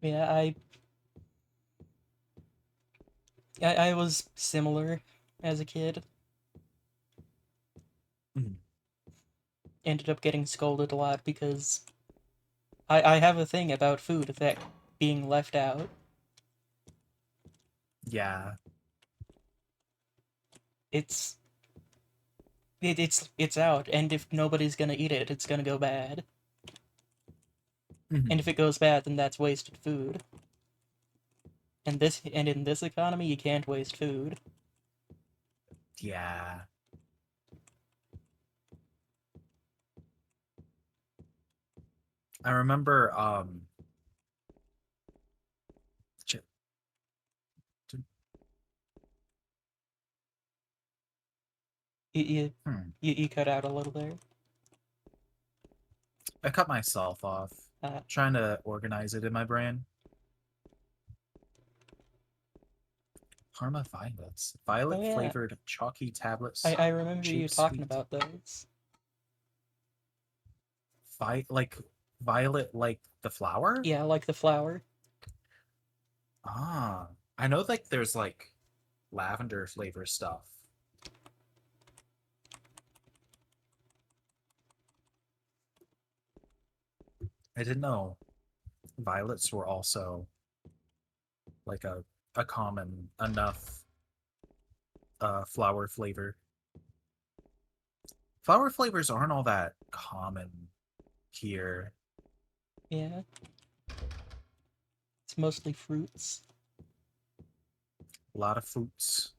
Yeah, I was similar as a kid. Ended up getting scolded a lot because I have a thing about food that being left out. Yeah. It's out, and if nobody's gonna eat it, it's gonna go bad. And if it goes bad, then that's wasted food. And in this economy, you can't waste food. Yeah. I remember You cut out a little there. I cut myself off. Trying to organize it in my brain. Parma violets. Violet flavored chalky tablets. I remember you talking about those. Like violet like the flower? Yeah, like the flower. Ah. I know like there's like lavender flavor stuff. I didn't know violets were also like a common enough flower flavor. Flower flavors aren't all that common here. Yeah. It's mostly fruits. A lot of fruits.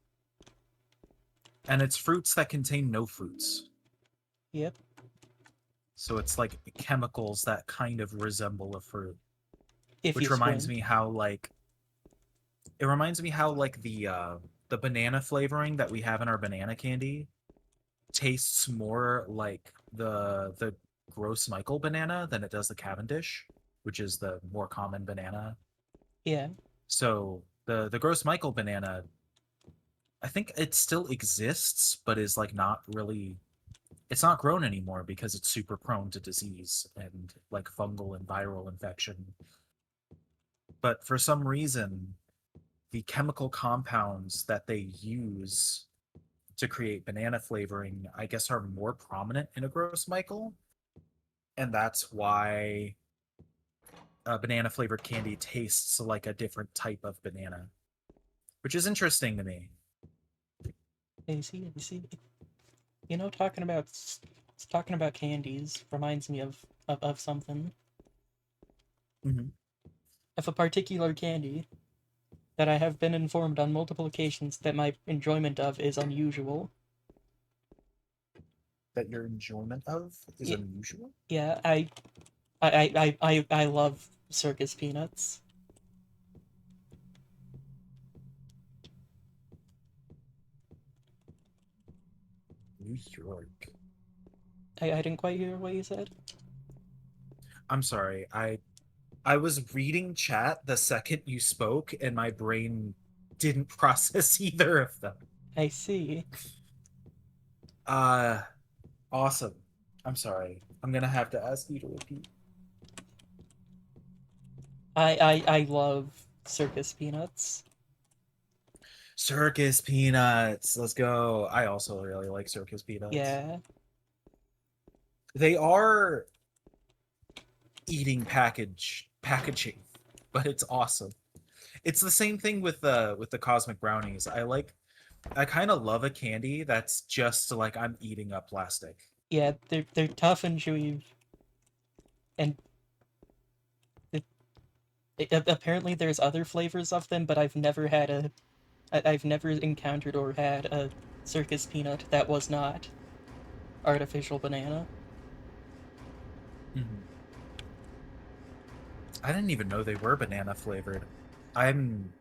And it's fruits that contain no fruits. Yep. So it's like chemicals that kind of resemble a fruit. If Which you reminds squint. me how like the banana flavoring that we have in our banana candy tastes more like the Gross Michael banana than it does the Cavendish, which is the more common banana. Yeah. So the Gross Michael banana, I think it still exists, but is like not really. It's not grown anymore because it's super prone to disease and like fungal and viral infection. But for some reason, the chemical compounds that they use to create banana flavoring, I guess, are more prominent in a Gross Michael. And that's why banana flavored candy tastes like a different type of banana, which is interesting to me. I see. You know, talking about candies reminds me of something. Mm-hmm. Of a particular candy that I have been informed on multiple occasions that my enjoyment of is unusual. That your enjoyment of is unusual? Yeah, I love circus peanuts. New York. I didn't quite hear what you said. I'm sorry. I was reading chat the second you spoke, and my brain didn't process either of them. I see. Awesome. I'm sorry. I'm gonna have to ask you to repeat. I love circus peanuts. Circus peanuts. Let's go. I also really like circus peanuts. Yeah. They are eating packaging, but it's awesome. It's the same thing with the cosmic brownies. I kind of love a candy that's just like I'm eating up plastic. Yeah, they're tough and chewy, and apparently there's other flavors of them, but I've never encountered or had a circus peanut that was not artificial banana. Mm-hmm. I didn't even know they were banana flavored. I'm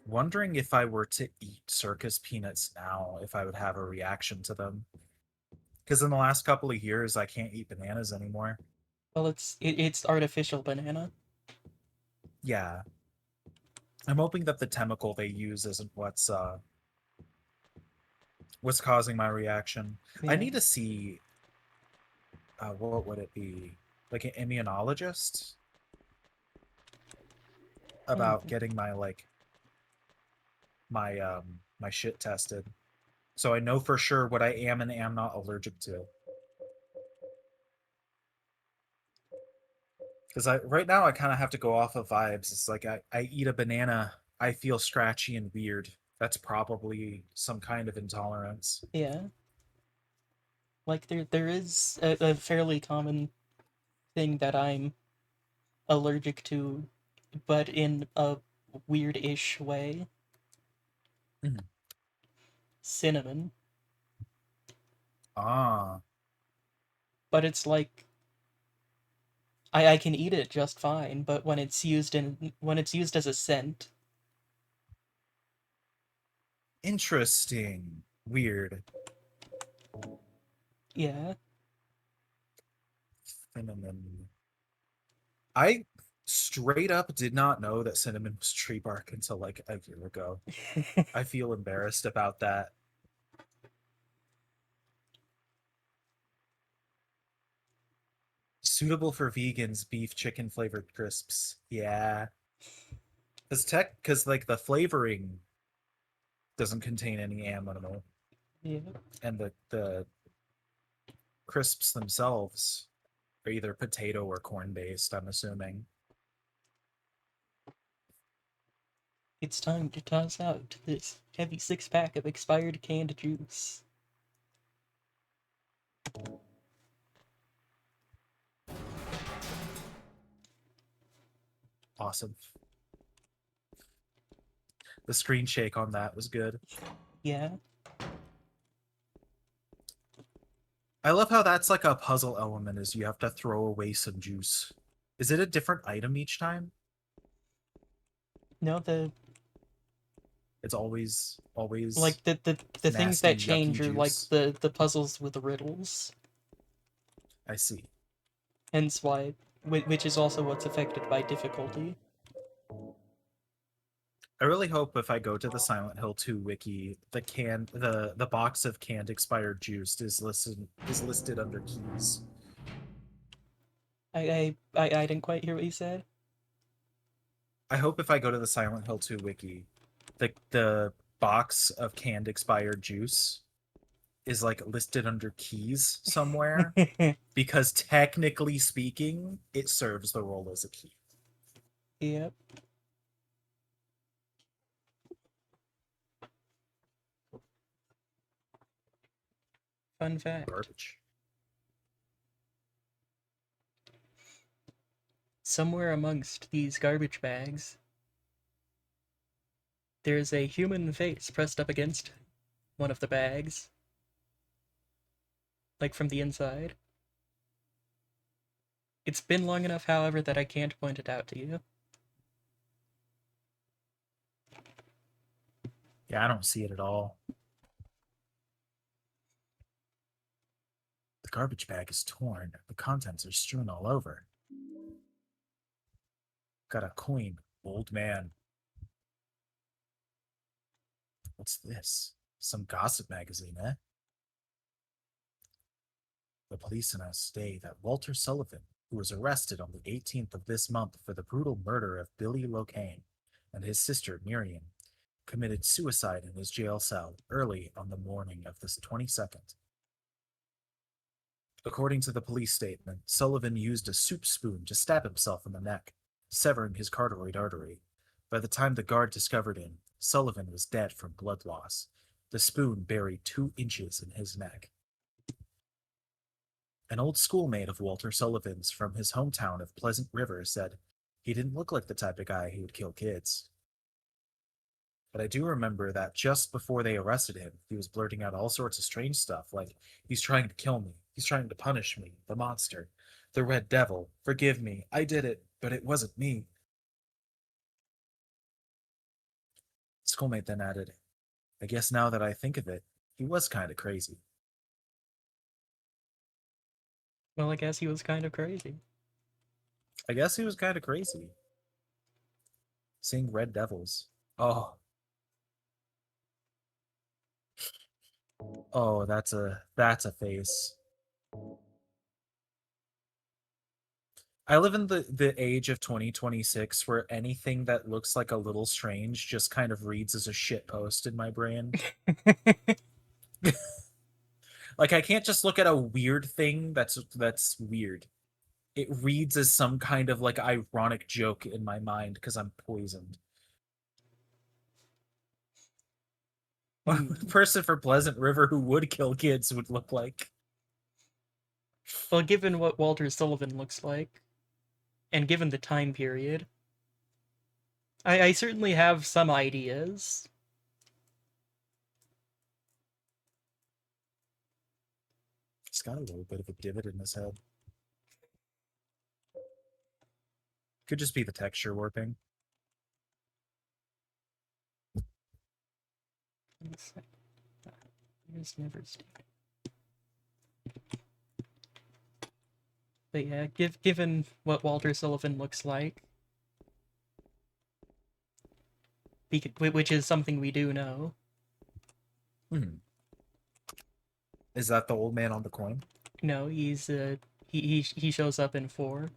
wondering if I were to eat circus peanuts now, if I would have a reaction to them. Because in the last couple of years, I can't eat bananas anymore. Well, it's artificial banana. Yeah. I'm hoping that the chemical they use isn't what's causing my reaction. Yeah. I need to see what would it be? Like an immunologist? About getting my my shit tested. So I know for sure what I am and am not allergic to. Because right now I kind of have to go off of vibes. It's like I eat a banana, I feel scratchy and weird. That's probably some kind of intolerance. Yeah. Like there is a fairly common thing that I'm allergic to, but in a weird-ish way. Mhm. Cinnamon. Ah. But it's like I can eat it just fine, but when it's used as a scent. Interesting. Weird. Yeah. Cinnamon. I straight up did not know that cinnamon was tree bark until like a year ago. I feel embarrassed about that. Suitable for vegans, beef, chicken flavored crisps. Yeah. Because like the flavoring doesn't contain any animal. Yeah. And the crisps themselves are either potato or corn based, I'm assuming. It's time to toss out this heavy 6-pack of expired canned juice. Awesome. The screen shake on that was good. Yeah. I love how that's like a puzzle element, is you have to throw away some juice. Is it a different item each time? No, It's always like the things nasty, that change yucky are like juice? the puzzles with the riddles. I see. Hence why, which is also what's affected by difficulty. I really hope if I go to the Silent Hill 2 wiki, the box of canned expired juice is listed under keys. I didn't quite hear what you said. I hope if I go to the Silent Hill 2 wiki, the box of canned expired juice is like listed under keys somewhere, because technically speaking, it serves the role as a key. Yep. Fun fact. Garbage. Somewhere amongst these garbage bags, there's a human face pressed up against one of the bags. Like from the inside. It's been long enough, however, that I can't point it out to you. Yeah, I don't see it at all. The garbage bag is torn. The contents are strewn all over. Got a coin, old man. What's this? Some gossip magazine, eh? The police announced today that Walter Sullivan, who was arrested on the 18th of this month for the brutal murder of Billy Locane and his sister Miriam, committed suicide in his jail cell early on the morning of the 22nd. According to the police statement, Sullivan used a soup spoon to stab himself in the neck, severing his carotid artery. By the time the guard discovered him, Sullivan was dead from blood loss, the spoon buried 2 inches in his neck. An old schoolmate of Walter Sullivan's from his hometown of Pleasant River said he didn't look like the type of guy who would kill kids. But I do remember that just before they arrested him, he was blurting out all sorts of strange stuff, like, he's trying to kill me, he's trying to punish me, the monster, the Red Devil, forgive me, I did it, but it wasn't me. Schoolmate then added, I guess now that I think of it, he was kind of crazy. Well, I guess he was kind of crazy. Seeing Red Devils. Oh. Oh, that's a face. I live in the age of 2026 where anything that looks like a little strange just kind of reads as a shit post in my brain. Like, I can't just look at a weird thing that's weird. It reads as some kind of like ironic joke in my mind because I'm poisoned. What a person from Pleasant River who would kill kids would look like. Well, given what Walter Sullivan looks like, and given the time period, I certainly have some ideas. He's got a little bit of a divot in his head. Could just be the texture warping. But yeah, given what Walter Sullivan looks like, which is something we do know. Is that the old man on the coin? No, he's he shows up in 4.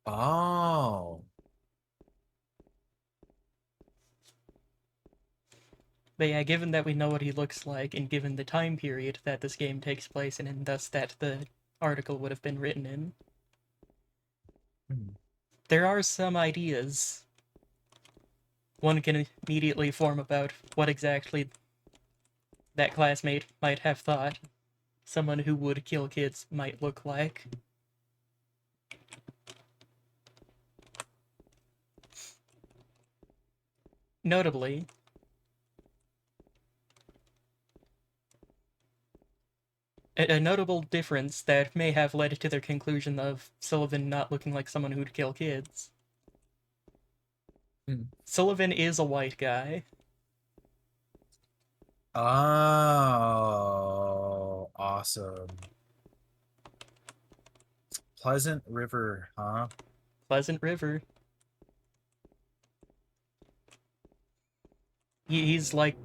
Oh. But yeah, given that we know what he looks like, and given the time period that this game takes place in, and thus that the article would have been written in, there are some ideas one can immediately form about what exactly that classmate might have thought someone who would kill kids might look like. Notably, a notable difference that may have led to their conclusion of Sullivan not looking like someone who'd kill kids. Sullivan is a white guy. Oh, awesome. Pleasant River, huh? Pleasant River. He's like...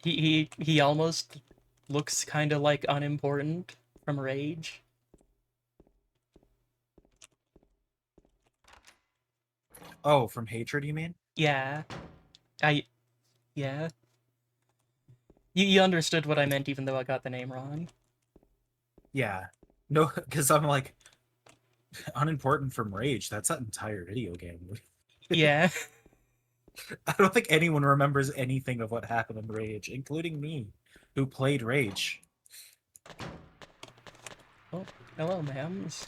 He almost looks kind of like unimportant from Rage. Oh, from Hatred, you mean? Yeah. Yeah. You understood what I meant even though I got the name wrong. Yeah. No, because I'm like, unimportant from Rage. That's that entire video game. Yeah. I don't think anyone remembers anything of what happened in Rage, including me, who played Rage. Oh, hello, ma'ams.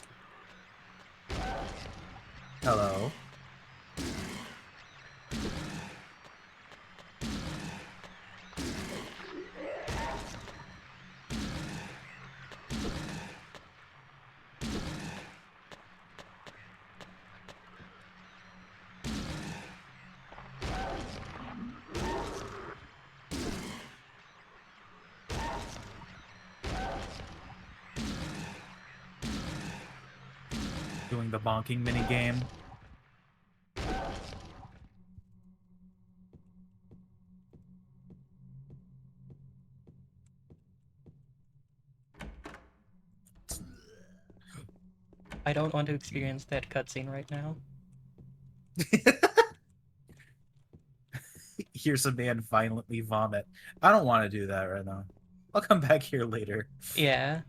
Hello. Doing the bonking minigame. I don't want to experience that cutscene right now. Here's a man violently vomit. I don't want to do that right now. I'll come back here later. Yeah.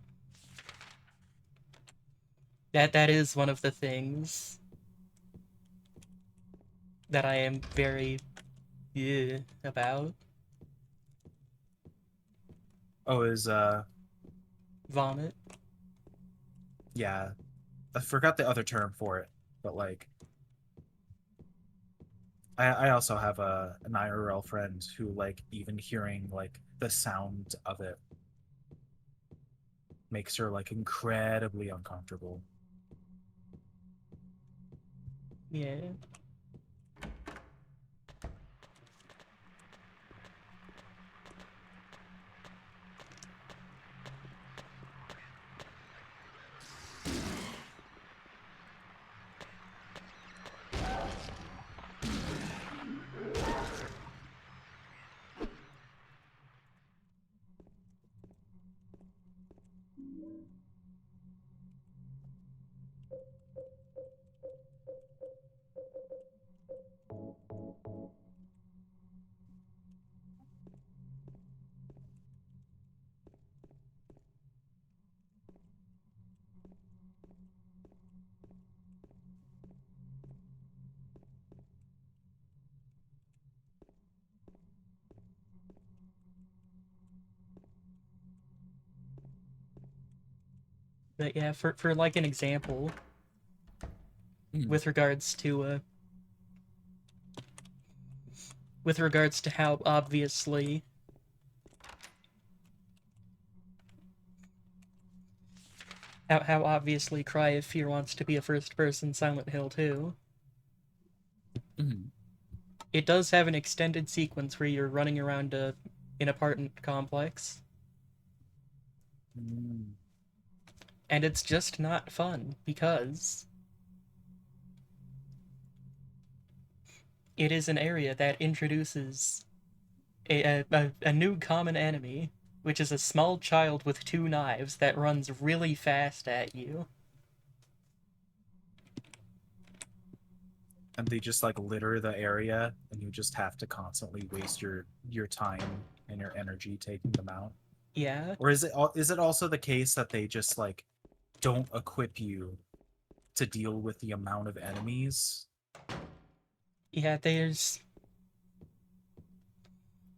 That is one of the things that I am very about. Oh, is Vomit. yeah. I forgot the other term for it, but like I also have an IRL friend who like even hearing like the sound of it makes her like incredibly uncomfortable. Yeah. But yeah, for like an example, with regards to how obviously how obviously Cry of Fear wants to be a first-person Silent Hill 2. It does have an extended sequence where you're running around an apartment complex. And it's just not fun, because it is an area that introduces a new common enemy, which is a small child with 2 knives that runs really fast at you. And they just like litter the area, and you just have to constantly waste your time and your energy taking them out. Yeah. Or is it also the case that they just like don't equip you to deal with the amount of enemies? Yeah, there's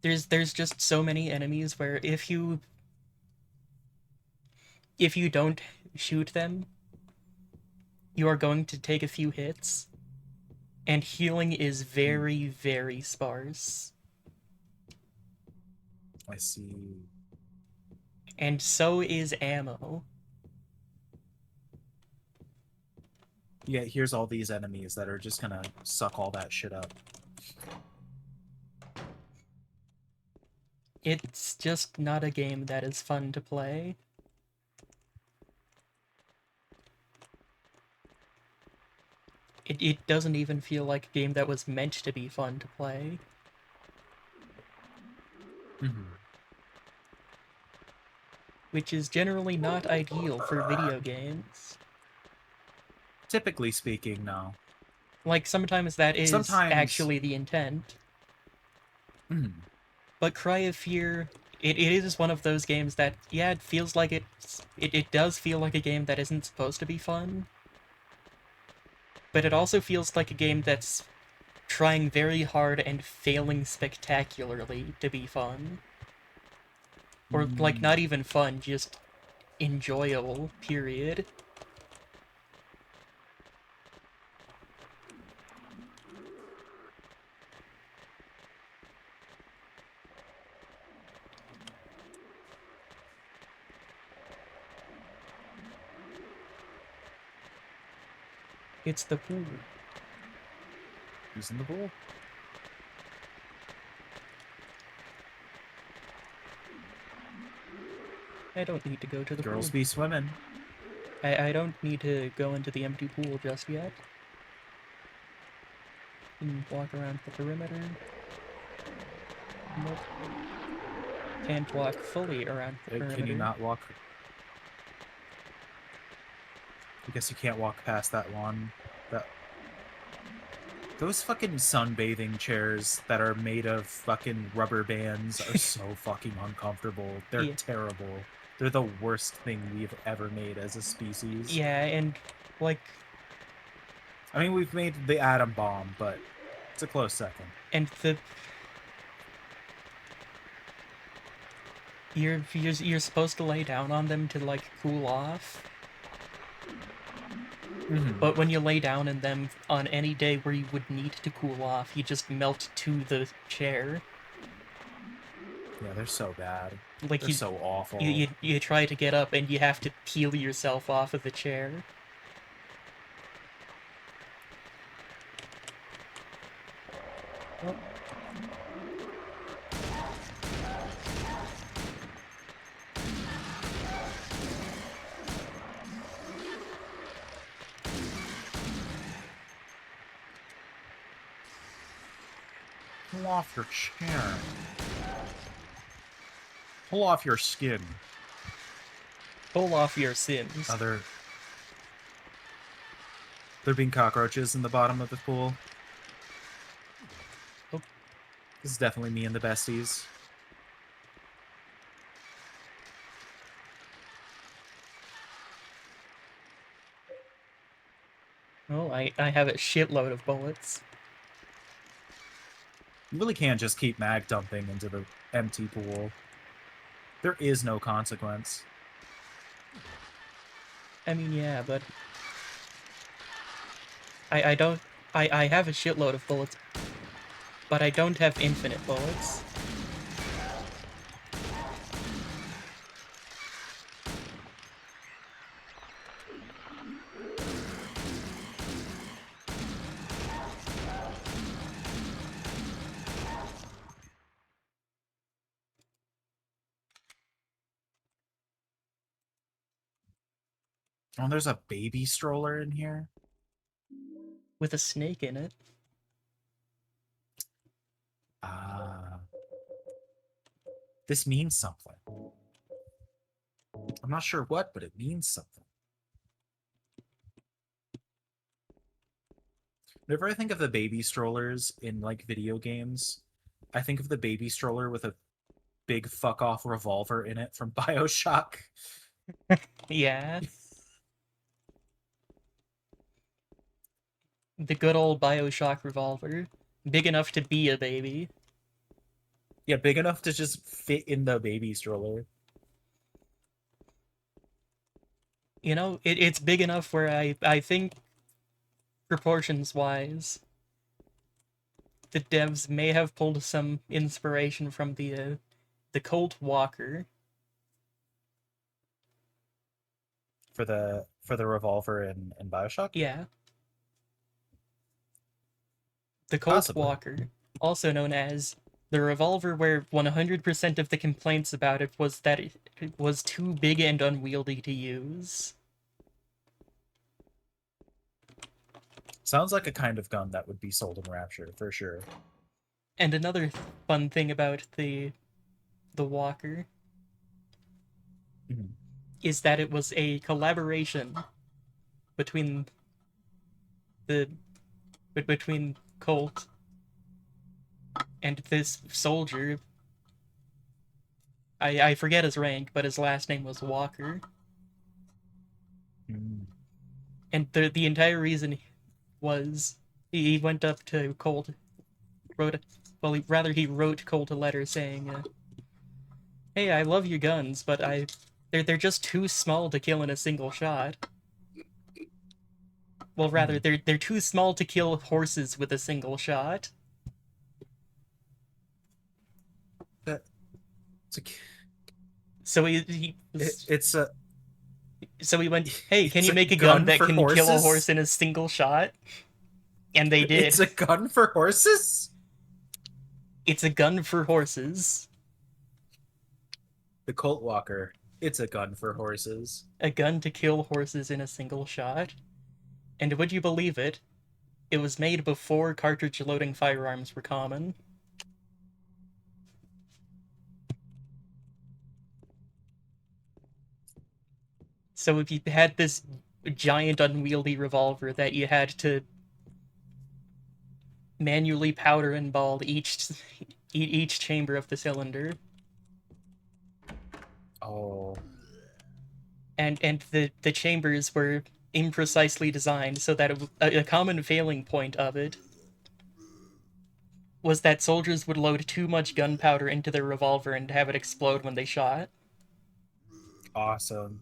just so many enemies where if you don't shoot them, you are going to take a few hits, And healing is very, very sparse. I see. And so is ammo. Yeah, here's all these enemies that are just gonna suck all that shit up. It's just not a game that is fun to play. It doesn't even feel like a game that was meant to be fun to play. Which is generally not ideal for video games. Typically speaking, no. Like, sometimes that is actually the intent. But Cry of Fear, it is one of those games that, yeah, it feels like it does feel like a game that isn't supposed to be fun. But it also feels like a game that's trying very hard and failing spectacularly to be fun. Or, like, not even fun, just enjoyable, period. It's the pool. Who's in the pool? I don't need to go to the Girls pool. be swimming. I don't need to go into the empty pool just yet. Can walk around the perimeter. Nope. Can't walk fully around the perimeter. Can you not walk? I guess you can't walk past that one. Those fucking sunbathing chairs that are made of fucking rubber bands are so fucking uncomfortable. They're terrible. They're the worst thing we've ever made as a species. Yeah, and, like... I mean, we've made the atom bomb, but it's a close second. And You're supposed to lay down on them to, like, cool off. But when you lay down in them on any day where you would need to cool off, you just melt to the chair. Yeah, they're so bad. Like they're so awful. You try to get up and you have to peel yourself off of the chair. Oh. Pull off your chair. Pull off your skin. Pull off your sins. There being cockroaches in the bottom of the pool. Oh. This is definitely me and the besties. Oh, I have a shitload of bullets. You really can't just keep mag dumping into the empty pool. There is no consequence. I mean, yeah, but... I have a shitload of bullets, but I don't have infinite bullets. Oh, there's a baby stroller in here? With a snake in it. This means something. I'm not sure what, but it means something. Whenever I think of the baby strollers in, like, video games, I think of the baby stroller with a big fuck-off revolver in it from BioShock. Yeah. The good old BioShock revolver. Big enough to be a baby. Yeah, big enough to just fit in the baby stroller. You know, it's big enough where I think, proportions-wise, the devs may have pulled some inspiration from the Colt Walker. For the revolver in Bioshock? Yeah. The Colt Possibly. Walker, also known as the revolver where 100% of the complaints about it was that it was too big and unwieldy to use. Sounds like a kind of gun that would be sold in Rapture, for sure. And another fun thing about the Walker Mhm. is that it was a collaboration between between Colt and this soldier. I forget his rank, but his last name was Walker. Mm. And the entire reason was he went up to Colt, he wrote Colt a letter saying, "Hey, I love your guns, but they're just too small to kill in a single shot." Well, rather, they're too small to kill horses with a single shot. So so he went, "Hey, can you make a gun that can kill a horse in a single shot?" And they did. It's a gun for horses? It's a gun for horses. The Colt Walker. It's a gun for horses. A gun to kill horses in a single shot. And would you believe it? It was made before cartridge loading firearms were common. So if you had this giant unwieldy revolver that you had to manually powder and ball each chamber of the cylinder. Oh. And the chambers were imprecisely designed so that a common failing point of it was that soldiers would load too much gunpowder into their revolver and have it explode when they shot. Awesome.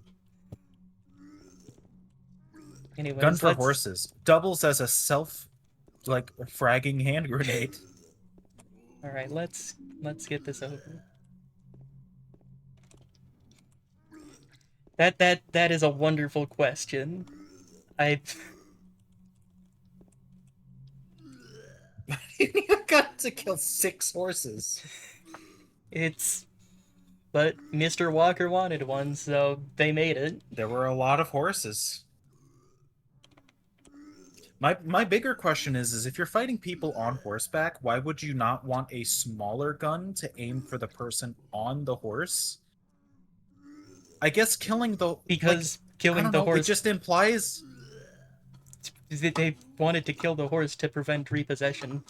Anyways, gun for horses. Doubles as a fragging hand grenade. Alright, let's get this over. That is a wonderful question. You got to kill 6 horses. But Mr. Walker wanted one, so they made it. There were a lot of horses. My bigger question is if you're fighting people on horseback, why would you not want a smaller gun to aim for the person on the horse? I guess killing the horse, it just implies they wanted to kill the horse to prevent repossession.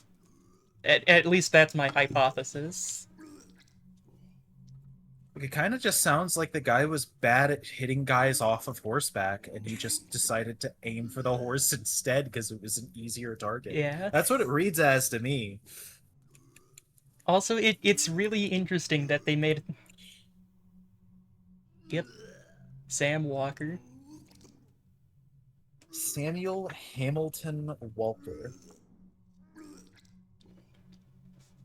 At least that's my hypothesis. It kind of just sounds like the guy was bad at hitting guys off of horseback, and he just decided to aim for the horse instead because it was an easier target. Yeah. That's what it reads as to me. Also, it's really interesting that they made... Yep. Sam Walker. Samuel Hamilton Walker.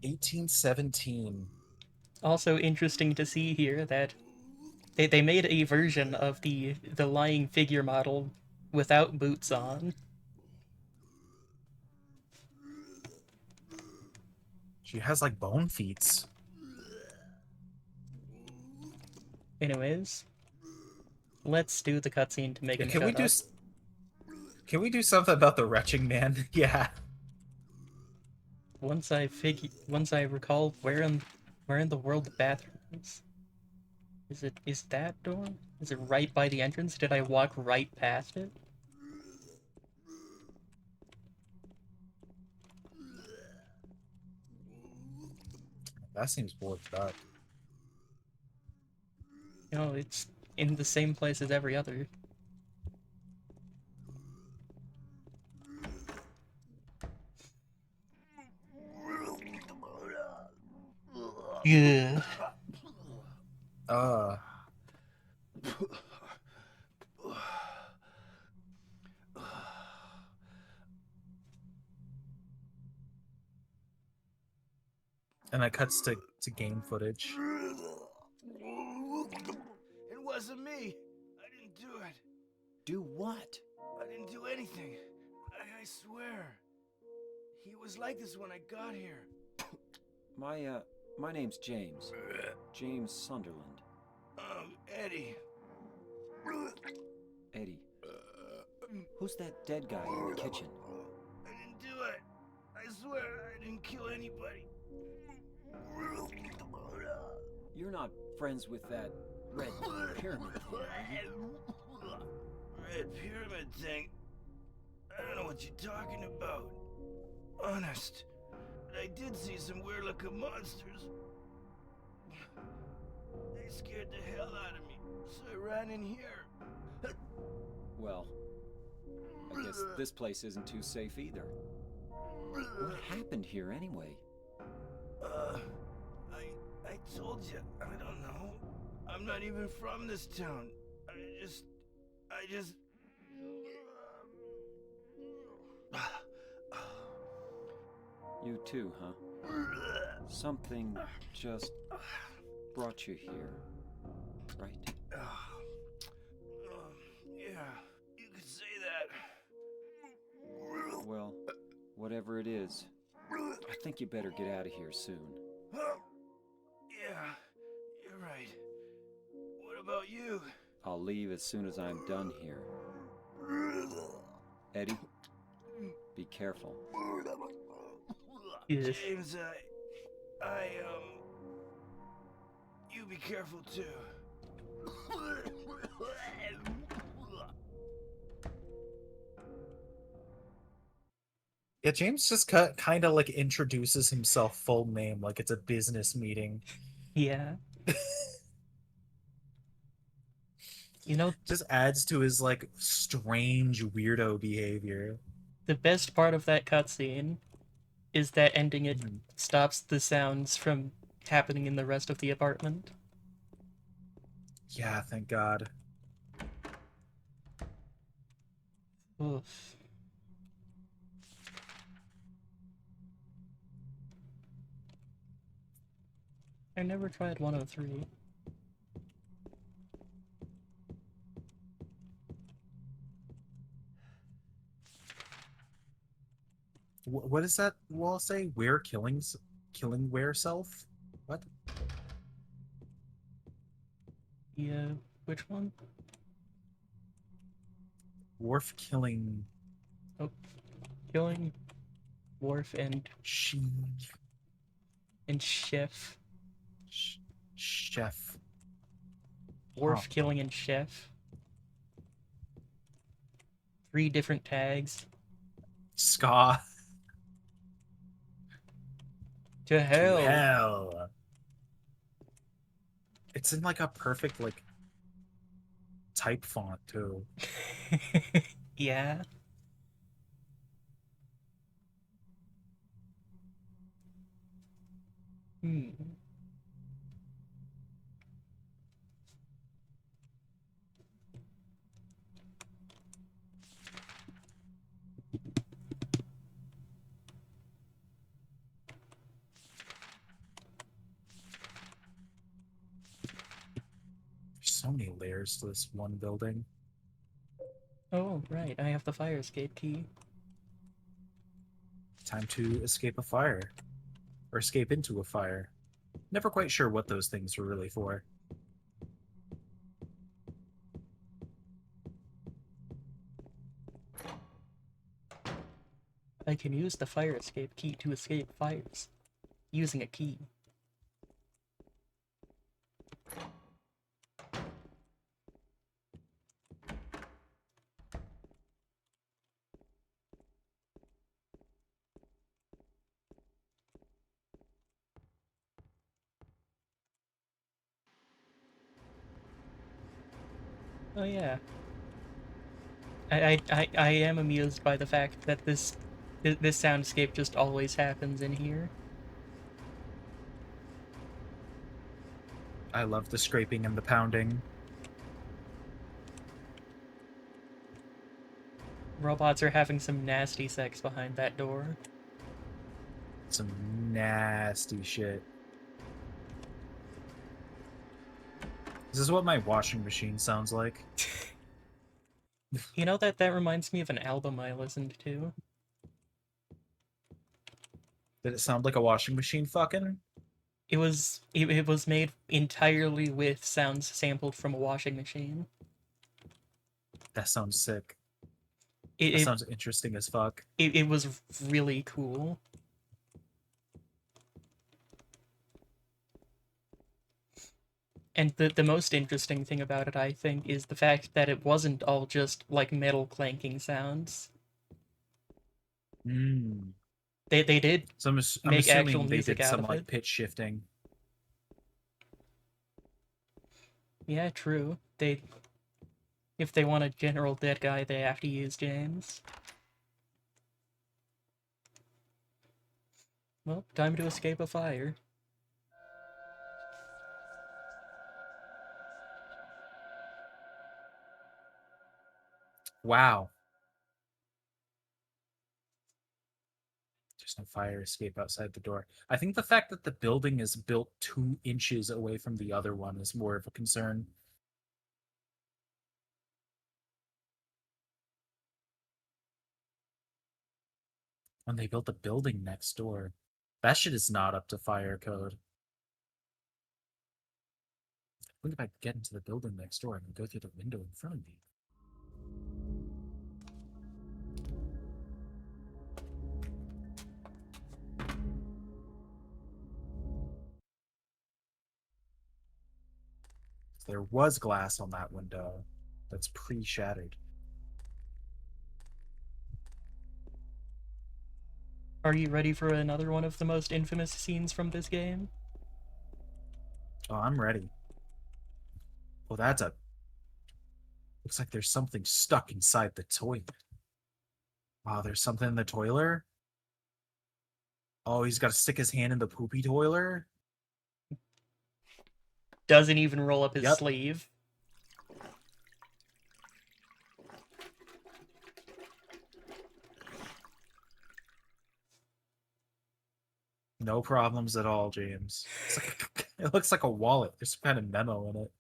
1817. Also interesting to see here that they made a version of the lying figure model without boots on. She has like bone feet. Anyways, let's do the cutscene to make him Can shut we up. Can we do something about the retching man? Yeah. Once I recall where in the world the bathroom is. Is that door? Is it right by the entrance? Did I walk right past it? That seems boarded up. No, it's in the same place as every other. Yeah. And that cuts to game footage. It wasn't me. I didn't do it. Do what? I didn't do anything. I swear. He was like this when I got here. My name's James. James Sunderland. Eddie. Eddie. Who's that dead guy in the kitchen? I didn't do it. I swear I didn't kill anybody. You're not friends with that red pyramid thing, are you? Red pyramid thing? I don't know what you're talking about. Honest. But I did see some weird looking monsters. They scared the hell out of me, so I ran in here. Well, I guess this place isn't too safe either. What happened here anyway? I told you, I don't know. I'm not even from this town. I just... You too, huh? Something just brought you here, right? Yeah, you could say that. Well, whatever it is, I think you better get out of here soon. Yeah, you're right. What about you? I'll leave as soon as I'm done here. Eddie, be careful. Yes. James, you be careful too. Yeah, James just kind of like introduces himself full name like it's a business meeting. Yeah. You know, just adds to his like strange weirdo behavior. The best part of that cutscene is that ending it stops the sounds from happening in the rest of the apartment. Yeah, thank God. Oof. I never tried 103. What does that wall say? Where killing where self? What? Yeah, which one? Worf killing. Oh, killing Worf and Chef. Chef. Worf killing and Chef. 3 different tags. Ska. To hell. To hell. It's in like a perfect like type font too. Yeah. So many layers to this one building. Oh, right. I have the fire escape key. Time to escape a fire. Or escape into a fire. Never quite sure what those things were really for. I can use the fire escape key to escape fires. Using a key. Oh yeah. I am amused by the fact that this soundscape just always happens in here. I love the scraping and the pounding. Robots are having some nasty sex behind that door. Some nasty shit. This is what my washing machine sounds like. You know that reminds me of an album I listened to. Did it sound like a washing machine fucking? It was made entirely with sounds sampled from a washing machine. That sounds sick. It That sounds interesting as fuck. It was really cool. And the most interesting thing about it, I think, is the fact that it wasn't all just, like, metal clanking sounds. Mm. They did So I'm make actual assuming they music did out some, of like, it. pitch shifting. Yeah, true. If they want a general dead guy, they have to use James. Well, time to escape a fire. Wow. There's no fire escape outside the door. I think the fact that the building is built 2 inches away from the other one is more of a concern. When they built a building next door. That shit is not up to fire code. What if I get into the building next door and go through the window in front of me? There was glass on that window that's pre-shattered. Are you ready for another one of the most infamous scenes from this game? Oh, I'm ready. Well, that's a... Looks like there's something stuck inside the toilet. Wow, there's something in the toilet? Oh, he's got to stick his hand in the poopy toilet? Doesn't even roll up his Yep. sleeve. No problems at all, James. It looks like a wallet. There's some kind of memo in it.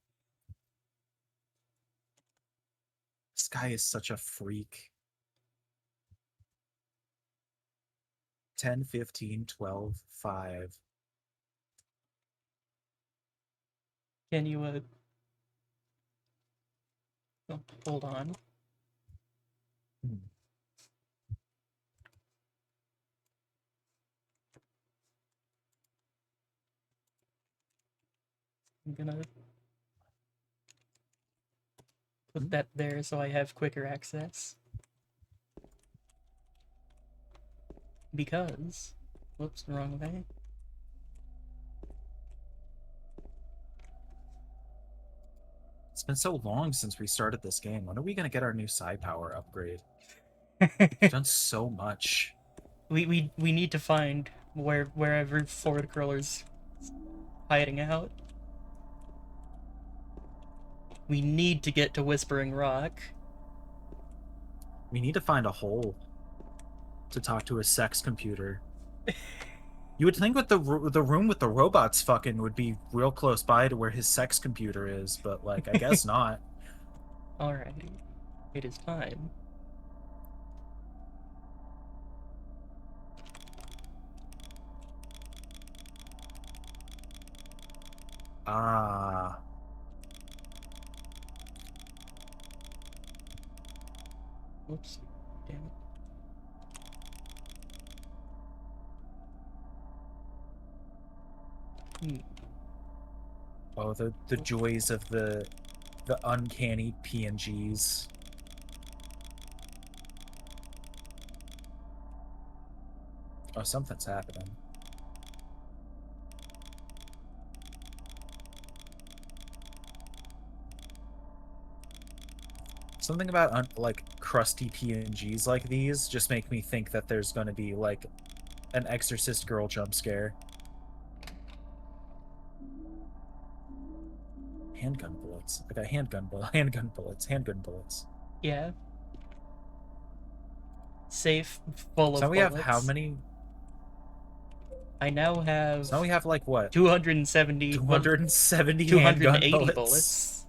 This guy is such a freak. 10, 15, 12, 5. Can you, oh, hold on. I'm gonna put that there so I have quicker access. Because... Whoops, wrong way. It's been so long since we started this game. When are we gonna get our new psi power upgrade? We've done so much. We need to find wherever Ford Curler's hiding out. We need to get to Whispering Rock. We need to find a hole to talk to a sex computer. You would think with the room with the robots fucking would be real close by to where his sex computer is, but like I guess not. Alrighty. It is time. Ah. Whoops. Damn it. Oh, the joys of the uncanny PNGs. Oh, something's happening. Something about like crusty PNGs like these just make me think that there's going to be like an Exorcist girl jump scare. Handgun bullets. I got handgun bullets. Yeah. Safe, full of So we bullets. have how many? I now have. So now we have like what? 270. 270 280 handgun bullets.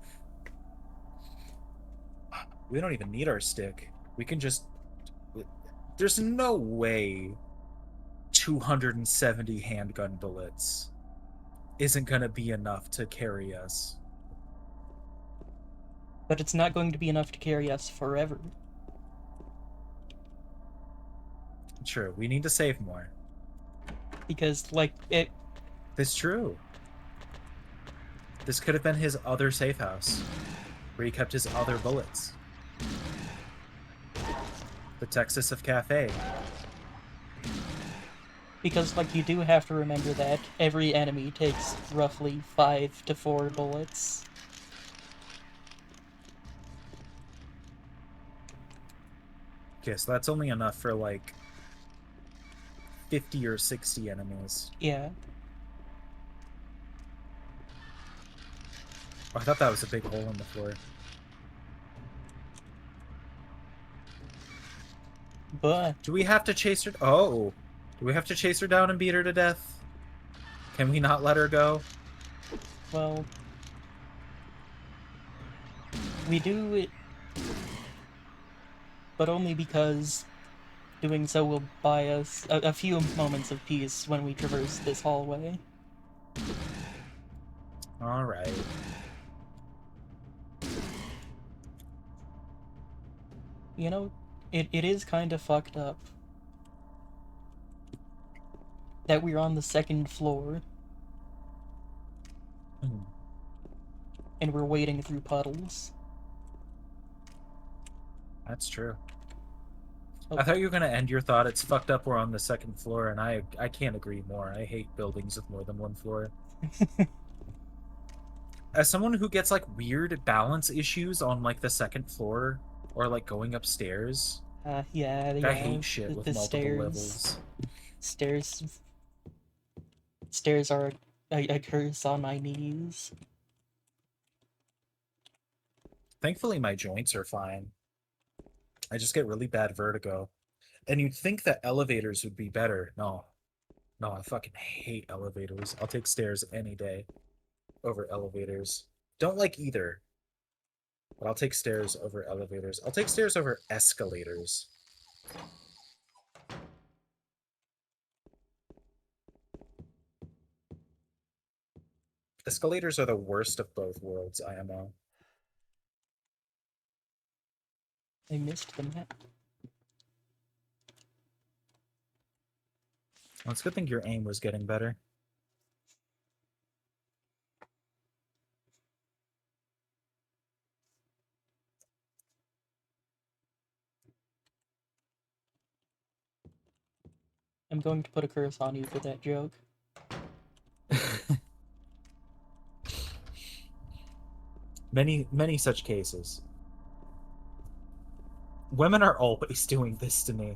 We don't even need our stick. We can just. There's no way 270 handgun bullets isn't gonna be enough to carry us. But it's not going to be enough to carry us forever. True, we need to save more. Because, like, it... That's true. This could have been his other safe house, where he kept his other bullets. The Texas of Cafe. Because, like, you do have to remember that every enemy takes roughly 5 to 4 bullets. Okay, so that's only enough for, like, 50 or 60 enemies. Yeah. Oh, I thought that was a big hole in the floor. But... Do we have to chase her? Oh! Do we have to chase her down and beat her to death? Can we not let her go? Well... We do it... But only because doing so will buy us a few moments of peace when we traverse this hallway. Alright. You know, it is kind of fucked up that we're on the 2nd floor and we're wading through puddles. That's true. Oh. I thought you were going to end your thought, it's fucked up we're on the 2nd floor, and I can't agree more. I hate buildings with more than one floor. As someone who gets, like, weird balance issues on, like, the 2nd floor, or, like, going upstairs... Yeah, I hate shit with multiple stairs, levels. Stairs are a curse on my knees. Thankfully, my joints are fine. I just get really bad vertigo. And you'd think that elevators would be better. No. No, I fucking hate elevators. I'll take stairs any day over elevators. Don't like either. But I'll take stairs over elevators. I'll take stairs over escalators. Escalators are the worst of both worlds, IMO. I missed the map. Well, it's a good thing your aim was getting better. I'm going to put a curse on you for that joke. Many such cases. Women are always doing this to me.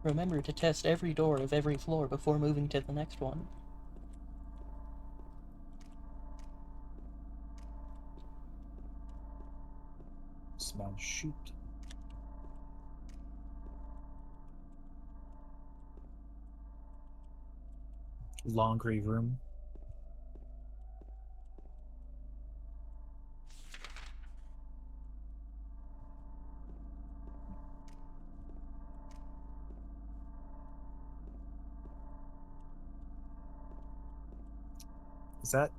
Remember to test every door of every floor before moving to the next one. Small shoot. Laundry room. Is that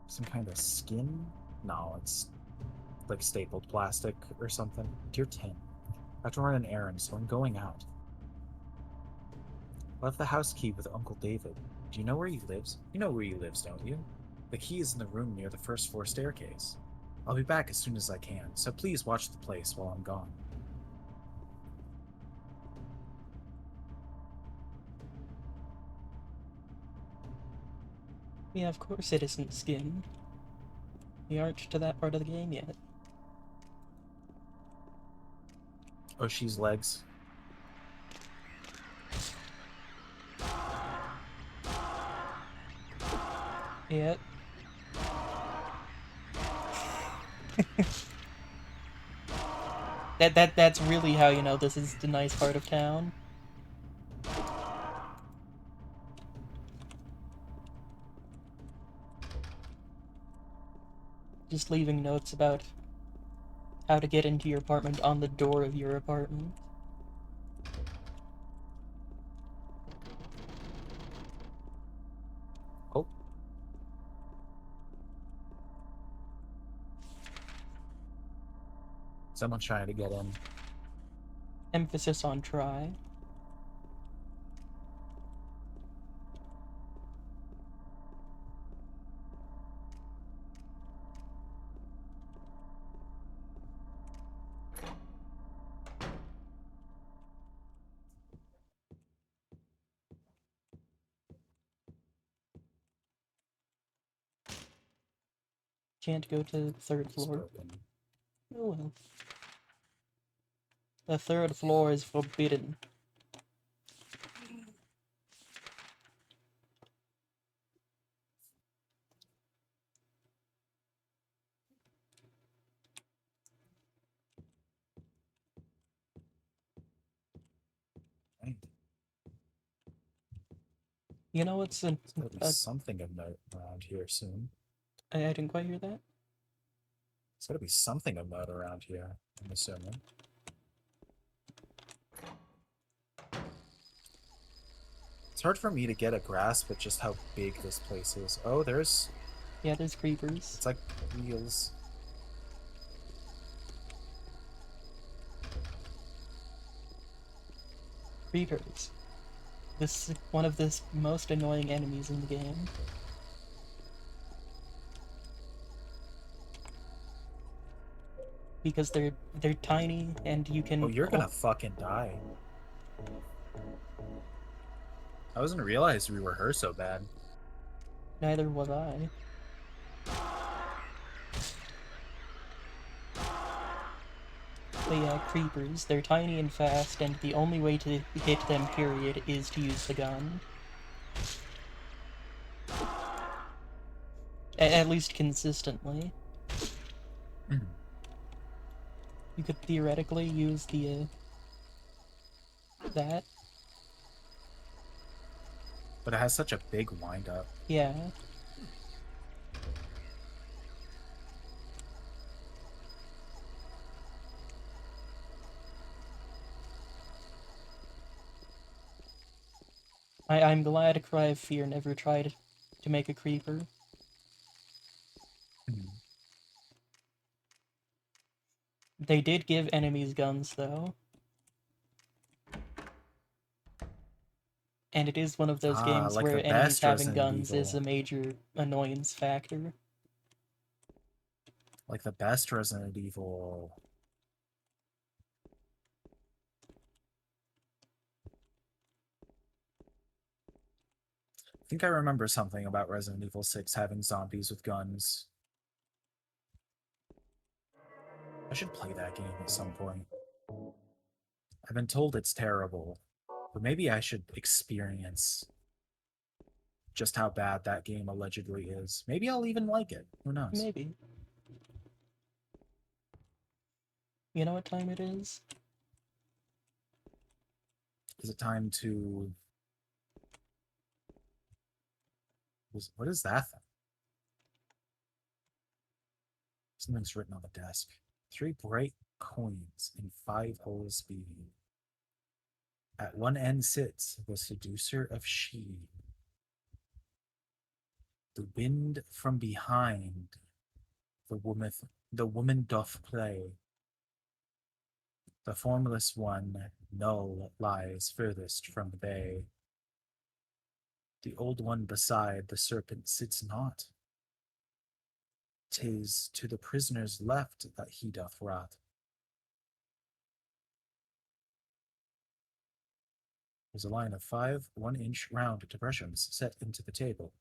some kind of skin? No, it's like stapled plastic or something. Tier 10. I have to run an errand, so I'm going out. Left the house key with Uncle David. Do you know where he lives? You know where he lives, don't you? The key is in the room near the first floor staircase. I'll be back as soon as I can, so please watch the place while I'm gone. Yeah, of course it isn't skin. We aren't to that part of the game yet. Oh, she's legs. Yet. That's really how you know this is the nice part of town. Just leaving notes about how to get into your apartment on the door of your apartment. Oh. Someone's trying to get in. Emphasis on try. Can't go to the third floor. Oh well. The third floor is forbidden. You know what's There's gotta be something of note around here soon. I didn't quite hear that. There's gotta be something of note around here, I'm assuming. It's hard for me to get a grasp at just how big this place is. Oh, there's... Yeah, there's creepers. It's like wheels. Creepers. This is one of the most annoying enemies in the game. Because they're tiny and you can... Oh, you're gonna fucking die. I wasn't realize we were her so bad. Neither was I. But yeah, creepers. They're tiny and fast, and the only way to hit them, period, is to use the gun. At least consistently. You could theoretically use the, that. But it has such a big wind-up. Yeah. I'm glad Cry of Fear never tried to make a creeper. They did give enemies guns, though. And it is one of those games like where the enemies best having Resident guns is Evil. a major annoyance factor. Like the best Resident Evil. I think I remember something about Resident Evil 6 having zombies with guns. I should play that game at some point. I've been told it's terrible, but maybe I should experience just how bad that game allegedly is. Maybe I'll even like it. Who knows? Maybe. You know what time it is? Is it time to... What is that thing? Something's written on the desk. 3 bright coins in 5 holes speed. At one end sits the seducer of she. The wind from behind the woman doth play. The formless one, null, lies furthest from the bay. The old one beside the serpent sits not. 'Tis to the prisoner's left that he doth rot. There's a line of 5 1-inch round depressions set into the table.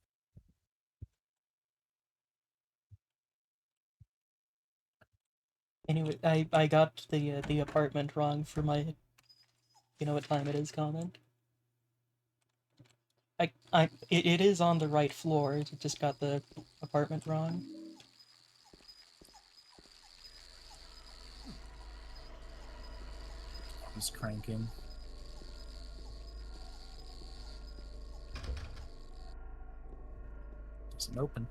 Anyway, I got the apartment wrong for my you know what time it is comment. It is on the right floor. It just got the apartment wrong. He's cranking. Doesn't open.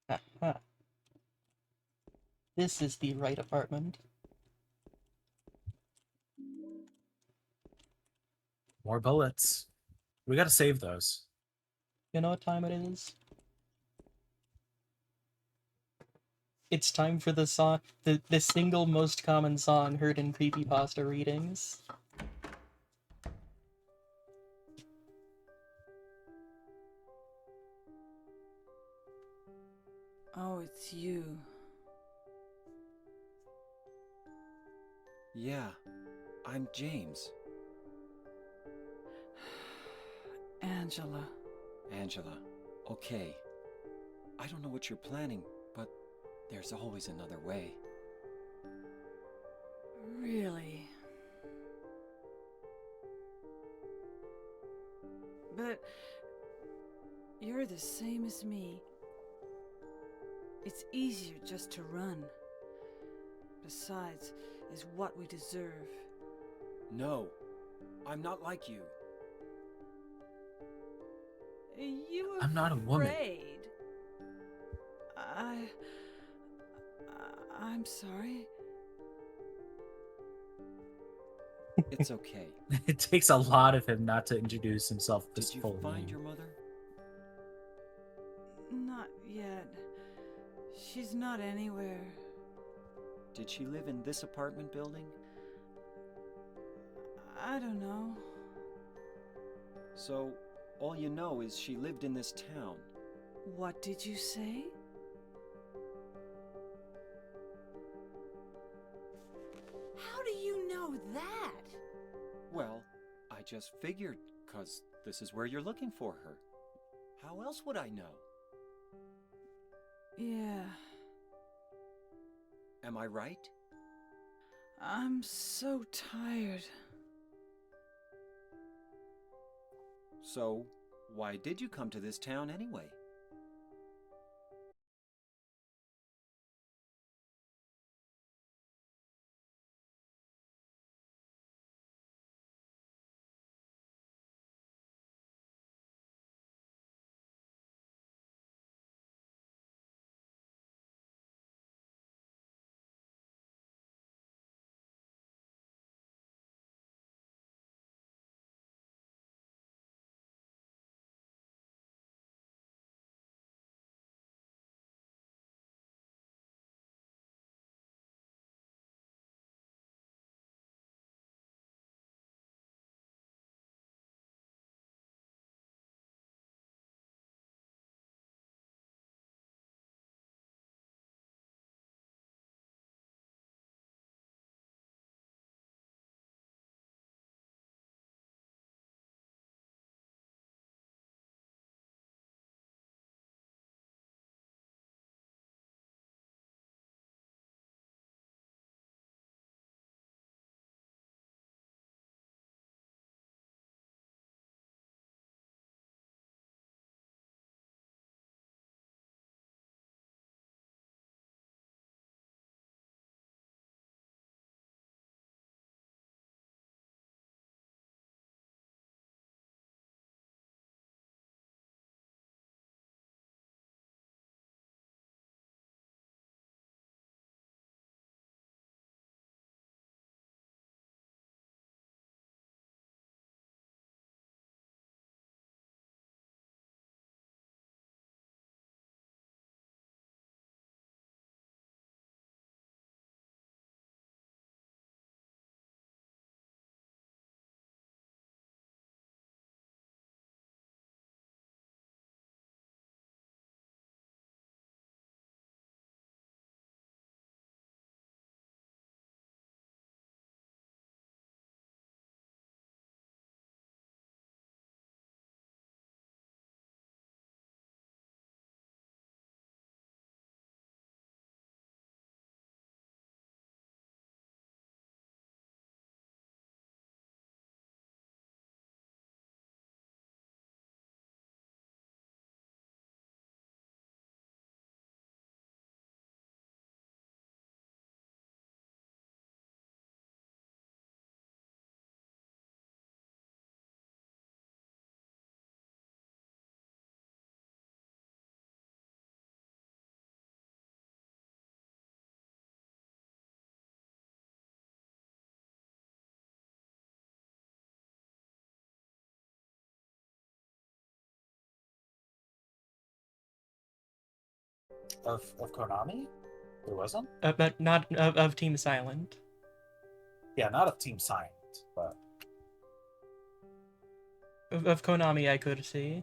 Aha. This is the right apartment. More bullets. We gotta save those. You know what time it is? It's time for the song, the single most common song heard in creepypasta readings. Oh, it's you. Yeah, I'm James. Angela. Angela, okay. I don't know what you're planning, but there's always another way. Really? But you're the same as me. It's easier just to run. Besides, is what we deserve. No, I'm not like you. You I'm not a woman. afraid? I'm sorry. It's okay. It takes a lot of him not to introduce himself with his Did you full find name. your mother? Not yet. She's not anywhere. Did she live in this apartment building? I don't know. So, all you know is she lived in this town. What did you say? How do you know that? Well, I just figured, 'cause this is where you're looking for her. How else would I know? Yeah, Am I right? I'm so tired. So, why did you come to this town anyway? Of Konami? There wasn't? But not of Team Silent. Yeah, not of Team Silent, but Of Konami, I could see.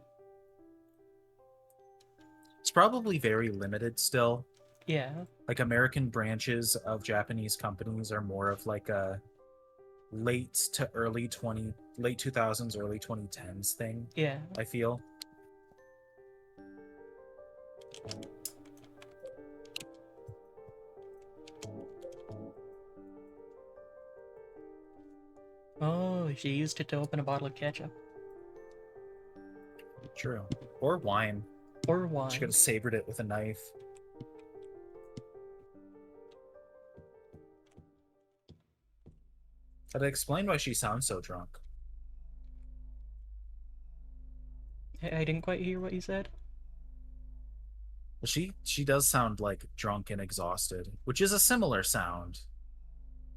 it's probably very limited still. Yeah. Like American branches of Japanese companies are more of like a late 2000s, early 2010s thing. Yeah. I feel. Oh, she used it to open a bottle of ketchup. True. Or wine. Or wine. She could have savored it with a knife. That explained why she sounds so drunk. I didn't quite hear what you said. Well, she does sound like drunk and exhausted, which is a similar sound.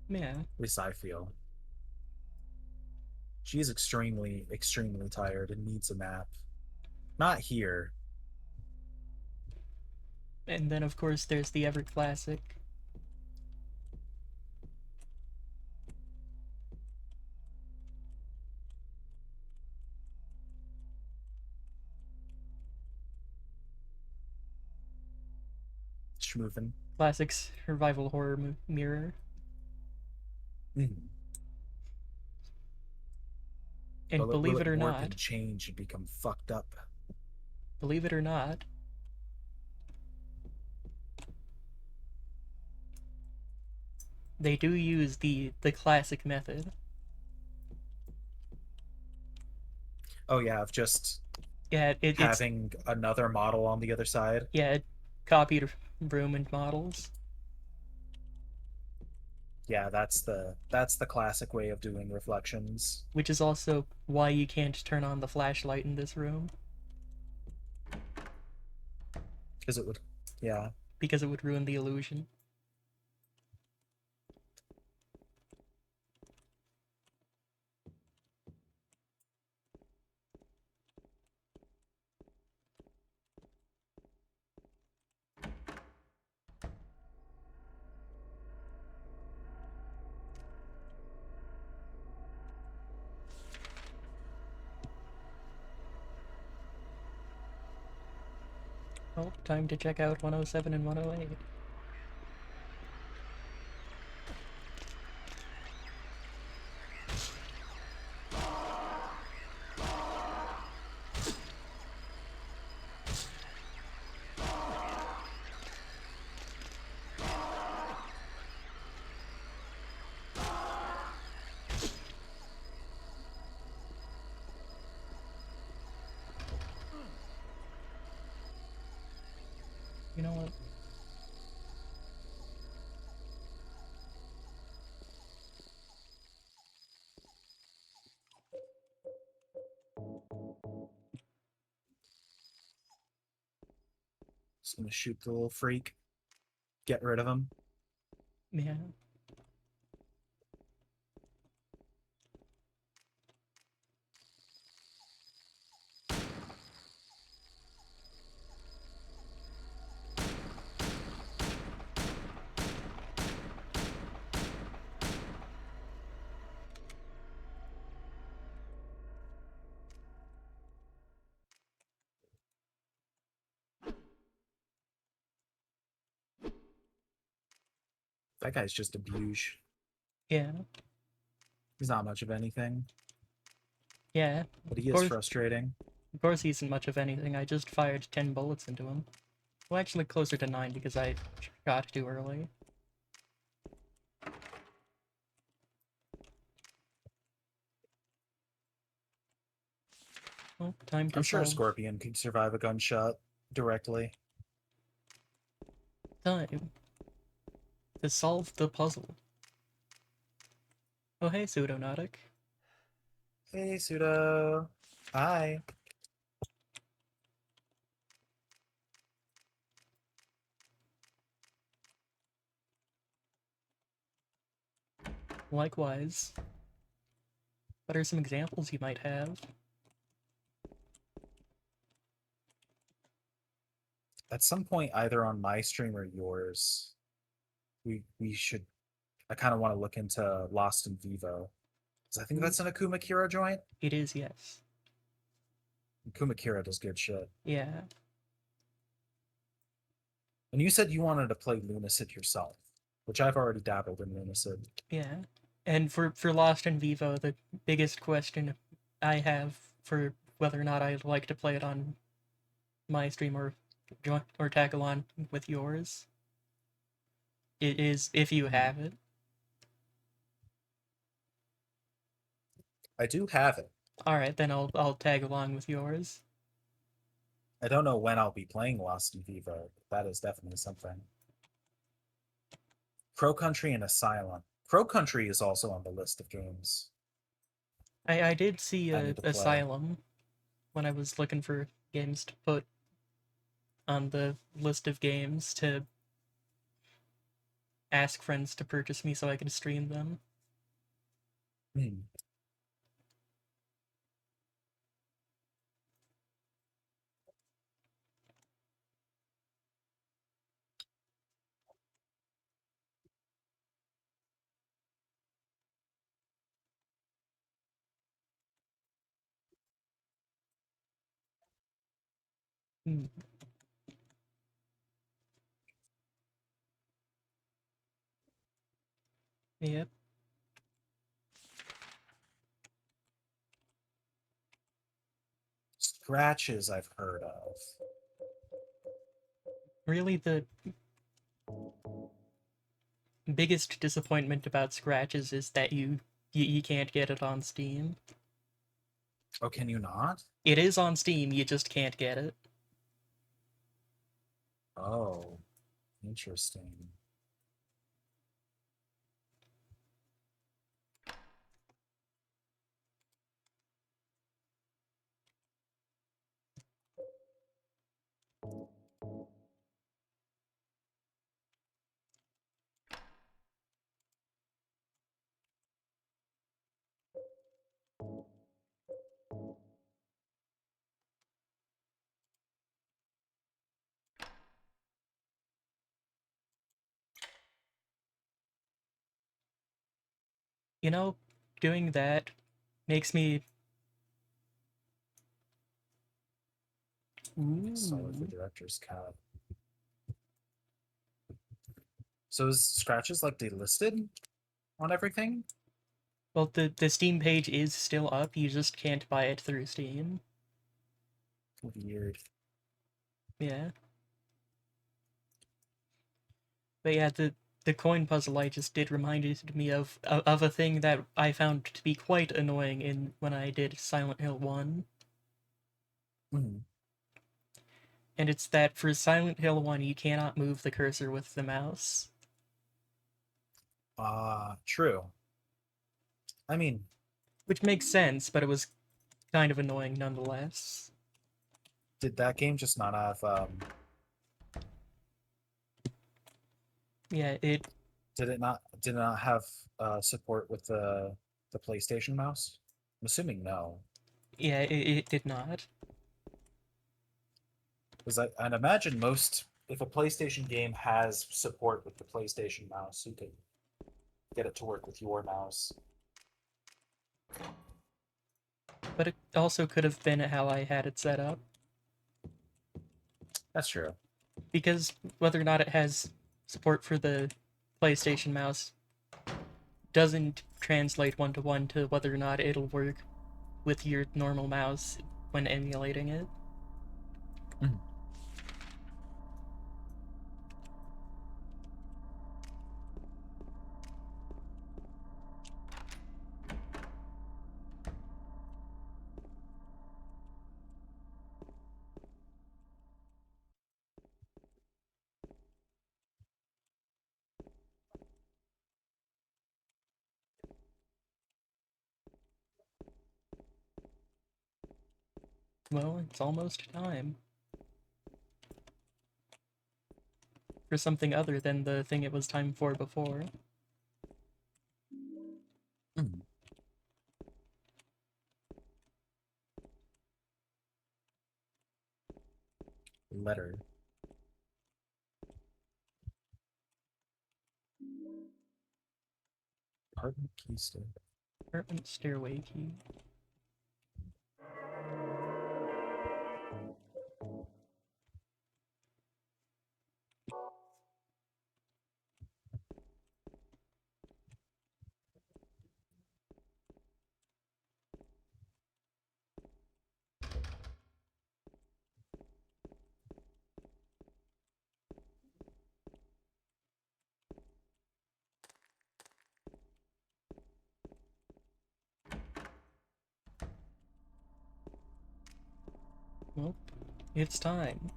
Yeah. At least I feel. She is extremely, extremely tired and needs a nap. Not here. And then, of course, there's the ever classic. Schmoofin'. Classic survival horror mirror. Mm-hmm. And believe it or work not, and change and become fucked up. believe it or not, they do use the classic method. Oh yeah, of just it's having another model on the other side. yeah, copied room and models. Yeah, that's the classic way of doing reflections. Which is also why you can't turn on the flashlight in this room. Because it would, yeah. Because it would ruin the illusion. Well, time to check out 107 and 108. You know what? Just gonna shoot the little freak. Get rid of him. Yeah. That guy's just a bouge. Yeah. He's not much of anything. Yeah. But he is frustrating. Of course he isn't much of anything. I just fired 10 bullets into him. Well, actually closer to 9 because I shot too early. Well, time to I'm sure a solve- Scorpion could survive a gunshot directly. Time to solve the puzzle. Oh hey, Pseudonautic. Hey, Pseudo. Hi. Likewise. What are some examples you might have? at some point, either on my stream or yours, we should. I kind of want to look into Lost in Vivo, because I think that's an Akuma Kira joint. It is, yes. Akuma Kira does good shit. Yeah. And you said you wanted to play Lunacid yourself, which I've already dabbled in Lunacid. Yeah. And for Lost in Vivo, the biggest question I have for whether or not I'd like to play it on my stream or tag along with yours, it is if you have it. I do have it. All right, then I'll tag along with yours. I don't know when I'll be playing Lost in Vivo, but that is definitely something. Crow Country and Asylum. Crow Country is also on the list of games. I did see I need to play. Asylum when I was looking for games to put on the list of games to ask friends to purchase me so I could stream them. Hmm. Hmm. Yep. Scratches I've heard of. Really, the biggest disappointment about Scratches is that you can't get it on Steam. Oh, can you not? It is on Steam, you just can't get it. Oh, interesting. You know, doing that makes me... Install the director's cut. So is Scratches like delisted on everything? Well, the Steam page is still up, you just can't buy it through Steam. Weird. Yeah. But yeah, the coin puzzle I just did reminded me of a thing that I found to be quite annoying when I did Silent Hill 1. Mm-hmm. And it's that for Silent Hill 1, you cannot move the cursor with the mouse. True. I mean... Which makes sense, but it was kind of annoying nonetheless. Did that game just not have, Yeah, it... Did it not have support with the PlayStation mouse? I'm assuming no. Yeah, it did not. Because I'd imagine if a PlayStation game has support with the PlayStation mouse, you could get it to work with your mouse. But it also could have been how I had it set up. That's true. Because whether or not it has support for the PlayStation mouse doesn't translate one-to-one to whether or not it'll work with your normal mouse when emulating it. Mm-hmm. Well, it's almost time. For something other than the thing it was time for before. Mm. Letter. Apartment key still. Apartment stairway key. Well, it's time.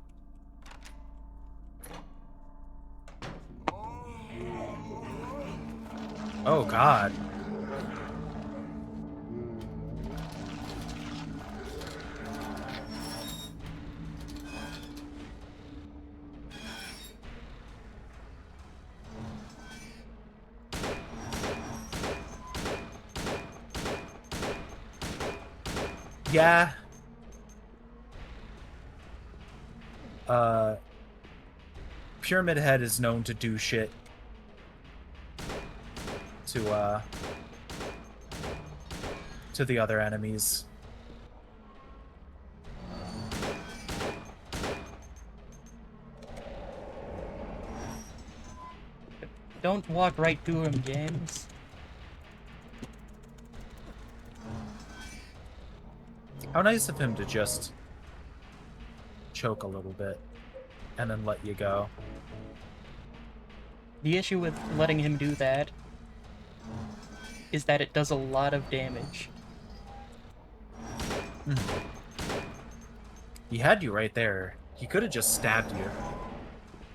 Oh God. Yeah. Pyramid Head is known to do shit to the other enemies. Don't walk right through him, James. How nice of him to just choke a little bit and then let you go. The issue with letting him do that is that it does a lot of damage. He had you right there. He could have just stabbed you.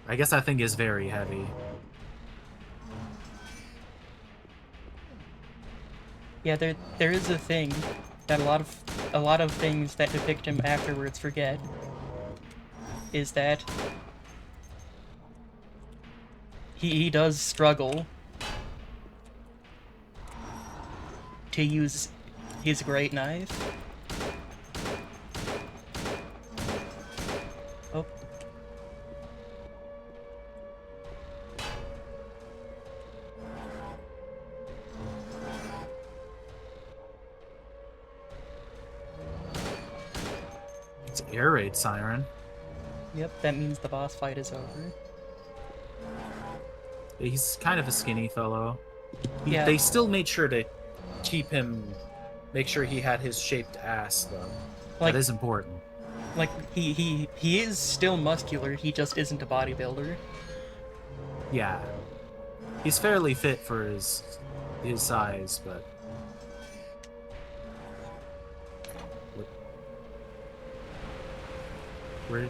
I guess that thing is very heavy. Yeah, there is a thing that a lot of things that depict him afterwards forget. Is that he does struggle to use his great knife. Oh. It's air raid siren. Yep, that means the boss fight is over. He's kind of a skinny fellow. Yeah. They still made sure to keep him, make sure he had his shaped ass, though. Like, that is important. Like, he is still muscular, he just isn't a bodybuilder. Yeah. He's fairly fit for his size, but... Where...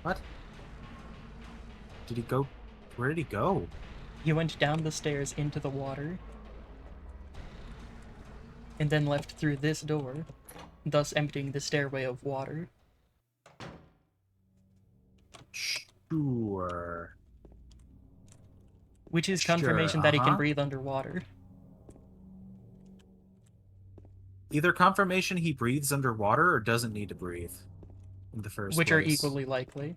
What? Did he go... Where did he go? He went down the stairs into the water. And then left through this door, thus emptying the stairway of water. Sure. Which is confirmation that he can uh-huh. breathe underwater. Either confirmation he breathes underwater or doesn't need to breathe in the first Which are place. equally likely.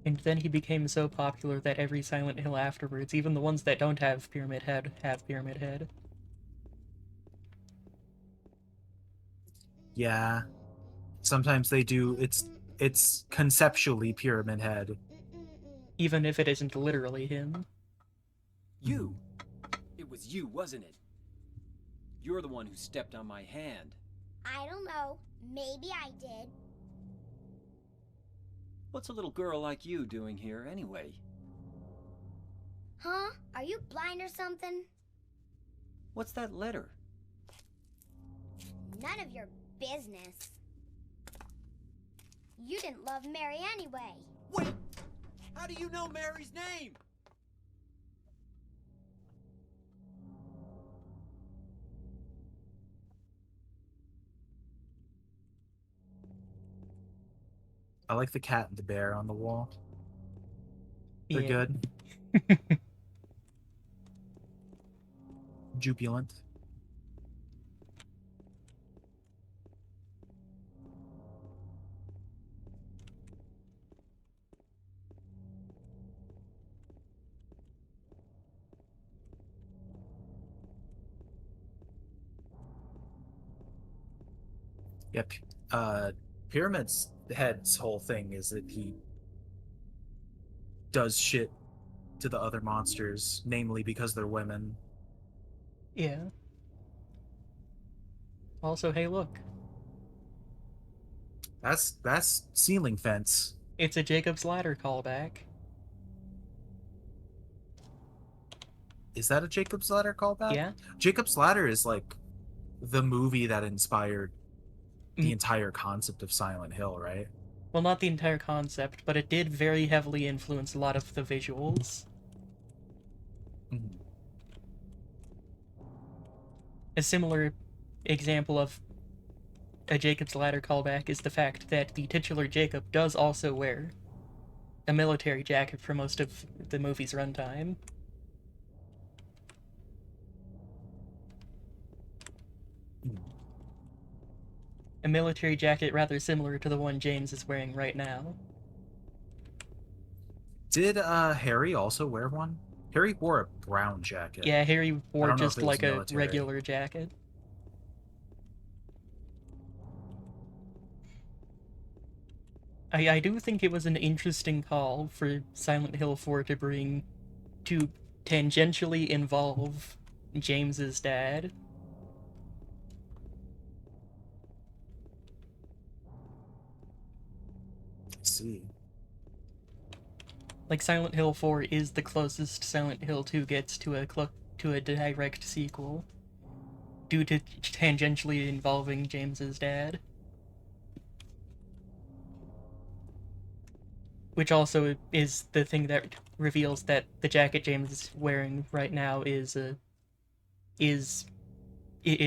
And then he became so popular that every Silent Hill afterwards, even the ones that don't have Pyramid Head, have Pyramid Head. Yeah. Sometimes they do. It's conceptually Pyramid Head. Even if it isn't literally him. You! It was you, wasn't it? You're the one who stepped on my hand. I don't know. Maybe I did. What's a little girl like you doing here, anyway? Huh? Are you blind or something? What's that letter? None of your business. You didn't love Mary anyway. Wait! How do you know Mary's name? I like the cat and the bear on the wall. They're Yeah. good. Jubilant. Yep. Pyramid's head's whole thing is that he does shit to the other monsters, namely because they're women. Yeah. Also, hey, look. That's ceiling fence. It's a Jacob's Ladder callback. Is that a Jacob's Ladder callback? Yeah. Jacob's Ladder is like the movie that inspired the entire concept of Silent Hill, right? Well, not the entire concept, but it did very heavily influence a lot of the visuals. Mhm. A similar example of a Jacob's Ladder callback is the fact that the titular Jacob does also wear a military jacket for most of the movie's runtime. A military jacket rather similar to the one James is wearing right now. Did Harry also wear one? Harry wore a brown jacket. Yeah, Harry I wore don't know if just it was like a military. regular jacket. I do think it was an interesting call for Silent Hill 4 to tangentially involve James's dad. Let's see. Like, Silent Hill 4 is the closest Silent Hill 2 gets to a direct sequel, due to tangentially involving James's dad. Which also is the thing that reveals that the jacket James is wearing right now it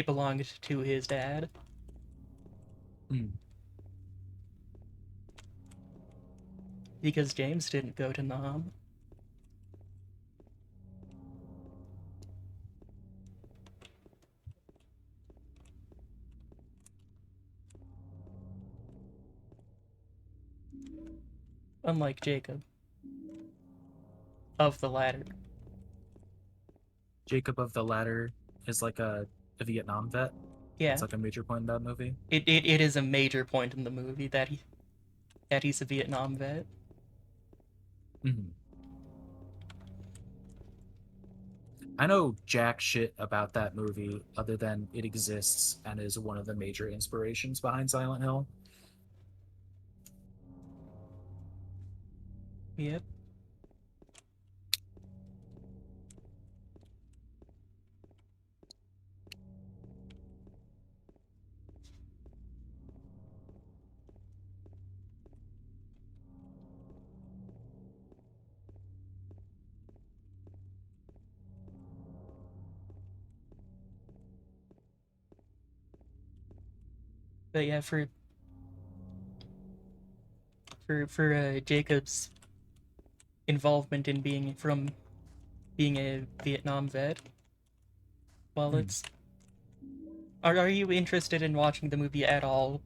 belonged to his dad. Because James didn't go to Nam. Unlike Jacob. Of the Ladder. Jacob of the Ladder is like a Vietnam vet. Yeah. It's like a major point in that movie. It is a major point in the movie that he's a Vietnam vet. Mm-hmm. I know jack shit about that movie other than it exists and is one of the major inspirations behind Silent Hill. Yep. But yeah, for Jacob's involvement in being a Vietnam vet, well, it's are you interested in watching the movie at all?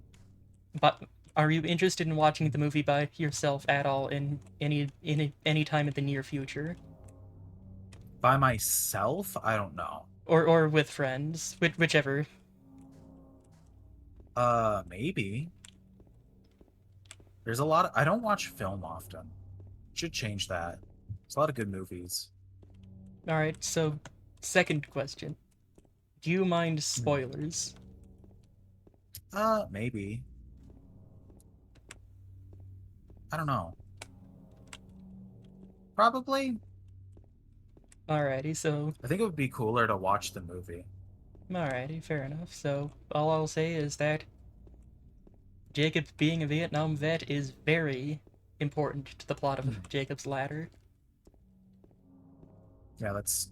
But are you interested in watching the movie by yourself at all in any time in the near future? By myself? I don't know. Or with friends, whichever. Maybe. There's a lot of... I don't watch film often. Should change that. There's a lot of good movies. Alright, so, second question. Do you mind spoilers? Maybe. I don't know. Probably. Alrighty, so... I think it would be cooler to watch the movie. Alrighty, fair enough. So, all I'll say is that Jacob being a Vietnam vet is very important to the plot of Jacob's Ladder. Yeah, that's...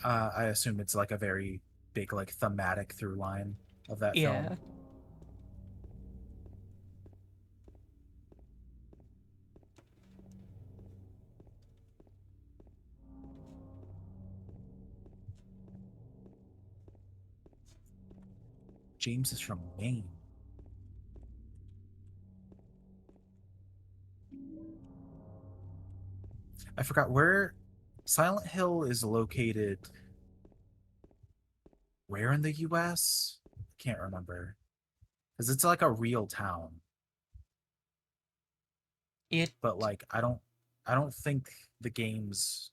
I assume it's like a very big, like, thematic through line of that Yeah. film. James is from Maine. I forgot where Silent Hill is located. Where in the US? Can't remember. Because it's like a real town. But like I don't think the games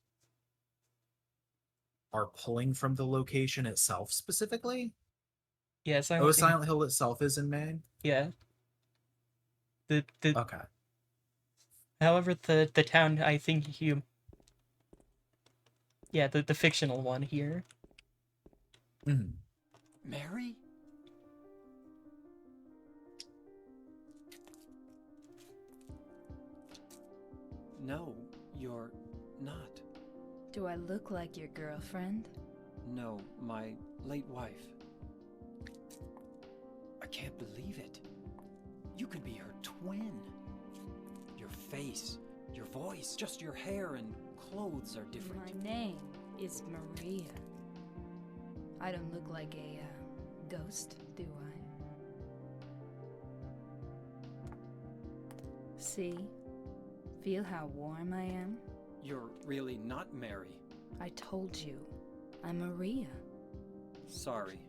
are pulling from the location itself specifically. Yeah, Silent Hill itself is in Maine? Yeah. Okay. However, the town, I think you... Yeah, the fictional one here. Mary? No, you're not. Do I look like your girlfriend? No, my late wife. I can't believe it. You could be her twin. Your face, your voice, just your hair and clothes are different. My name is Maria. I don't look like a ghost, do I? See? Feel how warm I am? You're really not Mary. I told you, I'm Maria. Sorry.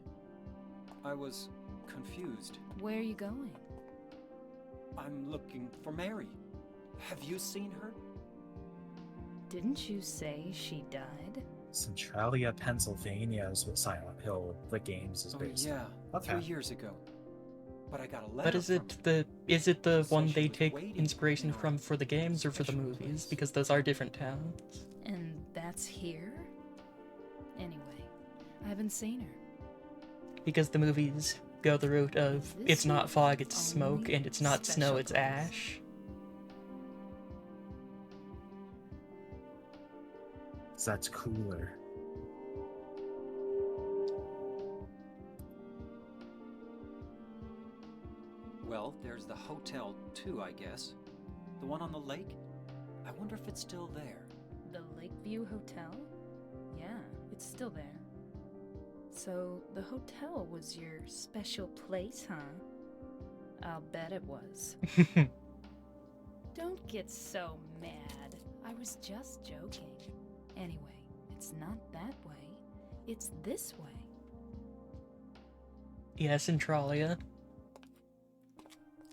I was confused. Where are you going? I'm looking for Mary. Have you seen her? Didn't you say she died? Centralia, Pennsylvania is what Silent Hill, the games, is based yeah, on. 3 years ago. But I got a letter. But is it the one they take inspiration from for the games or for the movies? Because those are different towns. And that's here? Anyway, I haven't seen her. Because the movies go the route of it's not fog, it's smoke, and it's not snow, it's ash. So that's cooler. Well, there's the hotel too, I guess. The one on the lake? I wonder if it's still there. The Lakeview Hotel? Yeah, it's still there. So, the hotel was your special place, huh? I'll bet it was. Don't get so mad. I was just joking. Anyway, it's not that way. It's this way. Yeah, Centralia.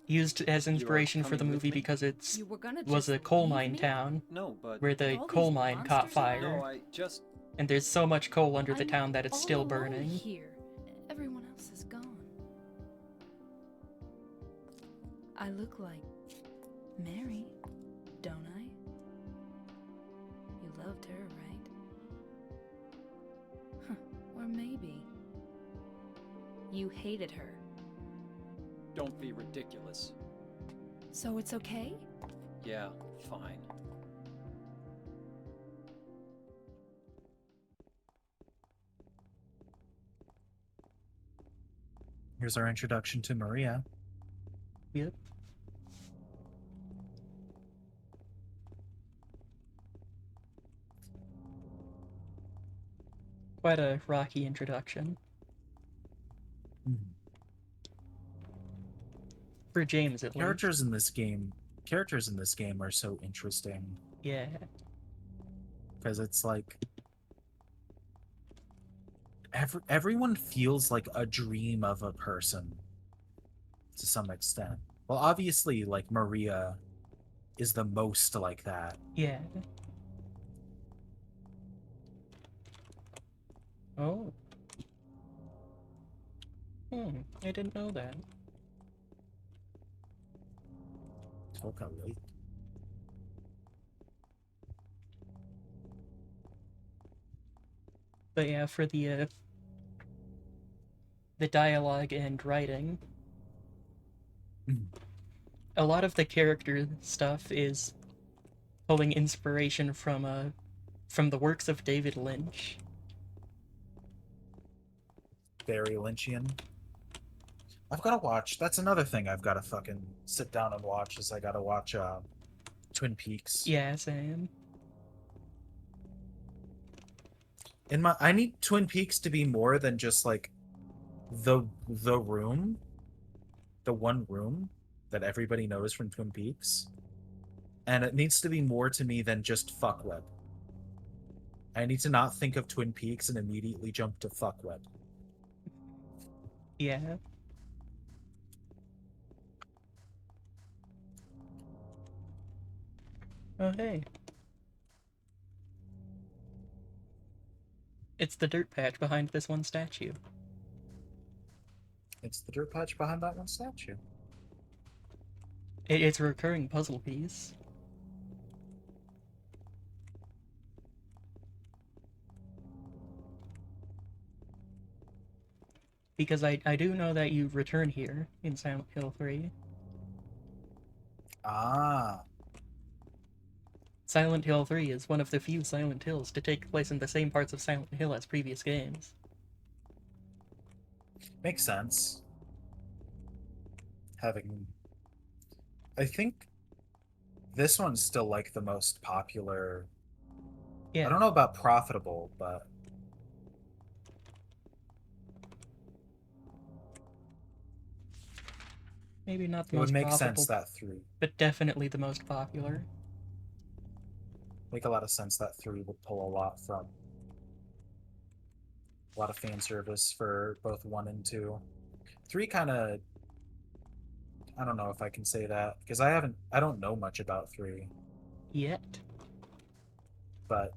Used as inspiration for the coming with movie me? because it's You were gonna was a just coal leave mine me? town No, but where the all coal these mine caught monsters fire. No, I just... And there's so much coal under the I'm town that it's all still alone burning. Here. Everyone else is gone. I look like Mary, don't I? You loved her, right? Huh. Or maybe you hated her. Don't be ridiculous. So it's okay? Yeah, fine. Here's our introduction to Maria. Yep. Quite a rocky introduction. For James, at least. Characters in this game are so interesting. Yeah. Because it's like everyone feels like a dream of a person to some extent. Well, obviously, like Maria is the most like that. Yeah. Oh. I didn't know that. Toka Lake. But yeah, for the dialogue and writing, a lot of the character stuff is pulling inspiration from the works of David Lynch. Very Lynchian. I've got to watch. That's another thing I've got to fucking sit down and watch. Is I got to watch Twin Peaks. Yeah, same. I need Twin Peaks to be more than just like the room, the one room that everybody knows from Twin Peaks, and it needs to be more to me than just fuckweb. I need to not think of Twin Peaks and immediately jump to fuckweb. Yeah. Oh, hey. It's the dirt patch behind this one statue. It's the dirt patch behind that one statue. It's a recurring puzzle piece. Because I do know that you return here in Silent Hill 3. Ah. Silent Hill 3 is one of the few Silent Hills to take place in the same parts of Silent Hill as previous games. Makes sense. I think this one's still like the most popular. Yeah. I don't know about profitable, but maybe not the it most would make profitable, sense that 3. but definitely the most popular. Make a lot of sense that 3 would pull a lot from a lot of fan service for both 1 and 2. 3 kind of, I don't know if I can say that because I don't know much about 3 yet, but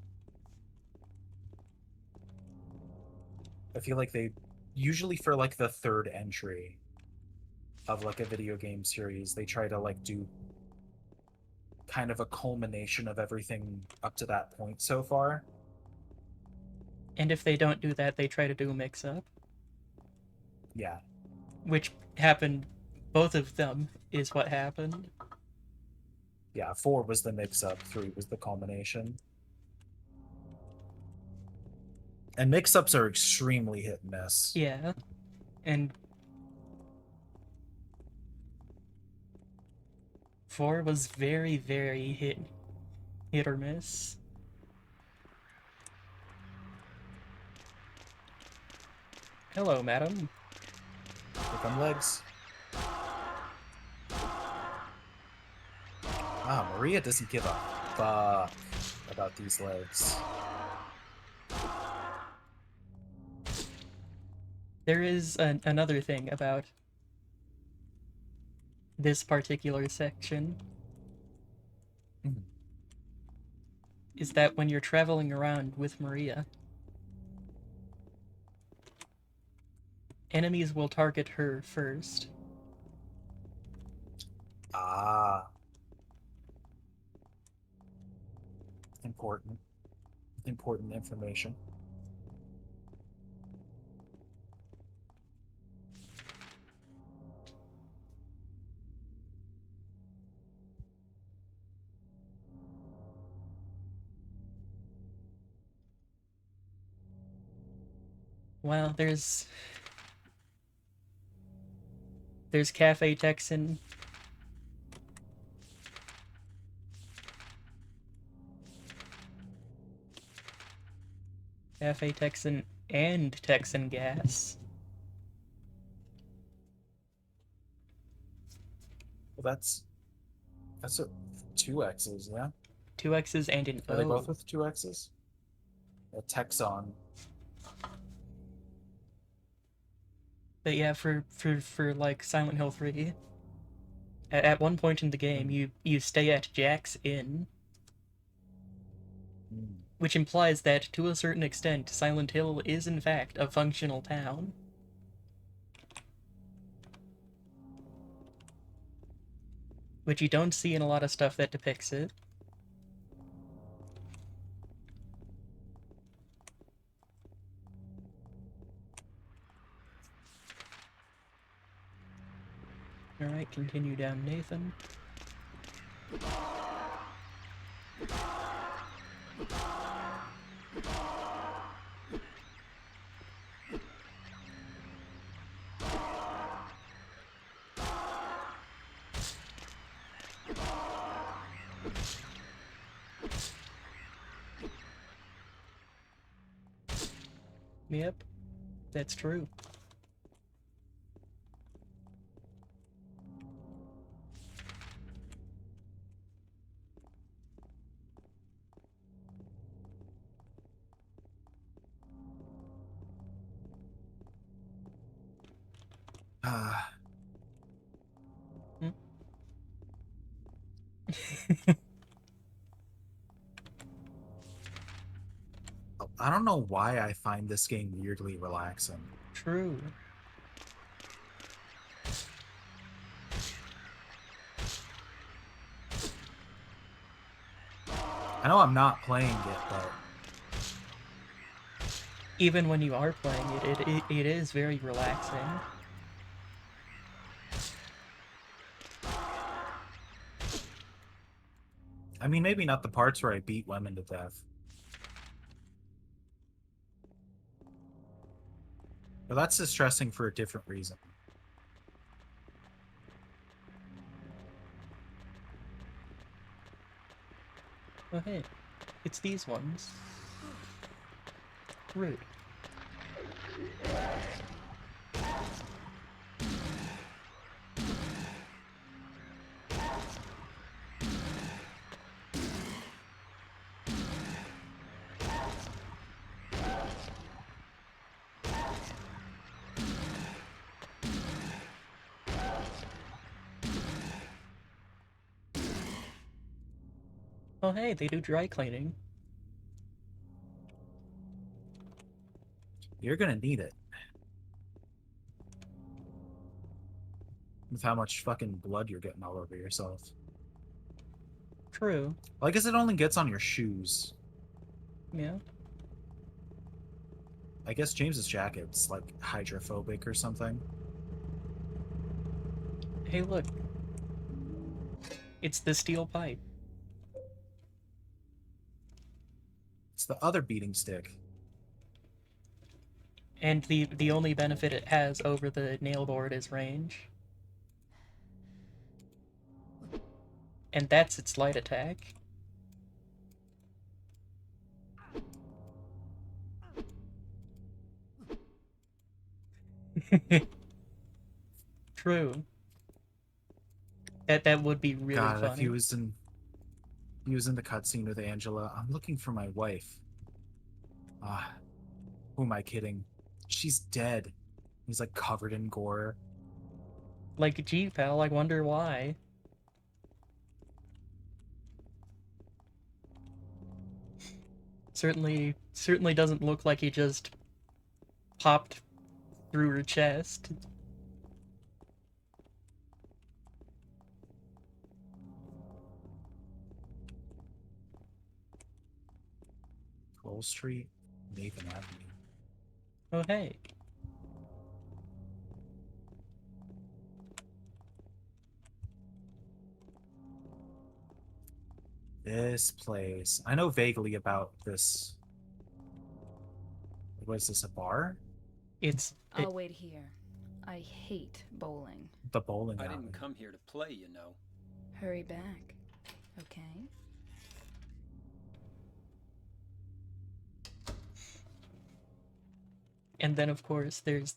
I feel like they usually, for like the 3rd entry of like a video game series, they try to like do kind of a culmination of everything up to that point so far. and if they don't do that, they try to do a mix-up. Yeah. Which happened, both of them is what happened. Yeah, 4 was the mix-up, 3 was the culmination. And mix-ups are extremely hit and miss. Yeah, and 4 was very, very hit or miss. Hello, madam. Here come legs. Ah, Maria doesn't give a fuck about these legs. There is another thing about this particular section. Is that when you're traveling around with Maria, enemies will target her first. Ah. Important. Important information. Well, there's Cafe Texan. Cafe Texan and Texan Gas. Well, that's a 2 X's, yeah? 2 X's and an O. Are they both with 2 X's? A Texon. But yeah, for like Silent Hill 3, at one point in the game, you stay at Jack's Inn, which implies that, to a certain extent, Silent Hill is in fact a functional town. Which you don't see in a lot of stuff that depicts it. Alright, continue down, Nathan. Yep, that's true. I don't know why I find this game weirdly relaxing. True. I know I'm not playing it, but Even when you are playing it is very relaxing. I mean, maybe not the parts where I beat women to death. But that's distressing for a different reason. Oh hey, it's these ones. Rude. Oh hey, they do dry cleaning. You're gonna need it. With how much fucking blood you're getting all over yourself. True. Well, I guess it only gets on your shoes. Yeah. I guess James's jacket's like hydrophobic or something. Hey look. It's the steel pipe. It's the other beating stick. And the only benefit it has over the nail board is range. And that's its light attack. True. That would be really God, funny. if he was in the cutscene with Angela, I'm looking for my wife. Who am I kidding? She's dead. He's like covered in gore. Like, gee, pal, I wonder why. Certainly doesn't look like he just popped through her chest. Cole Street, Nathan Avenue. Oh, hey. This place. I know vaguely about this. Was this a bar? I'll wait here. I hate bowling. The bowling I alley. didn't come here to play, you know. Hurry back. Okay? And then, of course, there's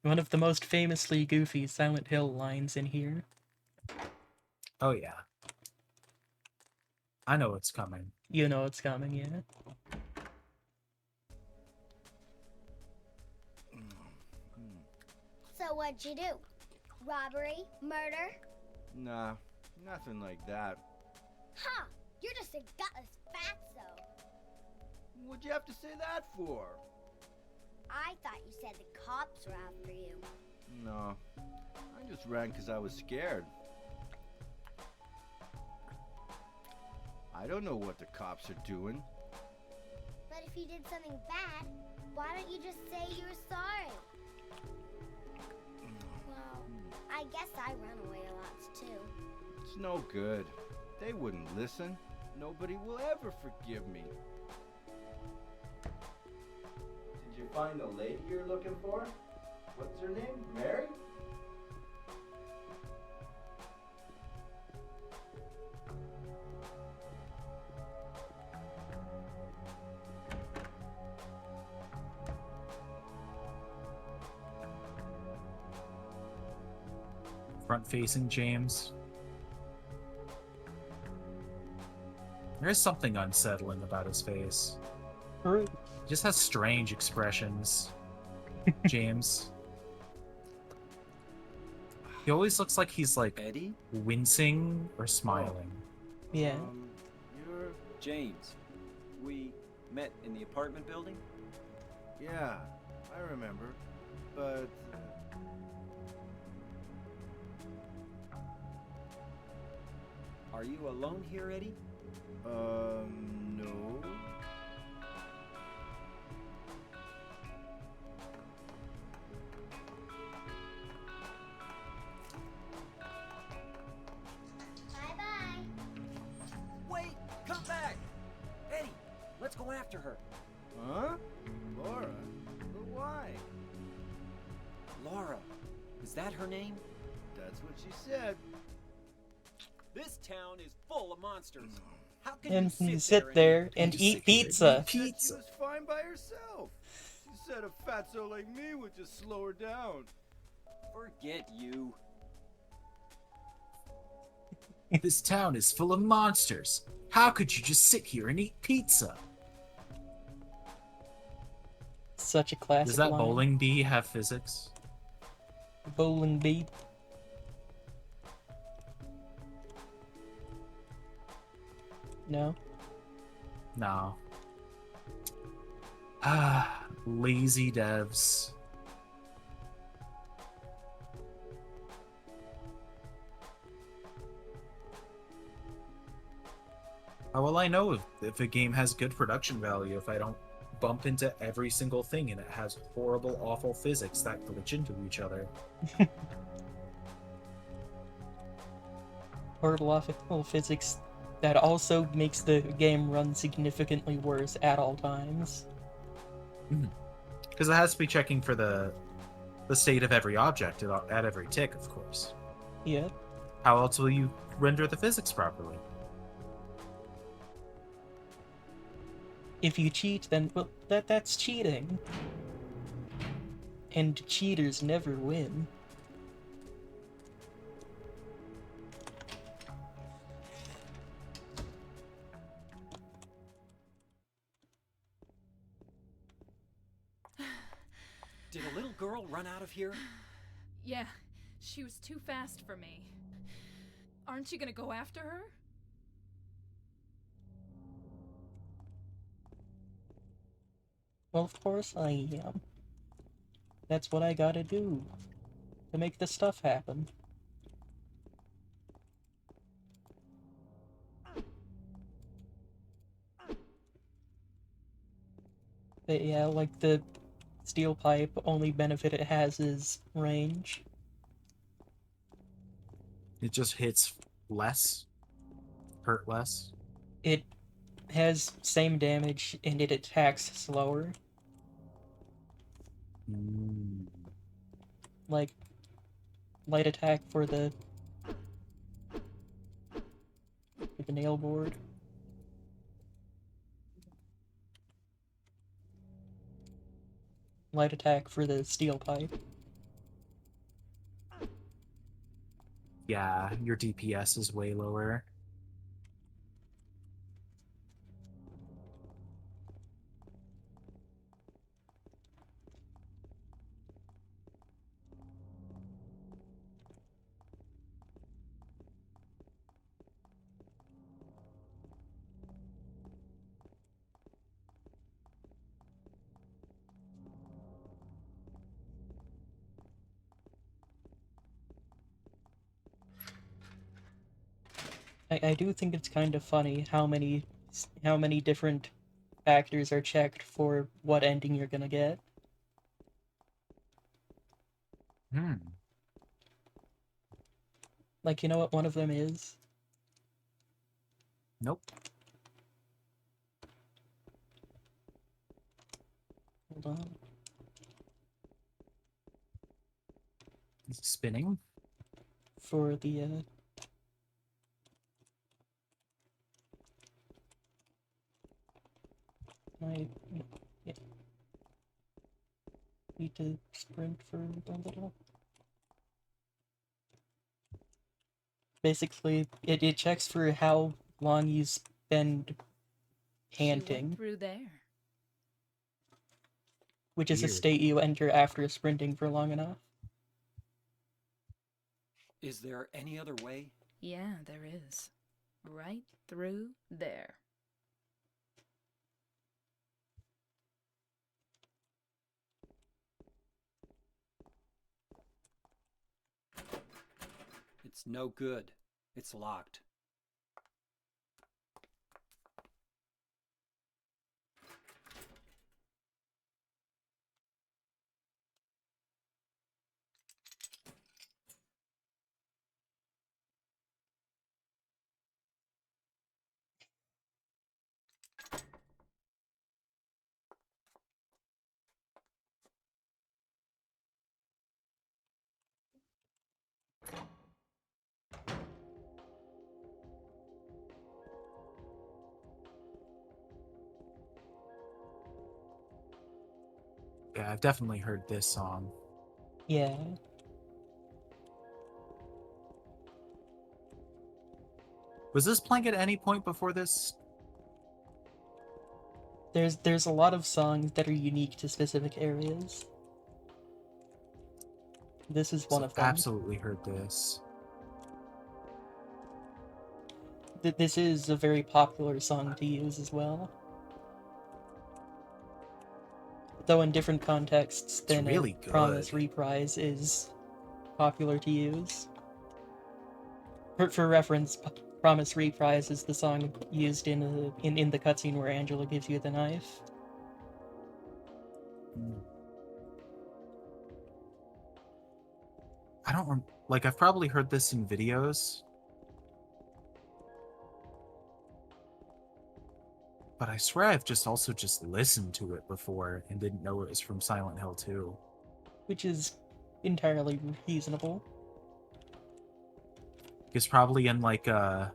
one of the most famously goofy Silent Hill lines in here. Oh, yeah. I know it's coming. You know it's coming, yeah. So what'd you do? Robbery? Murder? Nah, nothing like that. Huh! You're just a gutless fatso. What'd you have to say that for? I thought you said the cops were after you. No, I just ran because I was scared. I don't know what the cops are doing. But if you did something bad, why don't you just say you're sorry? Well, I guess I run away a lot too. It's no good. They wouldn't listen. Nobody will ever forgive me. Did you find the lady you're looking for? What's her name? Mary? Front-facing James. There's something unsettling about his face. He just has strange expressions. James. He always looks like he's like Eddie? wincing or smiling. Yeah. You're James. We met in the apartment building? Yeah, I remember. But Are you alone here, Eddie? no. Bye-bye. Wait! Come back! Eddie, let's go after her. Huh? Laura? But why? Laura. Is that her name? That's what she said. This town is full of monsters. How can And you you sit sit there and just eat sit here and pizza. She was fine by herself. She said a fatso like me would just slow her down. Forget you. This town is full of monsters. How could you just sit here and eat pizza? Such a classic Does that line. bowling bee have physics? Bowling bee. No. No. Ah, lazy devs. How will I know if a game has good production value if I don't bump into every single thing and it has horrible, awful physics that glitch into each other? Horrible awful physics that also makes the game run significantly worse at all times. Because it has to be checking for the state of every object at every tick, of course. Yeah. How else will you render the physics properly? If you cheat, then well, that's cheating. And cheaters never win. Did a little girl run out of here? Yeah, she was too fast for me. Aren't you gonna go after her? Well, of course I am. That's what I gotta do to make this stuff happen. But yeah, like the steel pipe, only benefit it has is range. It just hits less, hurt less. It has same damage and it attacks slower. Like light attack for the nail board. Light attack for the steel pipe. Yeah, your DPS is way lower. I do think it's kind of funny how many different factors are checked for what ending you're gonna get. Like, you know what one of them is? Nope. Hold on. Is it spinning? For the, yeah. Need to sprint for a little. Basically, it checks for how long you spend She went panting, through there. which is a Weird. state you enter after sprinting for long enough. Is there any other way? Yeah, there is. Right through there. It's no good. It's locked. Yeah, I've definitely heard this song. Yeah. Was this playing at any point before this? There's a lot of songs that are unique to specific areas. This is one of them. Absolutely heard this. This is a very popular song to use as well. Though in different contexts than really a Promise reprise is popular to use. For reference, Promise reprise is the song used in the cutscene where Angela gives you the knife. I don't like. I've probably heard this in videos, but I swear I've just listened to it before and didn't know it was from Silent Hill 2. Which is entirely reasonable. It's probably in like a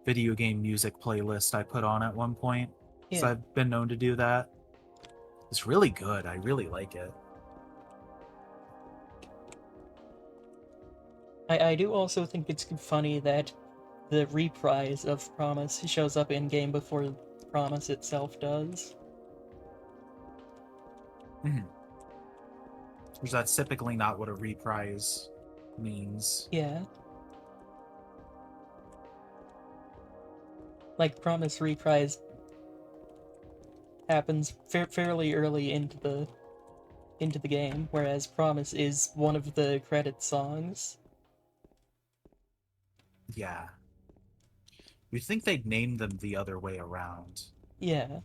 video game music playlist I put on at one point. Yeah. So I've been known to do that. It's really good. I really like it. I do also think it's funny that the reprise of Promise shows up in-game before Promise itself does. Because that's typically not what a reprise means. Yeah. Like, Promise reprise happens fairly early into the game, whereas Promise is one of the credit songs. Yeah. You'd think they'd name them the other way around. Yeah.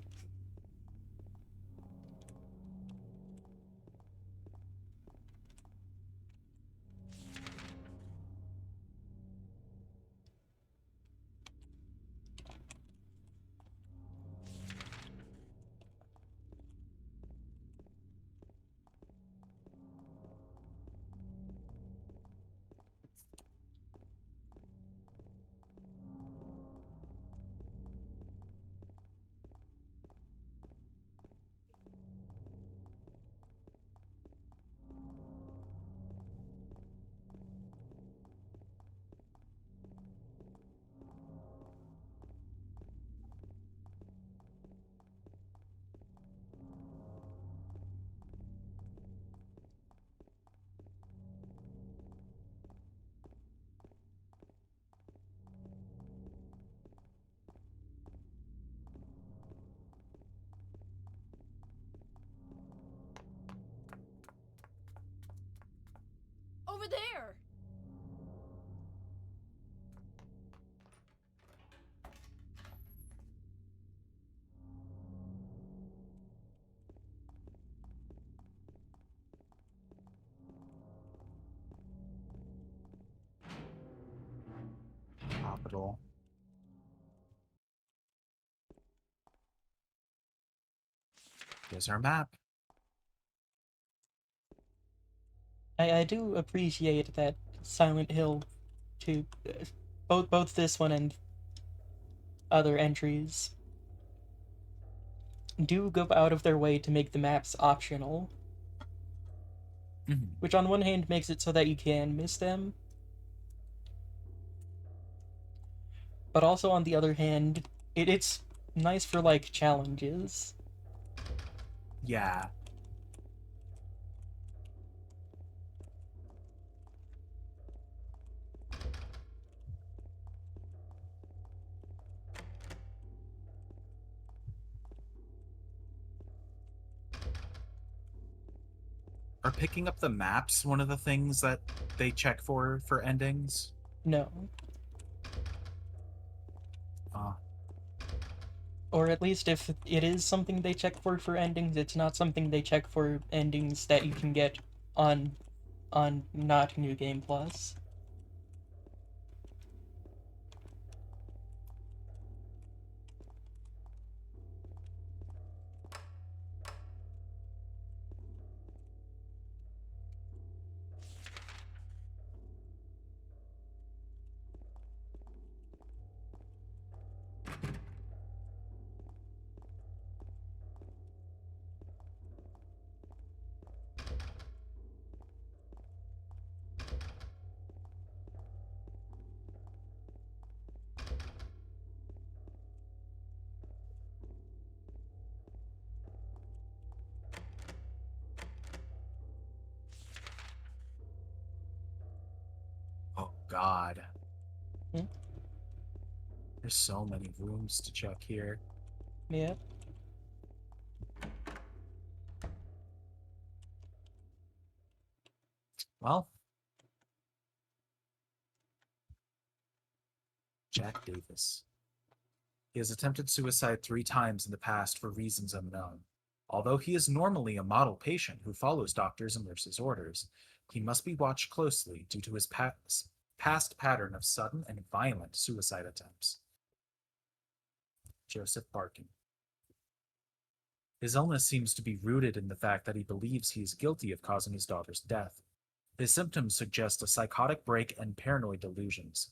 Over there! Capital. Here's our map. I do appreciate that Silent Hill 2, both this one and other entries, do go out of their way to make the maps optional. Which on one hand makes it so that you can miss them, but also on the other hand, it's nice for, like, challenges. Yeah. Are picking up the maps one of the things that they check for endings? No. Or at least if it is something they check for endings, it's not something they check for endings that you can get on not New Game Plus. Oh God. Hmm? There's so many rooms to check here. Yeah. Well, Jack Davis. He has attempted suicide 3 times in the past for reasons unknown. Although he is normally a model patient who follows doctors' and nurses' orders, he must be watched closely due to his past pattern of sudden and violent suicide attempts. Joseph Barkin. His illness seems to be rooted in the fact that he believes he is guilty of causing his daughter's death. His symptoms suggest a psychotic break and paranoid delusions.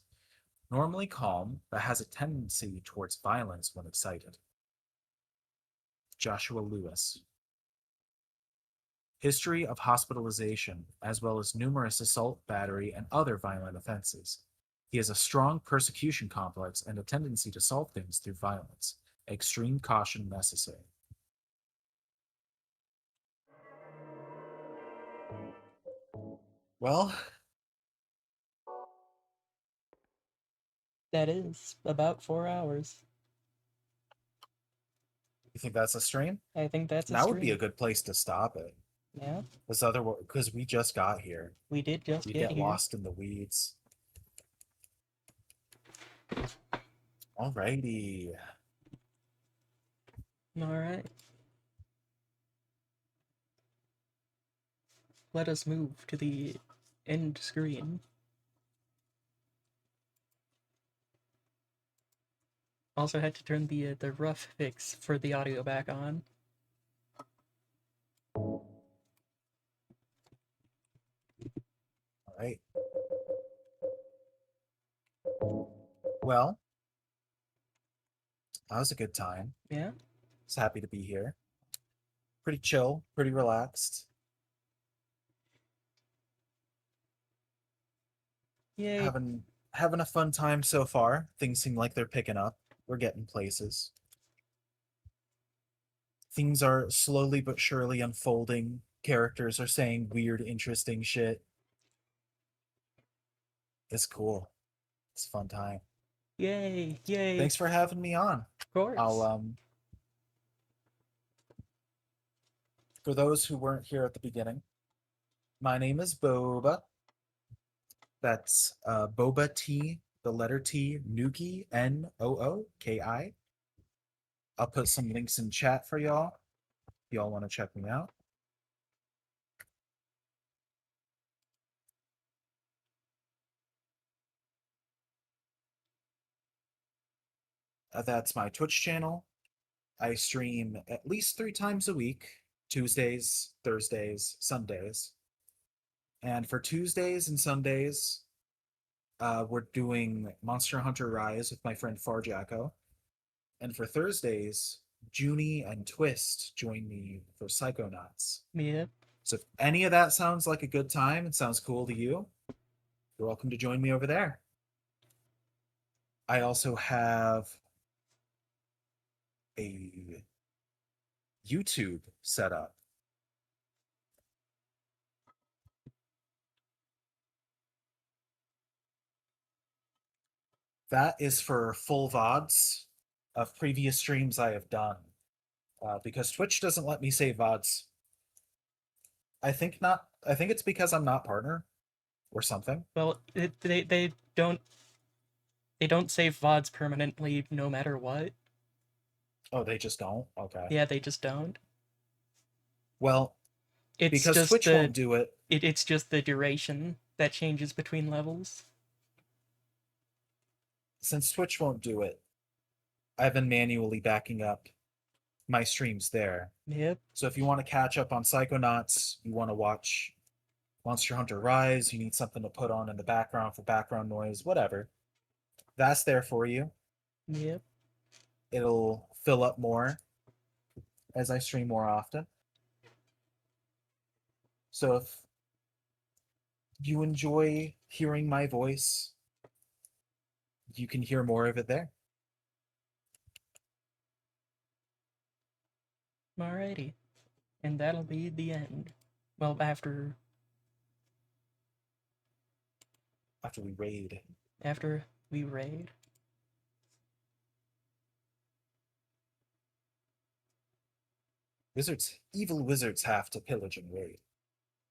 Normally calm, but has a tendency towards violence when excited. Joshua Lewis. History of hospitalization, as well as numerous assault, battery, and other violent offenses. He has a strong persecution complex and a tendency to solve things through violence. Extreme caution necessary. Well, That is about 4 hours. you think that's a stream? I think that's a That would be a stream. good place to stop it. Yeah. Because we just got here. We did just We get get here. lost in the weeds. Alrighty. Alright. Let us move to the end screen. Also had to turn the rough fix for the audio back on. Alright. Well, that was a good time. Yeah. I was happy to be here. Pretty chill, pretty relaxed. Yay. Having a fun time so far. Things seem like they're picking up. We're getting places. Things are slowly but surely unfolding. Characters are saying weird, interesting shit. It's cool. It's a fun time. Yay, yay. Thanks for having me on. Of course. I'll for those who weren't here at the beginning, my name is Boba. That's Boba T, the letter T, Nookie, Nooki. I'll put some links in chat for y'all if y'all want to check me out. That's my Twitch channel. I stream at least 3 times a week, Tuesdays, Thursdays, Sundays. And for Tuesdays and Sundays, we're doing Monster Hunter Rise with my friend Farjacko. And for Thursdays, Junie and Twist join me for Psychonauts. Yeah. So if any of that sounds like a good time and sounds cool to you, you're welcome to join me over there. I also have a YouTube set up. That is for full VODs of previous streams I have done. Because Twitch doesn't let me save VODs. I think not. I think it's because I'm not partner, or something. Well, they don't save VODs permanently no matter what. Oh, they just don't. Okay. Yeah, they just don't. Well, It's because just Twitch the, won't do it. It's just the duration that changes between levels. Since Twitch won't do it, I've been manually backing up my streams there. Yep. So if you want to catch up on Psychonauts, you want to watch Monster Hunter Rise, you need something to put on in the background for background noise, whatever. That's there for you. Yep. It'll fill up more as I stream more often. So if you enjoy hearing my voice, you can hear more of it there. Alrighty. And that'll be the end. Well, after we raid. After we raid. Evil wizards have to pillage and raid.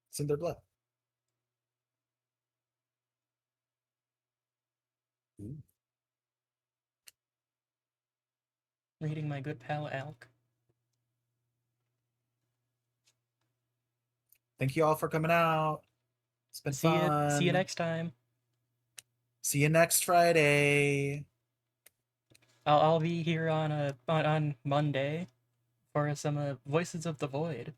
It's in their blood. Ooh. Reading my good pal Alk. Thank you all for coming out. It's been fun. See you next time. See you next Friday. I'll be here on Monday for some Voices of the Void.